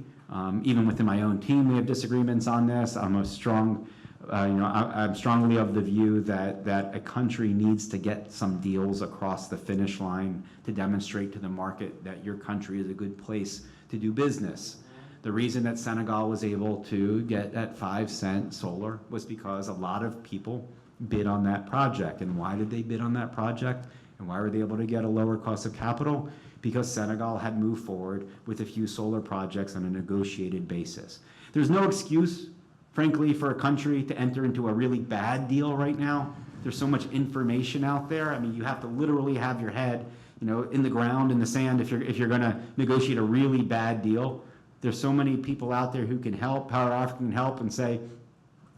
Even within my own team, we have disagreements on this. I'm a strong, I'm strongly of the view that a country needs to get some deals across the finish line to demonstrate to the market that your country is a good place to do business. The reason that Senegal was able to get at 5-cent solar was because a lot of people bid on that project. And why did they bid on that project? And why were they able to get a lower cost of capital? Because Senegal had moved forward with a few solar projects on a negotiated basis. There's no excuse, frankly, for a country to enter into a really bad deal right now. There's so much information out there. I mean, you have to literally have your head, in the ground, in the sand, if you're going to negotiate a really bad deal. There's so many people out there who can help, Power Africa can help and say,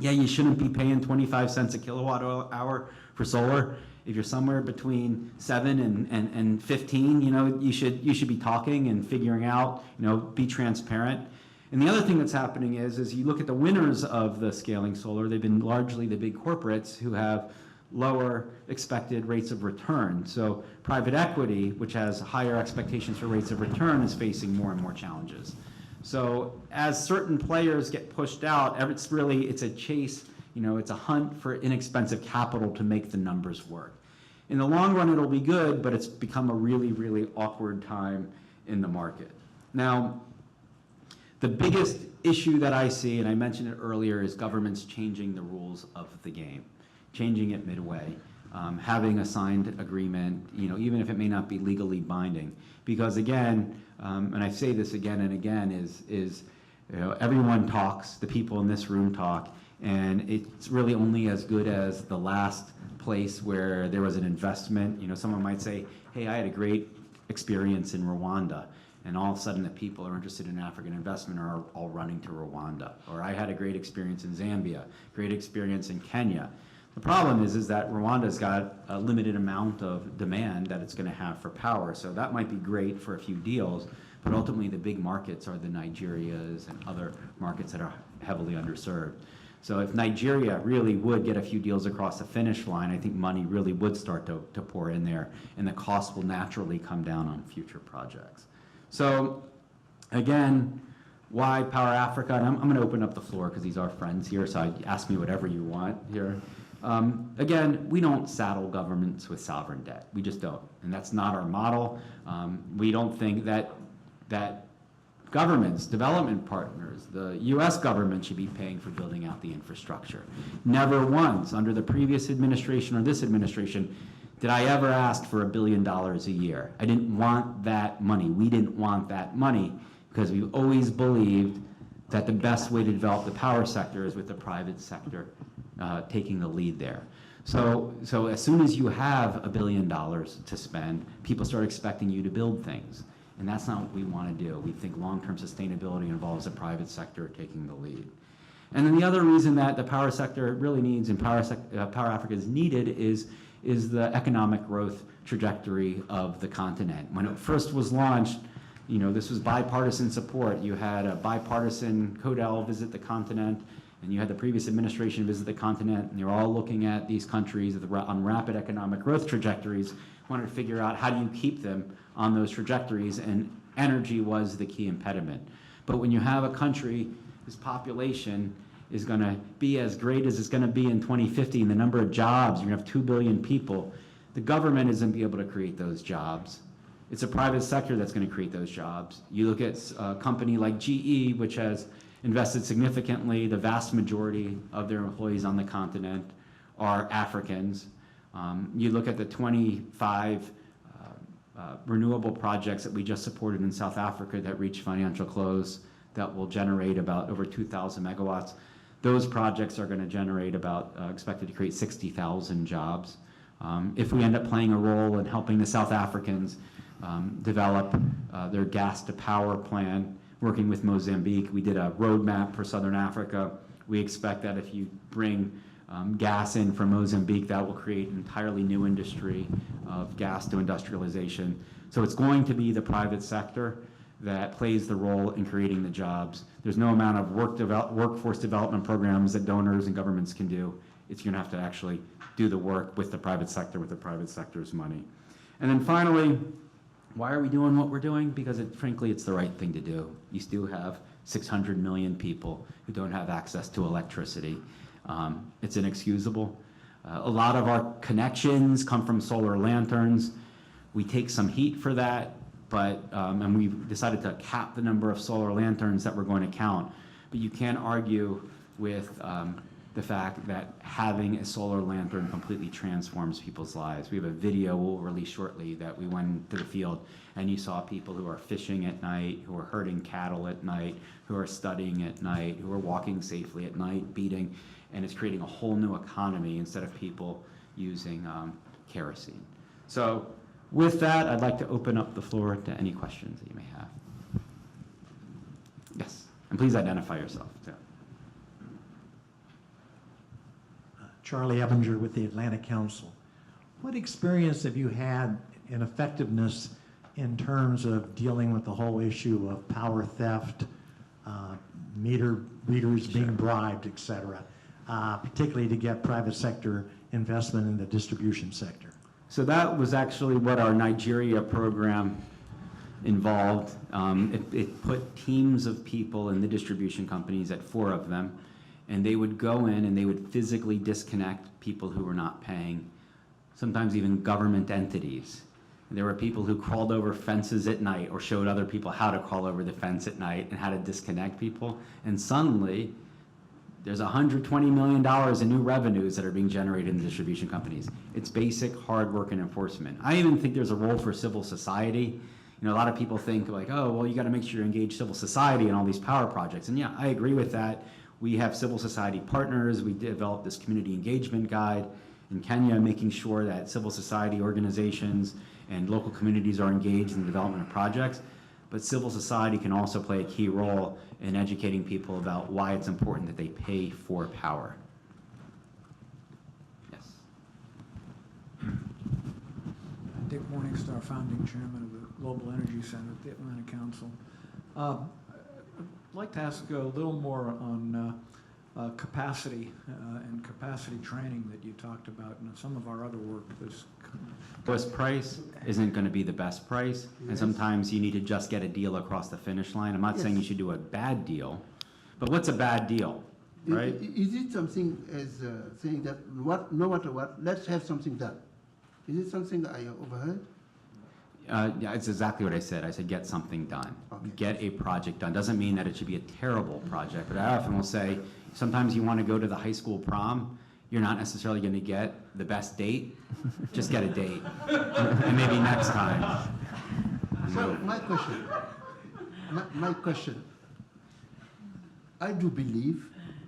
yeah, you shouldn't be paying 25 cents a kilowatt hour for solar. If you're somewhere between 7 and 15, you should be talking and figuring out, be transparent. And the other thing that's happening is you look at the winners of the scaling solar, they've been largely the big corporates who have lower expected rates of return. So private equity, which has higher expectations for rates of return, is facing more and more challenges. So as certain players get pushed out, it's a chase, it's a hunt for inexpensive capital to make the numbers work. In the long run, it'll be good, but it's become a really, really awkward time in the market. Now, the biggest issue that I see, and I mentioned it earlier, is governments changing the rules of the game, changing it midway, having a signed agreement, even if it may not be legally binding. Because again, and I say this again and again, is everyone talks, the people in this room talk, and it's really only as good as the last place where there was an investment. Someone might say, hey, I had a great experience in Rwanda, and all of a sudden the people are interested in African investment are all running to Rwanda. Or I had a great experience in Zambia, great experience in Kenya. The problem is that Rwanda's got a limited amount of demand that it's going to have for power. So that might be great for a few deals, but ultimately the big markets are the Nigerias and other markets that are heavily underserved. So if Nigeria really would get a few deals across the finish line, I think money really would start to pour in there, and the cost will naturally come down on future projects. So again, why Power Africa? And I'm going to open up the floor because these are friends here, so ask me whatever you want here. Again, we don't saddle governments with sovereign debt. We just don't, and that's not our model. We don't think that governments, development partners, the U.S. government should be paying for building out the infrastructure. Never once under the previous administration or this administration did I ever ask for $1 billion a year. I didn't want that money. We didn't want that money because we've always believed that the best way to develop the power sector is with the private sector taking the lead there. So as soon as you have $1 billion to spend, people start expecting you to build things. And that's not what we want to do. We think long-term sustainability involves the private sector taking the lead. And then the other reason that the power sector really needs and Power Africa is needed is the economic growth trajectory of the continent. When it first was launched, this was bipartisan support. You had a bipartisan Cote visit the continent, and you had the previous administration visit the continent, and you're all looking at these countries on rapid economic growth trajectories, wanted to figure out how do you keep them on those trajectories, and energy was the key impediment. But when you have a country whose population is going to be as great as it's going to be in 2050, and the number of jobs, you're going to have 2 billion people, the government isn't be able to create those jobs. It's a private sector that's going to create those jobs. You look at a company like GE, which has invested significantly. The vast majority of their employees on the continent are Africans. You look at the 25 renewable projects that we just supported in South Africa that reached financial close that will generate about over 2,000 megawatts. Those projects are going to generate about, expected to create 60,000 jobs. If we end up playing a role in helping the South Africans develop their gas to power plan, working with Mozambique. We did a roadmap for Southern Africa. We expect that if you bring gas in from Mozambique, that will create an entirely new industry of gas to industrialization. So it's going to be the private sector that plays the role in creating the jobs. There's no amount of workforce development programs that donors and governments can do. It's going to have to actually do the work with the private sector, with the private sector's money. And then finally, why are we doing what we're doing? Because frankly, it's the right thing to do. You still have 600 million people who don't have access to electricity. It's inexcusable. A lot of our connections come from solar lanterns. We take some heat for that, but and we've decided to cap the number of solar lanterns that we're going to count. But you can't argue with the fact that having a solar lantern completely transforms people's lives. We have a video we'll release shortly that we went to the field and you saw people who are fishing at night, who are herding cattle at night, who are studying at night, who are walking safely at night, beating, and it's creating a whole new economy instead of people using kerosene. So with that, I'd like to open up the floor to any questions that you may have. Yes, and please identify yourself too. Charlie Ebinger with the Atlantic Council. What experience have you had in effectiveness in terms of dealing with the whole issue of power theft, meter readers being bribed, et cetera, particularly to get private sector investment in the distribution sector? So that was actually what our Nigeria program involved. It put teams of people in the distribution companies, at 4 of them, and they would go in and they would physically disconnect people who were not paying, sometimes even government entities. And there were people who crawled over fences at night or showed other people how to crawl over the fence at night and how to disconnect people. And suddenly, there's $120 million in new revenues that are being generated in the distribution companies. It's basic hard work and enforcement. I even think there's a role for civil society. You know, a lot of people think like, oh, well, you got to make sure you engage civil society in all these power projects. And yeah, I agree with that. We have civil society partners. We developed this community engagement guide in Kenya, making sure that civil society organizations and local communities are engaged in the development of projects. But civil society can also play a key role in educating people about why it's important that they pay for power. Yes. Dick Morningstar, founding chairman of the Global Energy Center at the Atlantic Council. I'd like to ask a little more on capacity and capacity training that you talked about in some of our other work. Best price isn't going to be the best price, and sometimes you need to just get a deal across the finish line. I'm not saying you should do a bad deal, but what's a bad deal, right? Is it something as saying that no matter what, let's have something done? Is it something that I overheard? Yeah, it's exactly what I said. I said get something done. Okay. Get a project done. Doesn't mean that it should be a terrible project, but I often will say sometimes you want to go to the high school prom. You're not necessarily going to get the best date. Just get a date, and maybe next time. So my question, I do believe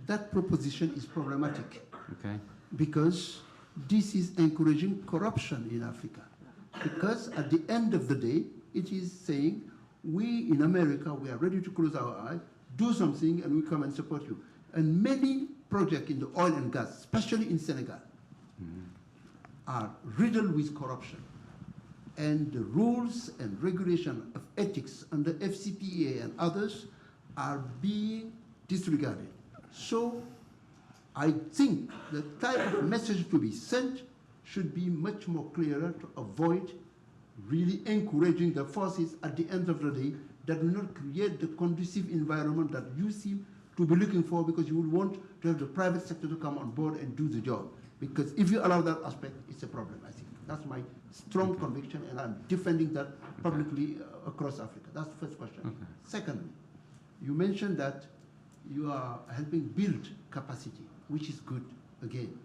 that proposition is problematic. Okay. Because this is encouraging corruption in Africa. Because at the end of the day, it is saying, we in America, we are ready to close our eyes, do something, and we come and support you. And many projects in the oil and gas, especially in Senegal, are riddled with corruption. And the rules and regulation of ethics under FCPA and others are being disregarded. So I think the type of message to be sent should be much more clearer to avoid really encouraging the forces at the end of the day that will not create the conducive environment that you seem to be looking for, because you would want to have the private sector to come on board and do the job. Because if you allow that aspect, it's a problem, I think. That's my strong conviction, and I'm defending that publicly across Africa. That's the first question. Okay. Secondly, you mentioned that you are helping build capacity, which is good, again.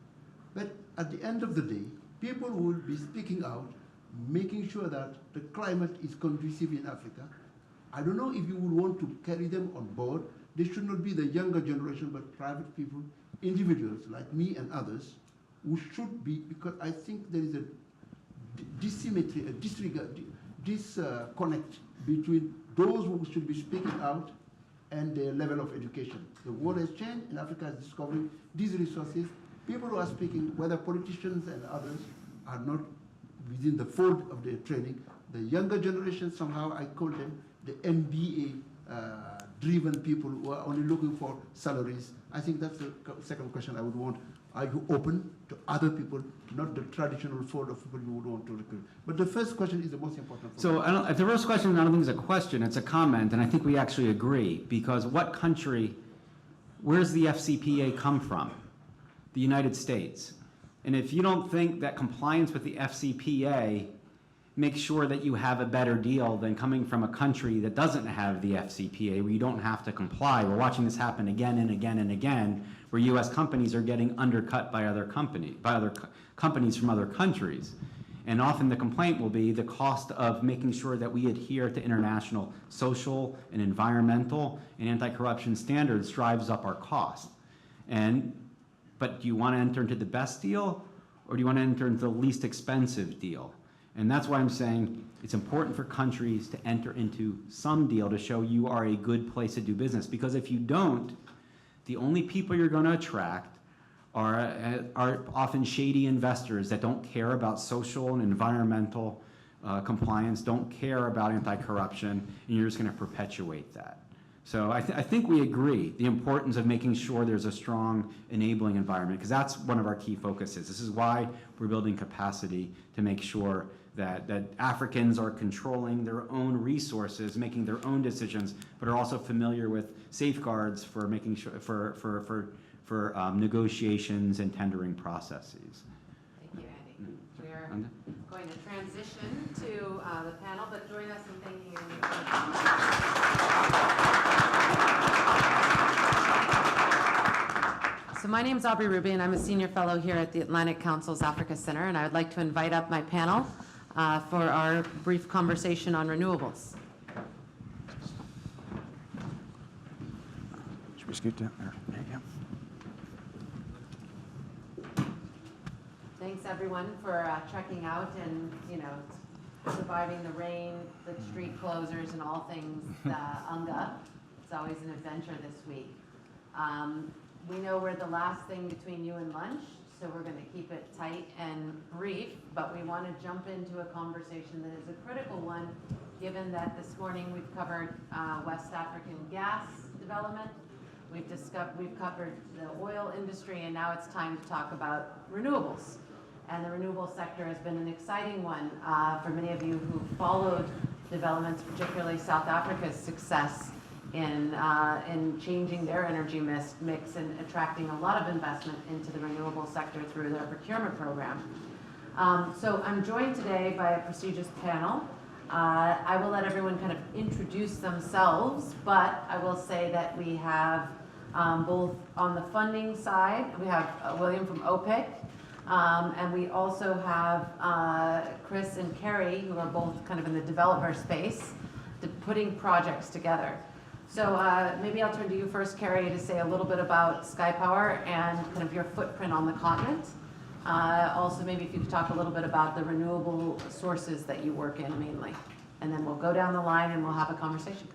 But at the end of the day, people will be speaking out, making sure that the climate is conducive in Africa. I don't know if you would want to carry them on board. They should not be the younger generation, but private people, individuals like me and others, who should be, because I think there is a disconnect between those who should be speaking out and their level of education. The world has changed, and Africa is discovering these resources. People who are speaking, whether politicians and others, are not within the fold of their training. The younger generation, somehow I call them the MBA-driven people who are only looking for salaries. I think that's the second question I would want. Are you open to other people, not the traditional fold of people you would want to recruit? But the first question is the most important. So if the first question, I don't think is a question, it's a comment, and I think we actually agree, because what country, where's the FCPA come from? The United States. And if you don't think that compliance with the FCPA makes sure that you have a better deal than coming from a country that doesn't have the FCPA, where you don't have to comply, we're watching this happen again and again and again, where U.S. companies are getting undercut by other companies from other countries. And often the complaint will be the cost of making sure that we adhere to international social and environmental and anti-corruption standards drives up our cost. But do you want to enter into the best deal, or do you want to enter into the least expensive deal? And that's why I'm saying it's important for countries to enter into some deal to show you are a good place to do business. Because if you don't, the only people you're going to attract are often shady investors that don't care about social and environmental compliance, don't care about anti-corruption, and you're just going to perpetuate that. So I think we agree the importance of making sure there's a strong enabling environment, because that's one of our key focuses. This is why we're building capacity to make sure that Africans are controlling their own resources, making their own decisions, but are also familiar with safeguards for making sure for negotiations and tendering processes. Thank you, Andy. We are going to transition to the panel, but join us in thanking your new So my name is Aubrey Ruby, and I'm a senior fellow here at the Atlantic Council's Africa Center, and I would like to invite up my panel for our brief conversation on renewables. Should we scoot down there? There you go. Thanks everyone for trekking out and surviving the rain, the street closures, and all things UNGA. It's always an adventure this week. We know we're the last thing between you and lunch, so we're going to keep it tight and brief, but we want to jump into a conversation that is a critical one, given that this morning we've covered West African gas development, we've covered the oil industry, and now it's time to talk about renewables. And the renewable sector has been an exciting one for many of you who followed developments, particularly South Africa's success in changing their energy mix and attracting a lot of investment into the renewable sector through their procurement program. So I'm joined today by a prestigious panel. I will let everyone kind of introduce themselves, but I will say that we have both on the funding side, we have William from OPIC, and we also have Chris and Kerry, who are both kind of in the developer space, putting projects together. So maybe I'll turn to you first, Kerry, to say a little bit about SkyPower and kind of your footprint on the continent. Also, maybe if you could talk a little bit about the renewable sources that you work in mainly. And then we'll go down the line and we'll have a conversation.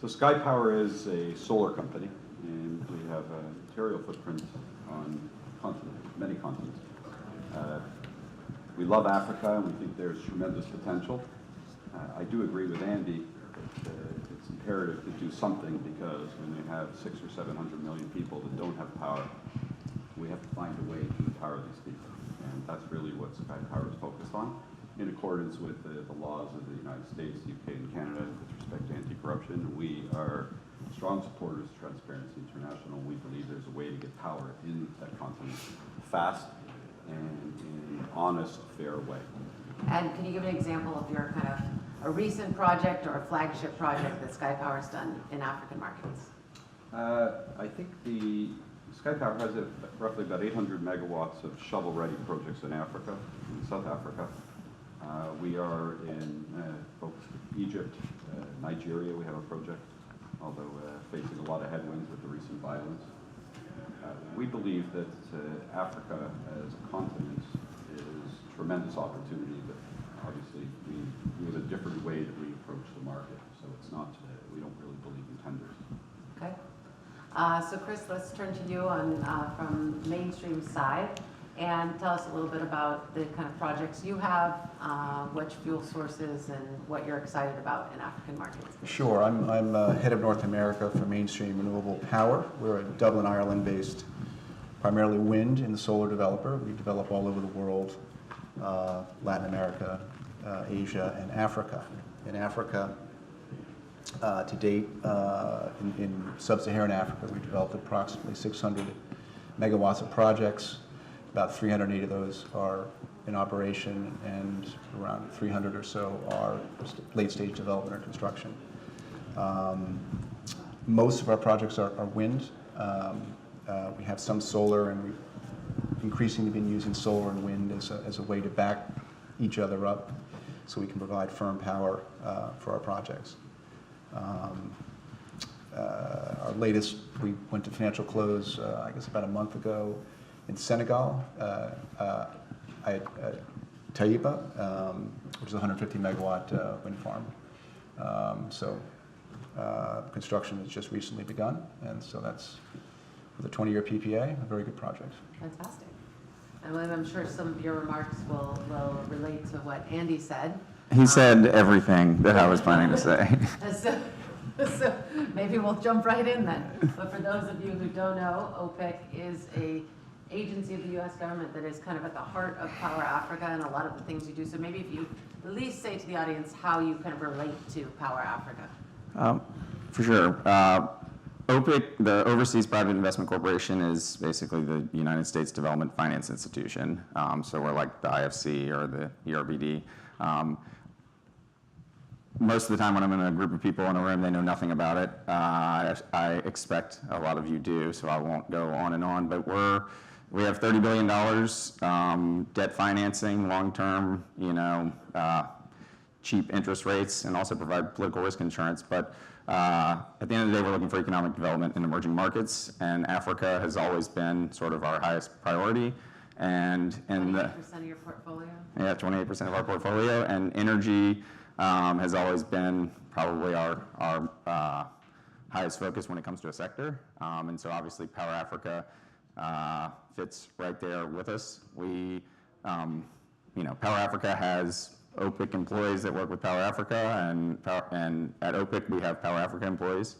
So SkyPower is a solar company, and we have a material footprint on many continents. We love Africa, and we think there's tremendous potential. I do agree with Andy that it's imperative to do something, because when you have 600 or 700 million people that don't have power, we have to find a way to empower these people. And that's really what SkyPower is focused on, in accordance with the laws of the United States, UK, and Canada with respect to anti-corruption. We are strong supporters of Transparency International. We believe there's a way to get power in that continent fast and in an honest, fair way. And can you give an example of your kind of a recent project or a flagship project that SkyPower's done in African markets? I think the SkyPower has roughly about 800 megawatts of shovel-ready projects in Africa, in South Africa. We are in both Egypt, Nigeria. We have a project, although facing a lot of headwinds with the recent violence. We believe that Africa as a continent is a tremendous opportunity, but obviously, we have a different way that we approach the market. So it's not, we don't really believe in tenders. Okay. So Chris, let's turn to you on from mainstream side and tell us a little bit about the kind of projects you have, which fuel sources, and what you're excited about in African markets. Sure. I'm head of North America for Mainstream Renewable Power. We're a Dublin, Ireland-based, primarily wind and solar developer. We develop all over the world, Latin America, Asia, and Africa. In Africa, to date, in sub-Saharan Africa, we developed approximately 600 megawatts of projects. About 380 of those are in operation, and around 300 or so are late-stage development or construction. Most of our projects are wind. We have some solar, and we've increasingly been using solar and wind as a way to back each other up so we can provide firm power for our projects. Our latest, we went to financial close, I guess about a month ago in Senegal, Taiba, which is a 150 megawatt wind farm. Construction has just recently begun, and so that's with a 20-year PPA, a very good project. Fantastic. And William, I'm sure some of your remarks will relate to what Andy said. He said everything that I was planning to say. So maybe we'll jump right in then. But for those of you who don't know, OPIC is an agency of the U.S. government that is kind of at the heart of Power Africa and a lot of the things you do. So maybe if you at least say to the audience how you kind of relate to Power Africa. For sure. OPIC, the Overseas Private Investment Corporation, is basically the United States Development Finance Institution. So we're like the IFC or the ERBD. Most of the time when I'm in a group of people in a room, they know nothing about it. I expect a lot of you do, so I won't go on and on. But we have $30 billion debt financing, long-term, cheap interest rates, and also provide political risk insurance. But at the end of the day, we're looking for economic development in emerging markets, and Africa has always been sort of our highest priority. And 28% of your portfolio? Yeah, 28% of our portfolio, and energy has always been probably our highest focus when it comes to a sector. And so obviously Power Africa fits right there with us. Power Africa has OPIC employees that work with Power Africa, and at OPIC we have Power Africa employees.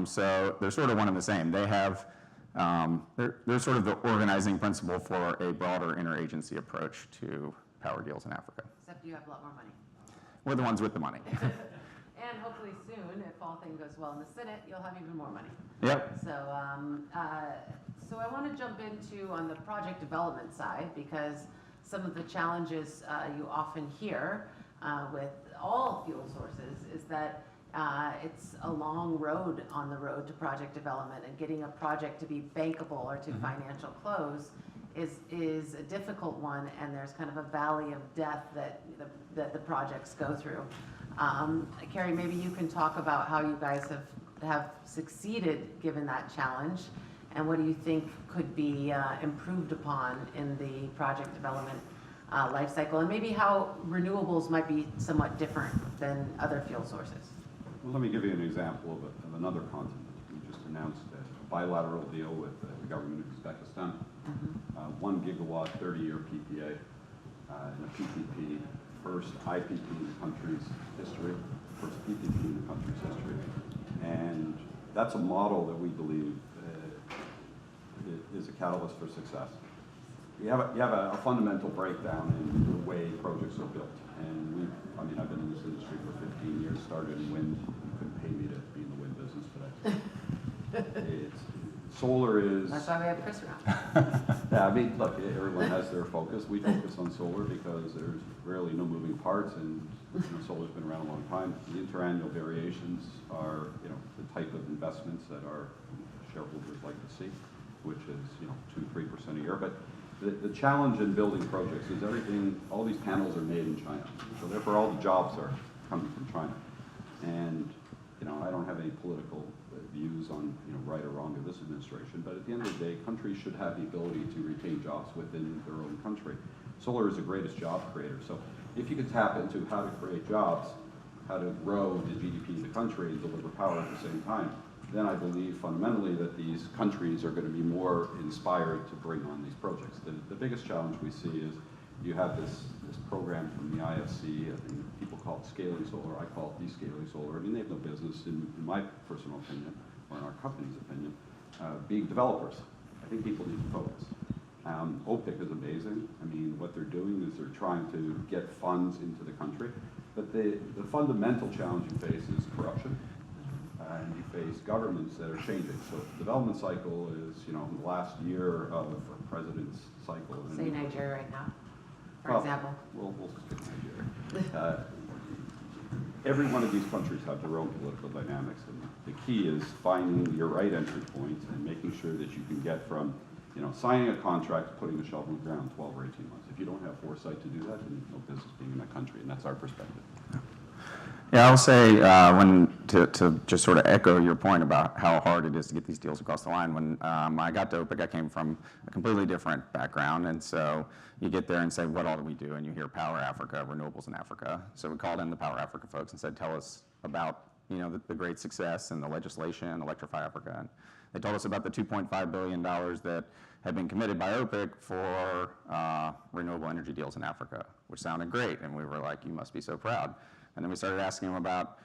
So they're sort of one and the same. They have, they're sort of the organizing principle for a broader interagency approach to power deals in Africa. Except you have a lot more money. We're the ones with the money. And hopefully soon, if all things goes well in the Senate, you'll have even more money. Yep. So I want to jump into on the project development side, because some of the challenges you often hear with all fuel sources is that it's a long road on the road to project development, and getting a project to be bankable or to financial close is a difficult one, and there's kind of a valley of death that the projects go through. Carrie, maybe you can talk about how you guys have succeeded given that challenge, and what do you think could be improved upon in the project development life cycle, and maybe how renewables might be somewhat different than other fuel sources. Well, let me give you an example of another continent. We just announced a bilateral deal with the government of Uzbekistan. 1 gigawatt, 30-year PPA, and a PPP, first IPP in the country's history, first PPP in the country's history. And that's a model that we believe is a catalyst for success. You have a fundamental breakdown in the way projects are built. And I've been in this industry for 15 years, started in wind. You couldn't pay me to be in the wind business, but solar is... That's why we have Chris around. Yeah, look, everyone has their focus. We focus on solar because there's really no moving parts, and solar's been around a long time. The interannual variations are, the type of investments that our shareholders like to see, which is, 2-3% a year. But the challenge in building projects is all these panels are made in China. So therefore all the jobs are coming from China. And, I don't have any political views on, right or wrong of this administration, but at the end of the day, countries should have the ability to retain jobs within their own country. Solar is the greatest job creator. So if you could tap into how to create jobs, how to grow the GDP of the country and deliver power at the same time, then I believe fundamentally that these countries are going to be more inspired to bring on these projects. The biggest challenge we see is you have this program from the IFC, I think people call it scaling solar, I call it descaling solar. I mean, they have no business, in my personal opinion, or in our company's opinion, being developers. I think people need to focus. OPIC is amazing. I mean, what they're doing is they're trying to get funds into the country, but the fundamental challenge you face is corruption, and you face governments that are changing. So the development cycle is, in the last year of a president's cycle. Say Nigeria right now, for Well, example. We'll stick Nigeria. Every one of these countries have their own political dynamics, and the key is finding your right entry point and making sure that you can get from, signing a contract to putting a shovel in the ground 12 or 18 months. If you don't have foresight to do that, then no business being in that country, and that's our perspective. Yeah, I'll say to just sort of echo your point about how hard it is to get these deals across the line. When I got to OPIC, I came from a completely different background, and so you get there and say, what all do we do? And you hear Power Africa, renewables in Africa. So we called in the Power Africa folks and said, tell us about the great success and the legislation, Electrify Africa. And they told us about the $2.5 billion that had been committed by OPIC for renewable energy deals in Africa, which sounded great, and we were like, you must be so proud. And then we started asking them about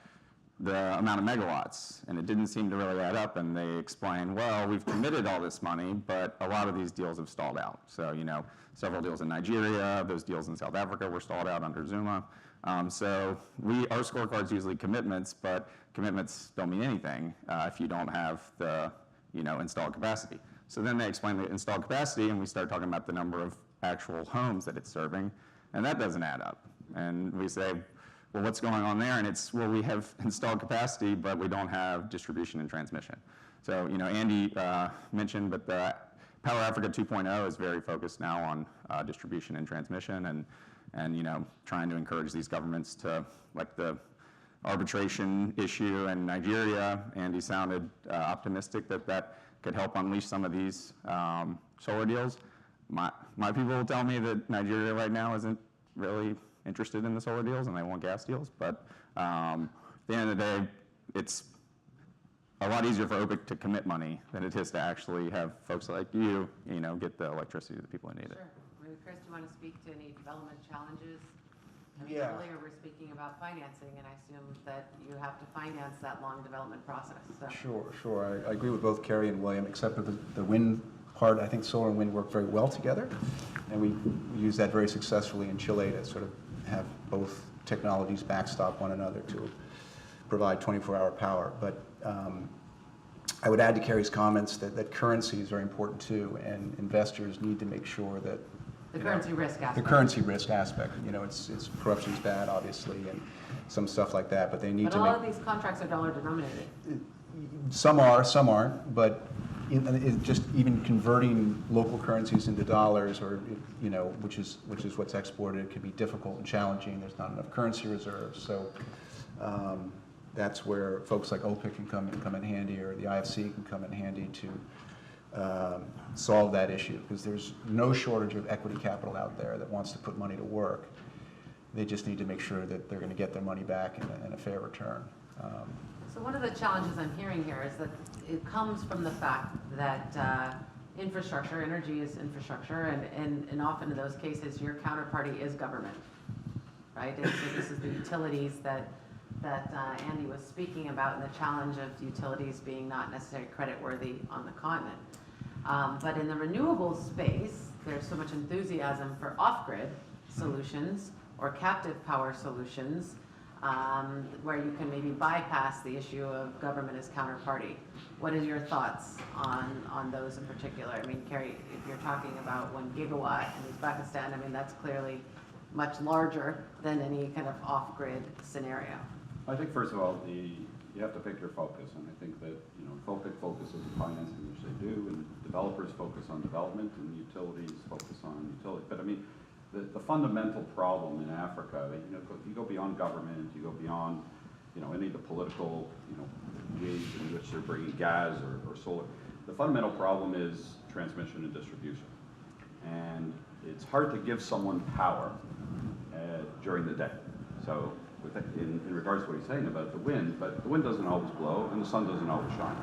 the amount of megawatts, and it didn't seem to really add up, and they explained, well, we've committed all this money, but a lot of these deals have stalled out. So, several deals in Nigeria, those deals in South Africa were stalled out under Zuma. So our scorecard's usually commitments, but commitments don't mean anything if you don't have the, installed capacity. So then they explain the installed capacity, and we start talking about the number of actual homes that it's serving, and that doesn't add up. And we say, well, what's going on there? And it's, well, we have installed capacity, but we don't have distribution and transmission. So, Andy mentioned, but the Power Africa 2.0 is very focused now on distribution and transmission, and trying to encourage these governments to, like the arbitration issue in Nigeria. Andy sounded optimistic that could help unleash some of these solar deals. My people will tell me that Nigeria right now isn't really interested in the solar deals and they want gas deals, but at the end of the day, it's a lot easier for OPIC to commit money than it is to actually have folks like you, get the electricity to the people who need it. Sure. Chris, do you want to speak to any development challenges? Yeah. Earlier we're speaking about financing, and I assume that you have to finance that long development process. So. Sure. I agree with both Kerry and William, except for the wind part. I think solar and wind work very well together, and we use that very successfully in Chile to sort of have both technologies backstop one another to provide 24-hour power. But I would add to Kerry's comments that currency is very important too, and investors need to make sure that the currency risk aspect. The currency risk aspect. It's corruption's bad, obviously, and some stuff like that. But they need to. But a lot of these contracts are dollar denominated. Some are, some aren't. But just even converting local currencies into dollars, or which is what's exported, can be difficult and challenging. There's not enough currency reserves, so that's where folks like OPIC can come in handy, or the IFC can come in handy to solve that issue, because there's no shortage of equity capital out there that wants to put money to work. They just need to make sure that they're going to get their money back in a fair return. So one of the challenges I'm hearing here is that it comes from the fact that infrastructure, energy is infrastructure, and often in those cases your counterparty is government, right? And so this is the utilities that Andy was speaking about, and the challenge of utilities being not necessarily creditworthy on the continent. But in the renewables space, there's so much enthusiasm for off-grid solutions or captive power solutions, where you can maybe bypass the issue of government as counterparty. What are your thoughts on those in particular? I mean, Kerry, if you're talking about 1 gigawatt in Uzbekistan, I mean, that's clearly much larger than any kind of off-grid scenario. I think, first of all, you have to pick your focus, and I think that OPIC focuses on financing, which they do, and developers focus on development, and utilities focus on utility. But I mean, the fundamental problem in Africa, you go beyond government, you go beyond any of the political ways in which they're bringing gas or solar. The fundamental problem is transmission and distribution, and it's hard to give someone power during the day. So in regards to what he's saying about the wind, but the wind doesn't always blow and the sun doesn't always shine.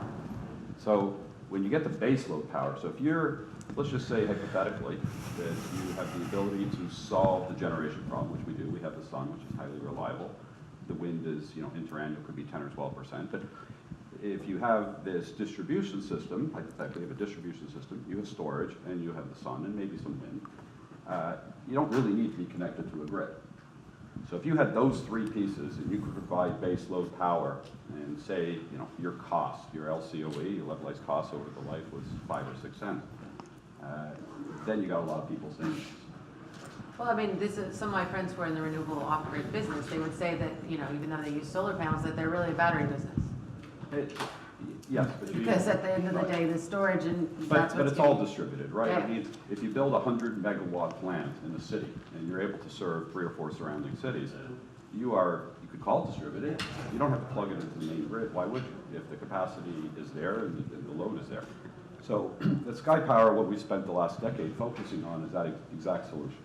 So when you get the base load power, so if you're, let's just say hypothetically that you have the ability to solve the generation problem, which we do. We have the sun, which is highly reliable. The wind is, interannual, could be 10 or 12%. But if you have this distribution system, hypothetically you have a distribution system, you have storage, and you have the sun and maybe some wind, you don't really need to be connected to a grid. So if you had those three pieces and you could provide base load power and say, your cost, your LCOE, your levelized cost over the life was 5 or 6 cents, then you got a lot of people saying this. Well, I mean, this is, some of my friends who are in the renewable off-grid business, they would say that, even though they use solar panels, that they're really a battery business. Yes, but because at the end of the day, the storage and but it's getting, all distributed, right? Yeah. I mean, if you build a 100 megawatt plant in the city and you're able to serve 3 or 4 surrounding cities, you could call it distributed. You don't have to plug it into the main grid. Why would you? If the capacity is there and the load is there. So the Sky Power, what we spent the last decade focusing on is that exact solution.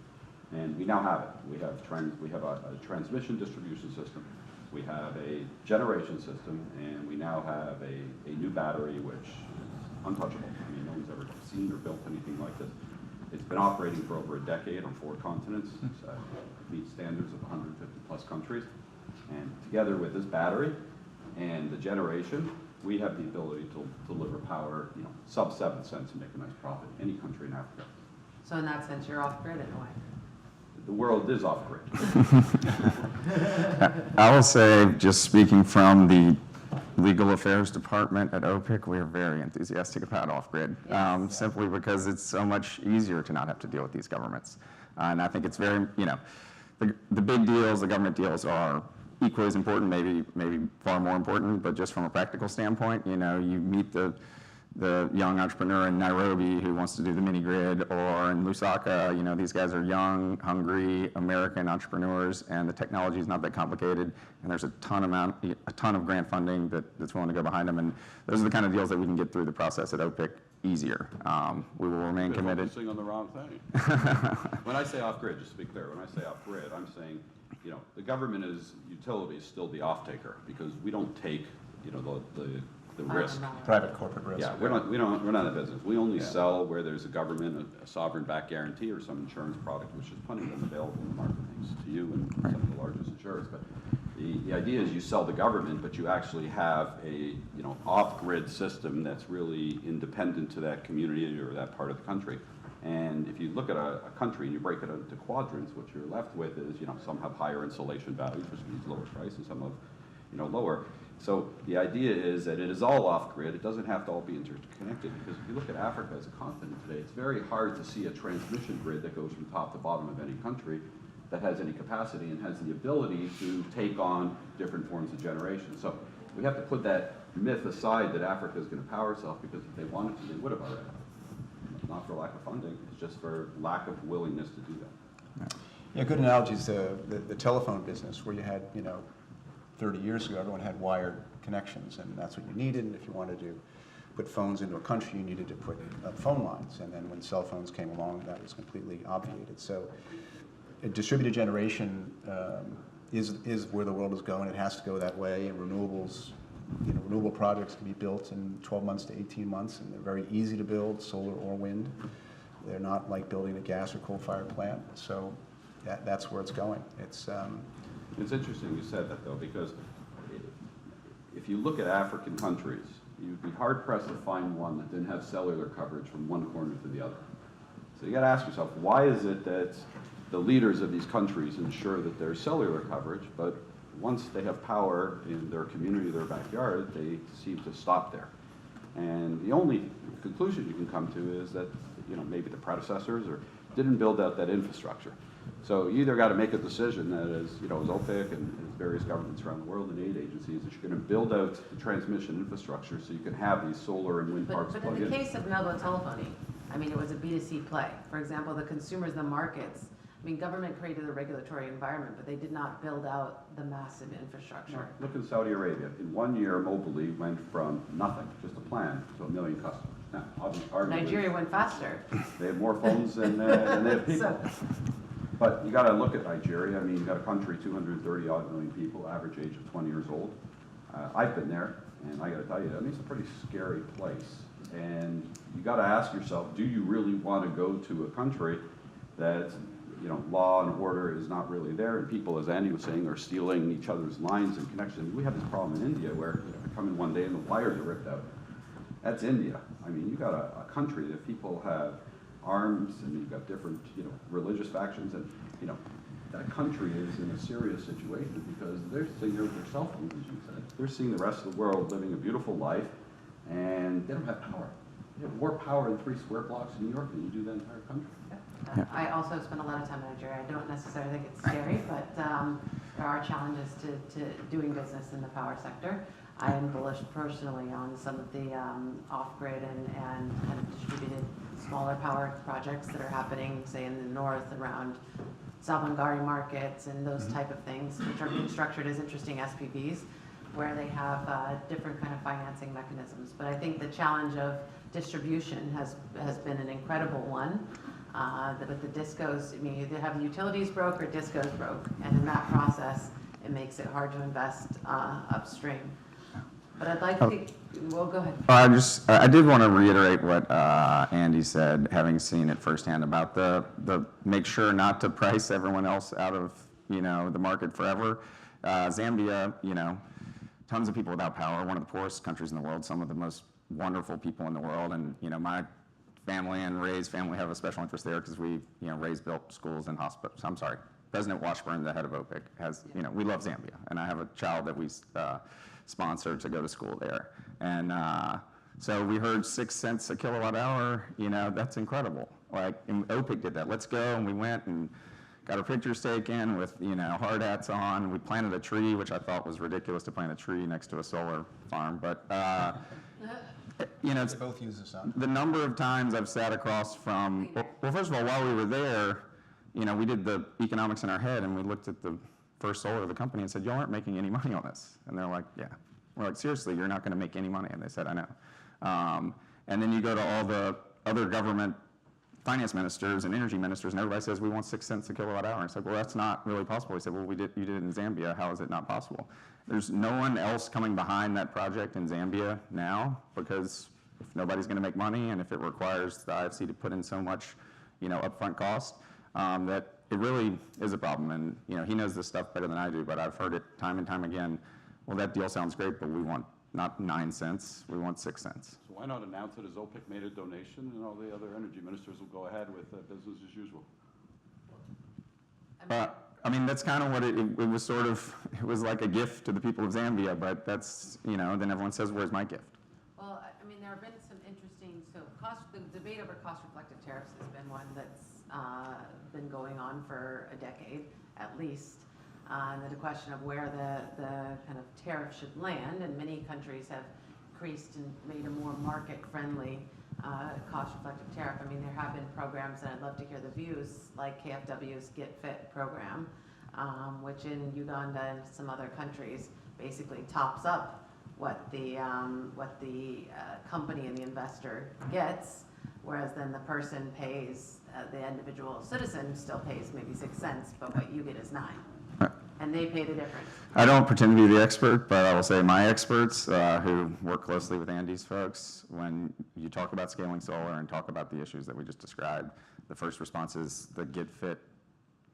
And we now have it. We have a transmission distribution system. We have a generation system, and we now have a new battery, which is untouchable. I mean, no one's ever seen or built anything like this. It's been operating for over a decade on 4 continents. It meets standards of 150 plus countries. And together with this battery and the generation, we have the ability to deliver power, sub 7 cents and make a nice profit in any country in Africa. so in that sense, you're off-grid in a way. The world is off-grid. I will say, just speaking from the Legal Affairs Department at OPIC, we are very enthusiastic about off-grid, simply because it's so much easier to not have to deal with these governments. And I think it's very, the big deals, the government deals are equally as important, maybe far more important, but just from a practical standpoint, you meet the young entrepreneur in Nairobi who wants to do the mini grid, or in Lusaka, these guys are young, hungry American entrepreneurs, and the technology is not that complicated, and there's a ton of grant funding that's willing to go behind them, and those are the kind of deals that we can get through the process at OPIC easier. We will remain committed. Focusing on the wrong thing. When I say off-grid, just to be clear, when I say off-grid, I'm saying, the government is, utilities still the off-taker, because we don't take, the risk. Private corporate risk. Yeah, we're not in business. We only sell where there's a government, a sovereign-backed guarantee, or some insurance product, which is plenty of them available in the market, thanks to you and some of the largest insurers. But the idea is you sell the government, but you actually have a off-grid system that's really independent to that community or that part of the country. And if you look at a country and you break it into quadrants, what you're left with is, some have higher insulation values, which means lower price, and some have, lower. So the idea is that it is all off-grid. It doesn't have to all be interconnected, because if you look at Africa as a continent today, it's very hard to see a transmission grid that goes from top to bottom of any country that has any capacity and has the ability to take on different forms of generation. So we have to put that myth aside that Africa is going to power itself, because if they wanted to, they would have already. Not for lack of funding, it's just for lack of willingness to do that. Yeah, good analogy is the telephone business, where you had, 30 years ago, everyone had wired connections, and that's what you needed. And if you wanted to put phones into a country, you needed to put phone lines. And then when cell phones came along, that was completely obviated. So distributed generation is where the world is going. It has to go that way. And renewables, renewable projects can be built in 12 months to 18 months, and they're very easy to build, solar or wind. They're not like building a gas or coal-fired plant. So that's where it's going. It's interesting you said that, though, because if you look at African countries, you'd be hard-pressed to find one that didn't have cellular coverage from one corner to the other. So you got to ask yourself, why is it that the leaders of these countries ensure that there's cellular coverage, but once they have power in their community, their backyard, they seem to stop there? And the only conclusion you can come to is that, maybe the predecessors didn't build out that infrastructure. So you either got to make a decision that is, as OPIC and as various governments around the world and aid agencies, that you're going to build out the transmission infrastructure so you can have these solar and wind parks But plug in in. the case of mobile telephony, it was a B2C play. For example, the consumers, the markets, government created a regulatory environment, but they did not build out the massive infrastructure. Look at Saudi Arabia. In 1 year, Mobility went from nothing, just a plan, to 1 million customers. Now, arguably, Nigeria went faster. They have more phones than they have people. But you got to look at Nigeria. I mean, you got a country, 230 odd million people, average age of 20 years old. I've been there, and I got to tell you, I mean, it's a pretty scary place. And you got to ask yourself, do you really want to go to a country that, you know, law and order is not really there, and people, as Andy was saying, are stealing each other's lines and connections. We have this problem in India where, you know, I come in one day and the wires are ripped out. That's India. I mean, you got a country that people have arms, and you've got different, you know, religious factions, and, you know, that country is in a serious situation because they're seeing their cell phones, as you said. They're seeing the rest of the world living a beautiful life, and they don't have power. You have more power in 3 square blocks in New York than you do the entire country. I also spend a lot of time in Nigeria. I don't necessarily think it's scary, but there are challenges to doing business in the power sector. I am bullish personally on some of the off-grid and kind of distributed smaller power projects that are happening, say in the north around Savangari markets and those type of things, which are being structured as interesting SPVs, where they have different kind of financing mechanisms. But I think the challenge of distribution has been an incredible one. With the discos, I mean, you either have utilities broke or discos broke, and in that process, it makes it hard to invest upstream. But I'd like to, well, go ahead. I did want to reiterate what Andy said, having seen it firsthand, about the make sure not to price everyone else out of, you know, the market forever. Zambia, you know, tons of people without power, one of the poorest countries in the world, some of the most wonderful people in the world, and, you know, my family and Ray's family have a special interest there because we, you know, Ray's built schools and hospitals. I'm sorry, President Washburn, the head of OPIC, has, you know, we love Zambia, and I have a child that we sponsor to go to school there. And so we heard 6 cents a kilowatt hour, you know, that's incredible. Like, and OPIC did that. Let's go, and we went and got our pictures taken with, you know, hard hats on. We planted a tree, which I thought was ridiculous to plant a tree next to a solar farm, but you know, They both use the sun. the number of times I've sat across from, well, first of all, while we were there, you know, we did the economics in our head, and we looked at the first solar of the company and said, y'all aren't making any money on this. And they're like, yeah. We're like, seriously, you're not going to make any money? And they said, I know. And then you go to all the other government finance ministers and energy ministers, and everybody says, we want 6 cents a kilowatt hour. And it's like, well, that's not really possible. We said, well, you did it in Zambia. How is it not possible? There's no one else coming behind that project in Zambia now, because if nobody's going to make money, and if it requires the IFC to put in so much, you know, upfront cost, that it really is a problem. And, you know, he knows this stuff better than I do, but I've heard it time and time again. Well, that deal sounds great, but we want not 9 cents, we want 6 cents. So why not announce it as OPIC made a donation, and all the other energy ministers will go ahead with business as usual? I mean, that's kind of what it was sort of, it was like a gift to the people of Zambia, but that's, you know, then everyone says, where's my gift? Well, I mean, there have been some interesting, the debate over cost-reflective tariffs has been one that's been going on for a decade, at least. And the question of where the kind of tariff should land, and many countries have increased and made a more market-friendly cost-reflective tariff. I mean, there have been programs, and I'd love to hear the views, like KfW's Get Fit program, which in Uganda and some other countries basically tops up what the company and the investor gets, whereas then the person pays, the individual citizen still pays maybe 6 cents, but what you get is 9. And they pay the difference. I don't pretend to be the expert, but I will say my experts who work closely with Andy's folks, when you talk about scaling solar and talk about the issues that we just described, the first response is the Get Fit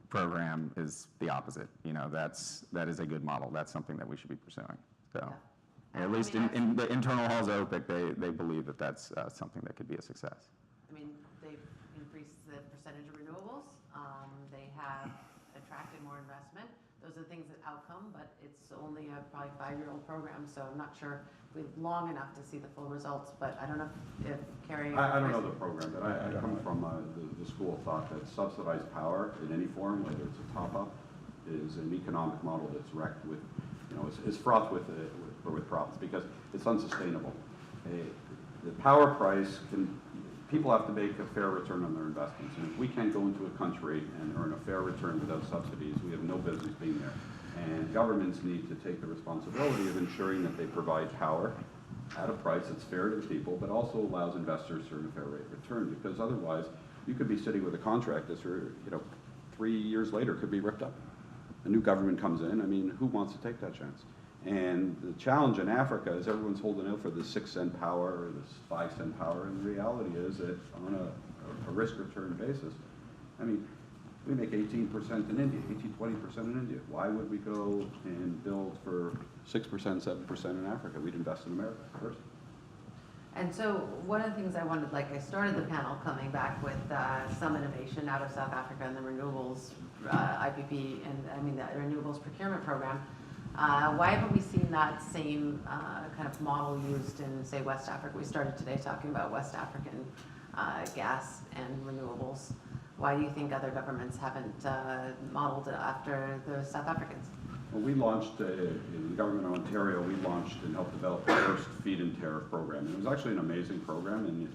program is the opposite. You know, that is a good model. That's something that we should be pursuing. So, at least in the internal halls of OPIC, they believe that that's something that could be a success. I mean, they've increased the percentage of renewables. They have attracted more investment. Those are things that outcome, but it's only a probably 5-year-old program, so I'm not sure we've long enough to see the full results, but I don't know if Carrie... I don't know the program, but I come from the school of thought that subsidized power in any form, whether it's a top-up, is an economic model that's wrecked with, you know, is fraught with problems because it's unsustainable. The power price people have to make a fair return on their investments. And if we can't go into a country and earn a fair return without subsidies, we have no business being there. And governments need to take the responsibility of ensuring that they provide power at a price that's fair to the people, but also allows investors to earn a fair rate of return. Because otherwise, you could be sitting with a contract that's for, you know, 3 years later could be ripped up. A new government comes in. I mean, who wants to take that chance? And the challenge in Africa is everyone's holding out for this 6-cent power or this 5-cent power, and the reality is that on a risk-return basis, I mean, we make 18% in India, 20% in India. Why would we go and build for 6%, 7% in Africa? We'd invest in America first. And so one of the things I wanted, like I started the panel coming back with some innovation out of South Africa and the renewables IPP, and I mean the renewables procurement program. Why haven't we seen that same kind of model used in, say, West Africa? We started today talking about West African gas and renewables. Why do you think other governments haven't modeled it after the South Africans? Well, we launched, in the government of Ontario, we launched and helped develop the first feed-in tariff program. And it was actually an amazing program, and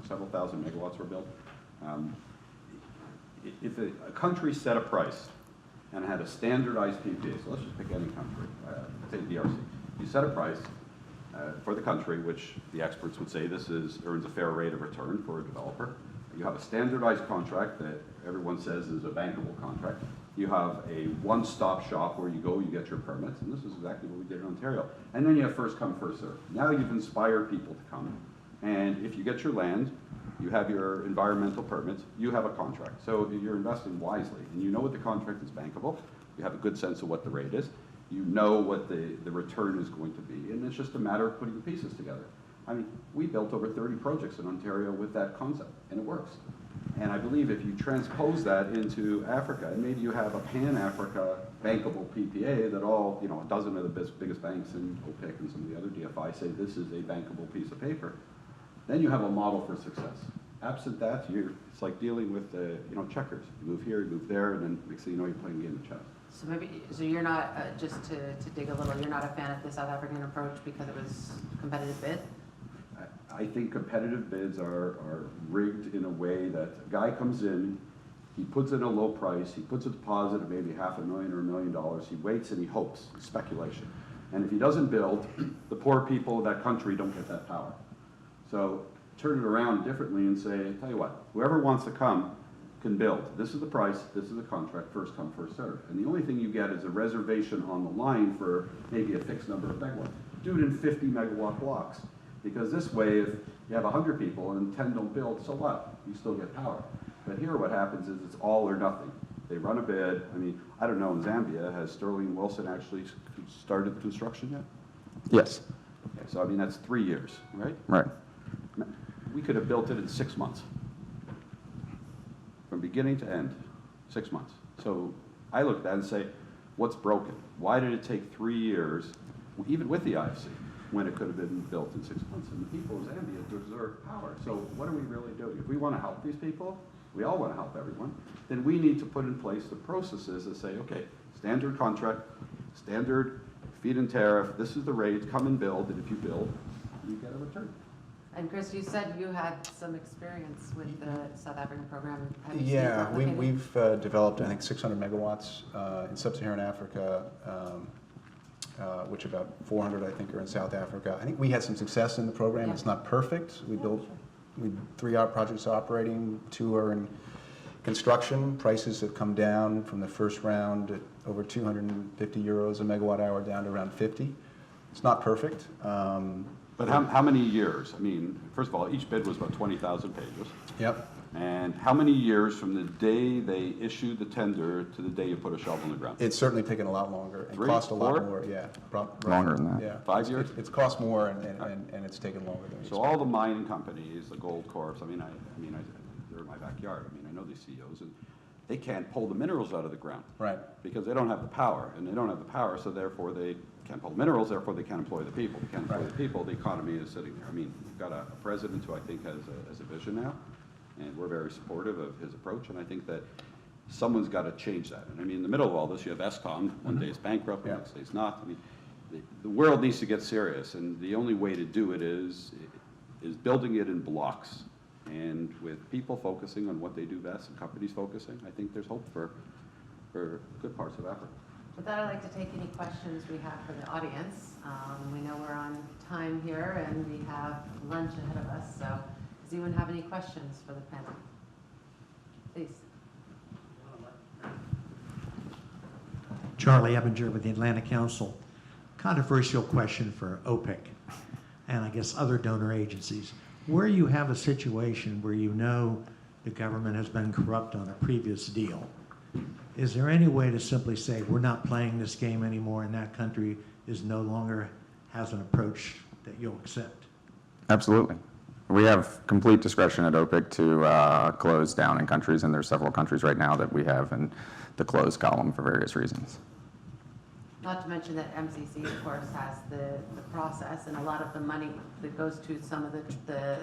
several thousand megawatts were built. If a country set a price and had a standardized PPA, so let's just pick any country, say DRC. You set a price for the country, which the experts would say this earns a fair rate of return for a developer. You have a standardized contract that everyone says is a bankable contract. You have a one-stop shop where you go, you get your permits, and this is exactly what we did in Ontario. And then you have first come, first served. Now you've inspired people to come. And if you get your land, you have your environmental permits, you have a contract. So you're investing wisely, and you know what the contract is bankable. You have a good sense of what the rate is. You know what the return is going to be, and it's just a matter of putting the pieces together. I mean, we built over 30 projects in Ontario with that concept, and it works. And I believe if you transpose that into Africa, and maybe you have a pan-Africa bankable PPA that all, a dozen of the biggest banks in OPIC and some of the other DFI say this is a bankable piece of paper, then you have a model for success. Absent that, it's like dealing with, checkers. You move here, you move there, and then next thing you know, you're playing a game of chess. So you're not, just to dig a little, you're not a fan of the South African approach because it was competitive bid? I think competitive bids are rigged in a way that a guy comes in, he puts in a low price, he puts a deposit of maybe $500,000 or $1 million, he waits and he hopes, speculation. And if he doesn't build, the poor people of that country don't get that power. So turn it around differently and say, tell you what, whoever wants to come can build. This is the price, this is the contract, first come, first served. And the only thing you get is a reservation on the line for maybe a fixed number of megawatts. Do it in 50 megawatt blocks. Because this way, if you have 100 people and 10 don't build, so what? You still get power. But here what happens is it's all or nothing. They run a bid. I mean, I don't know, in Zambia, has Sterling Wilson actually started the construction yet? Yes. Okay, so I mean, that's 3 years, right? Right. We could have built it in 6 months. From beginning to end, 6 months. So I look at that and say, what's broken? Why did it take 3 years, even with the IFC? When it could have been built in 6 months. And the people of Zambia deserve power. So what are we really doing? If we want to help these people, we all want to help everyone, then we need to put in place the processes that say, okay, standard contract, standard feed-in tariff, this is the rate, come and build, and if you build, you get a return. And Chris, you said you had some experience with the South African program. Have you seen it Yeah, replicated? we've developed, I think, 600 megawatts in sub-Saharan Africa, which about 400, I think, are in South Africa. I think we had some success in the program. Yeah. It's not perfect. We built 3 projects operating, 2 are in construction. Prices have come down from the first round at over 250 euros a megawatt hour down to around 50. It's not perfect. But how many years? I mean, first of all, each bid was about 20,000 pages. Yep. And how many years from the day they issued the tender to the day you put a shovel in the ground? It's certainly taken a lot longer and 3, cost a lot 4? more. Yeah, Longer than that. Yeah, 5 years? It's cost more and it's taken longer than we So all the mining companies, the gold corps, they're in my backyard. I mean, I know these CEOs, and they can't pull the minerals out of the ground. Right. Because they don't have the power, and they don't have the power, so therefore they can't pull the minerals, therefore they can't employ the people. They can't employ the people, the economy is sitting there. I mean, we've got a president who I think has a vision now, and we're very supportive of his approach, and I think that someone's got to change that. And I mean, in the middle of all this, you have ESCOM, one day it's bankrupt, the next day it's not. I mean, the world needs to get serious, and the only way to do it is building it in blocks. And with people focusing on what they do best and companies focusing, I think there's hope for good parts of Africa. With that, I'd like to take any questions we have for the audience. We know we're on time here and we have lunch ahead of us, so does anyone have any questions for the panel? Please. Charlie Ebinger with the Atlantic Council. Controversial question for OPIC and I guess other donor agencies. Where you have a situation where you know the government has been corrupt on a previous deal, is there any way to simply say we're not playing this game anymore and that country is no longer has an approach that you'll accept? Absolutely. We have complete discretion at OPIC to close down in countries, and there's several countries right now that we have in the closed column for various reasons. Not to mention that MCC, of course, has the process, and a lot of the money that goes to some of the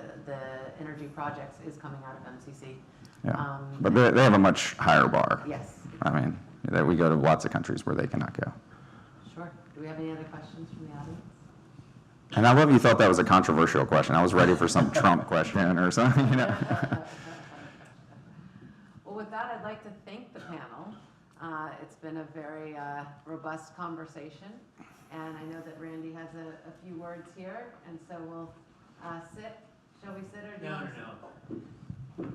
energy projects is coming out of MCC. Yeah, but they have a much higher bar. Yes. I mean, that we go to lots of countries where they cannot go. Sure. Do we have any other questions from the audience? And I love you thought that was a controversial question. I was ready for some Trump question or something, you know. Well, with that, I'd like to thank the panel. It's been a very robust conversation, and I know that Randy has a few words here, and so we'll sit. Shall we sit or do you want to sit?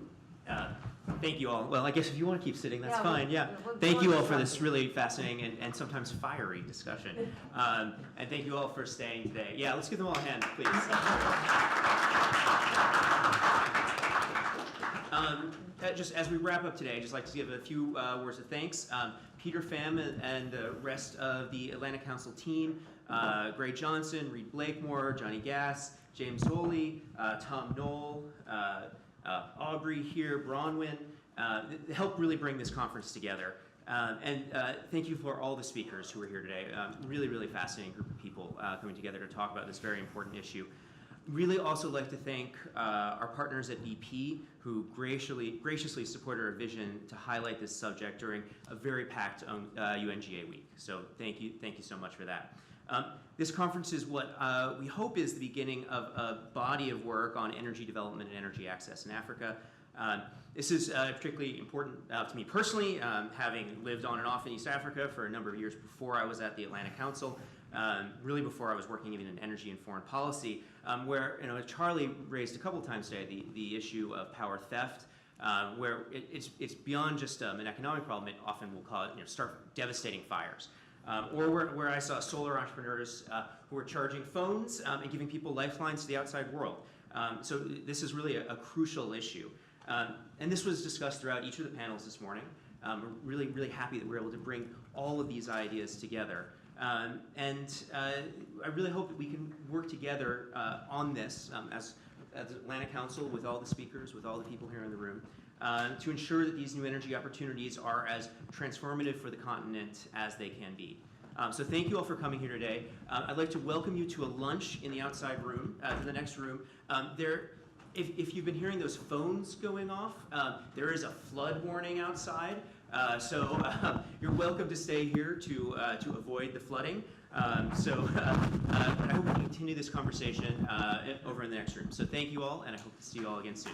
Thank you all. Well, I guess if you want to keep sitting, that's Yeah, fine. Yeah. we'll Thank you all just for run this through. really fascinating and sometimes fiery discussion. And thank you all for staying today. Yeah, let's give them all a hand, please. Just as we wrap up today, I'd just like to give a few words of thanks. Peter Pham and the rest of the Atlantic Council team, Gray Johnson, Reed Blakemore, Johnny Gass, James Doley, Tom Knoll, Aubrey here, Bronwyn, helped really bring this conference together. And thank you for all the speakers who are here today. Really, really fascinating group of people coming together to talk about this very important issue. Really also like to thank our partners at BP who graciously supported our vision to highlight this subject during a very packed UNGA week. So thank you so much for that. This conference is what we hope is the beginning of a body of work on energy development and energy access in Africa. This is particularly important to me personally, having lived on and off in East Africa for a number of years before I was at the Atlantic Council, really before I was working even in energy and foreign policy, where Charlie raised a couple times today the issue of power theft, where it's beyond just an economic problem. It often will cause start devastating fires. Or where I saw solar entrepreneurs who were charging phones and giving people lifelines to the outside world. So this is really a crucial issue. And this was discussed throughout each of the panels this morning. We're really, really happy that we're able to bring all of these ideas together. And I really hope that we can work together on this as Atlantic Council with all the speakers, with all the people here in the room, to ensure that these new energy opportunities are as transformative for the continent as they can be. So thank you all for coming here today. I'd like to welcome you to a lunch in the outside room, to the next room. If you've been hearing those phones going off, there is a flood warning outside. So you're welcome to stay here to avoid the flooding. But I hope we can continue this conversation over in the next room. So thank you all, and I hope to see you all again soon.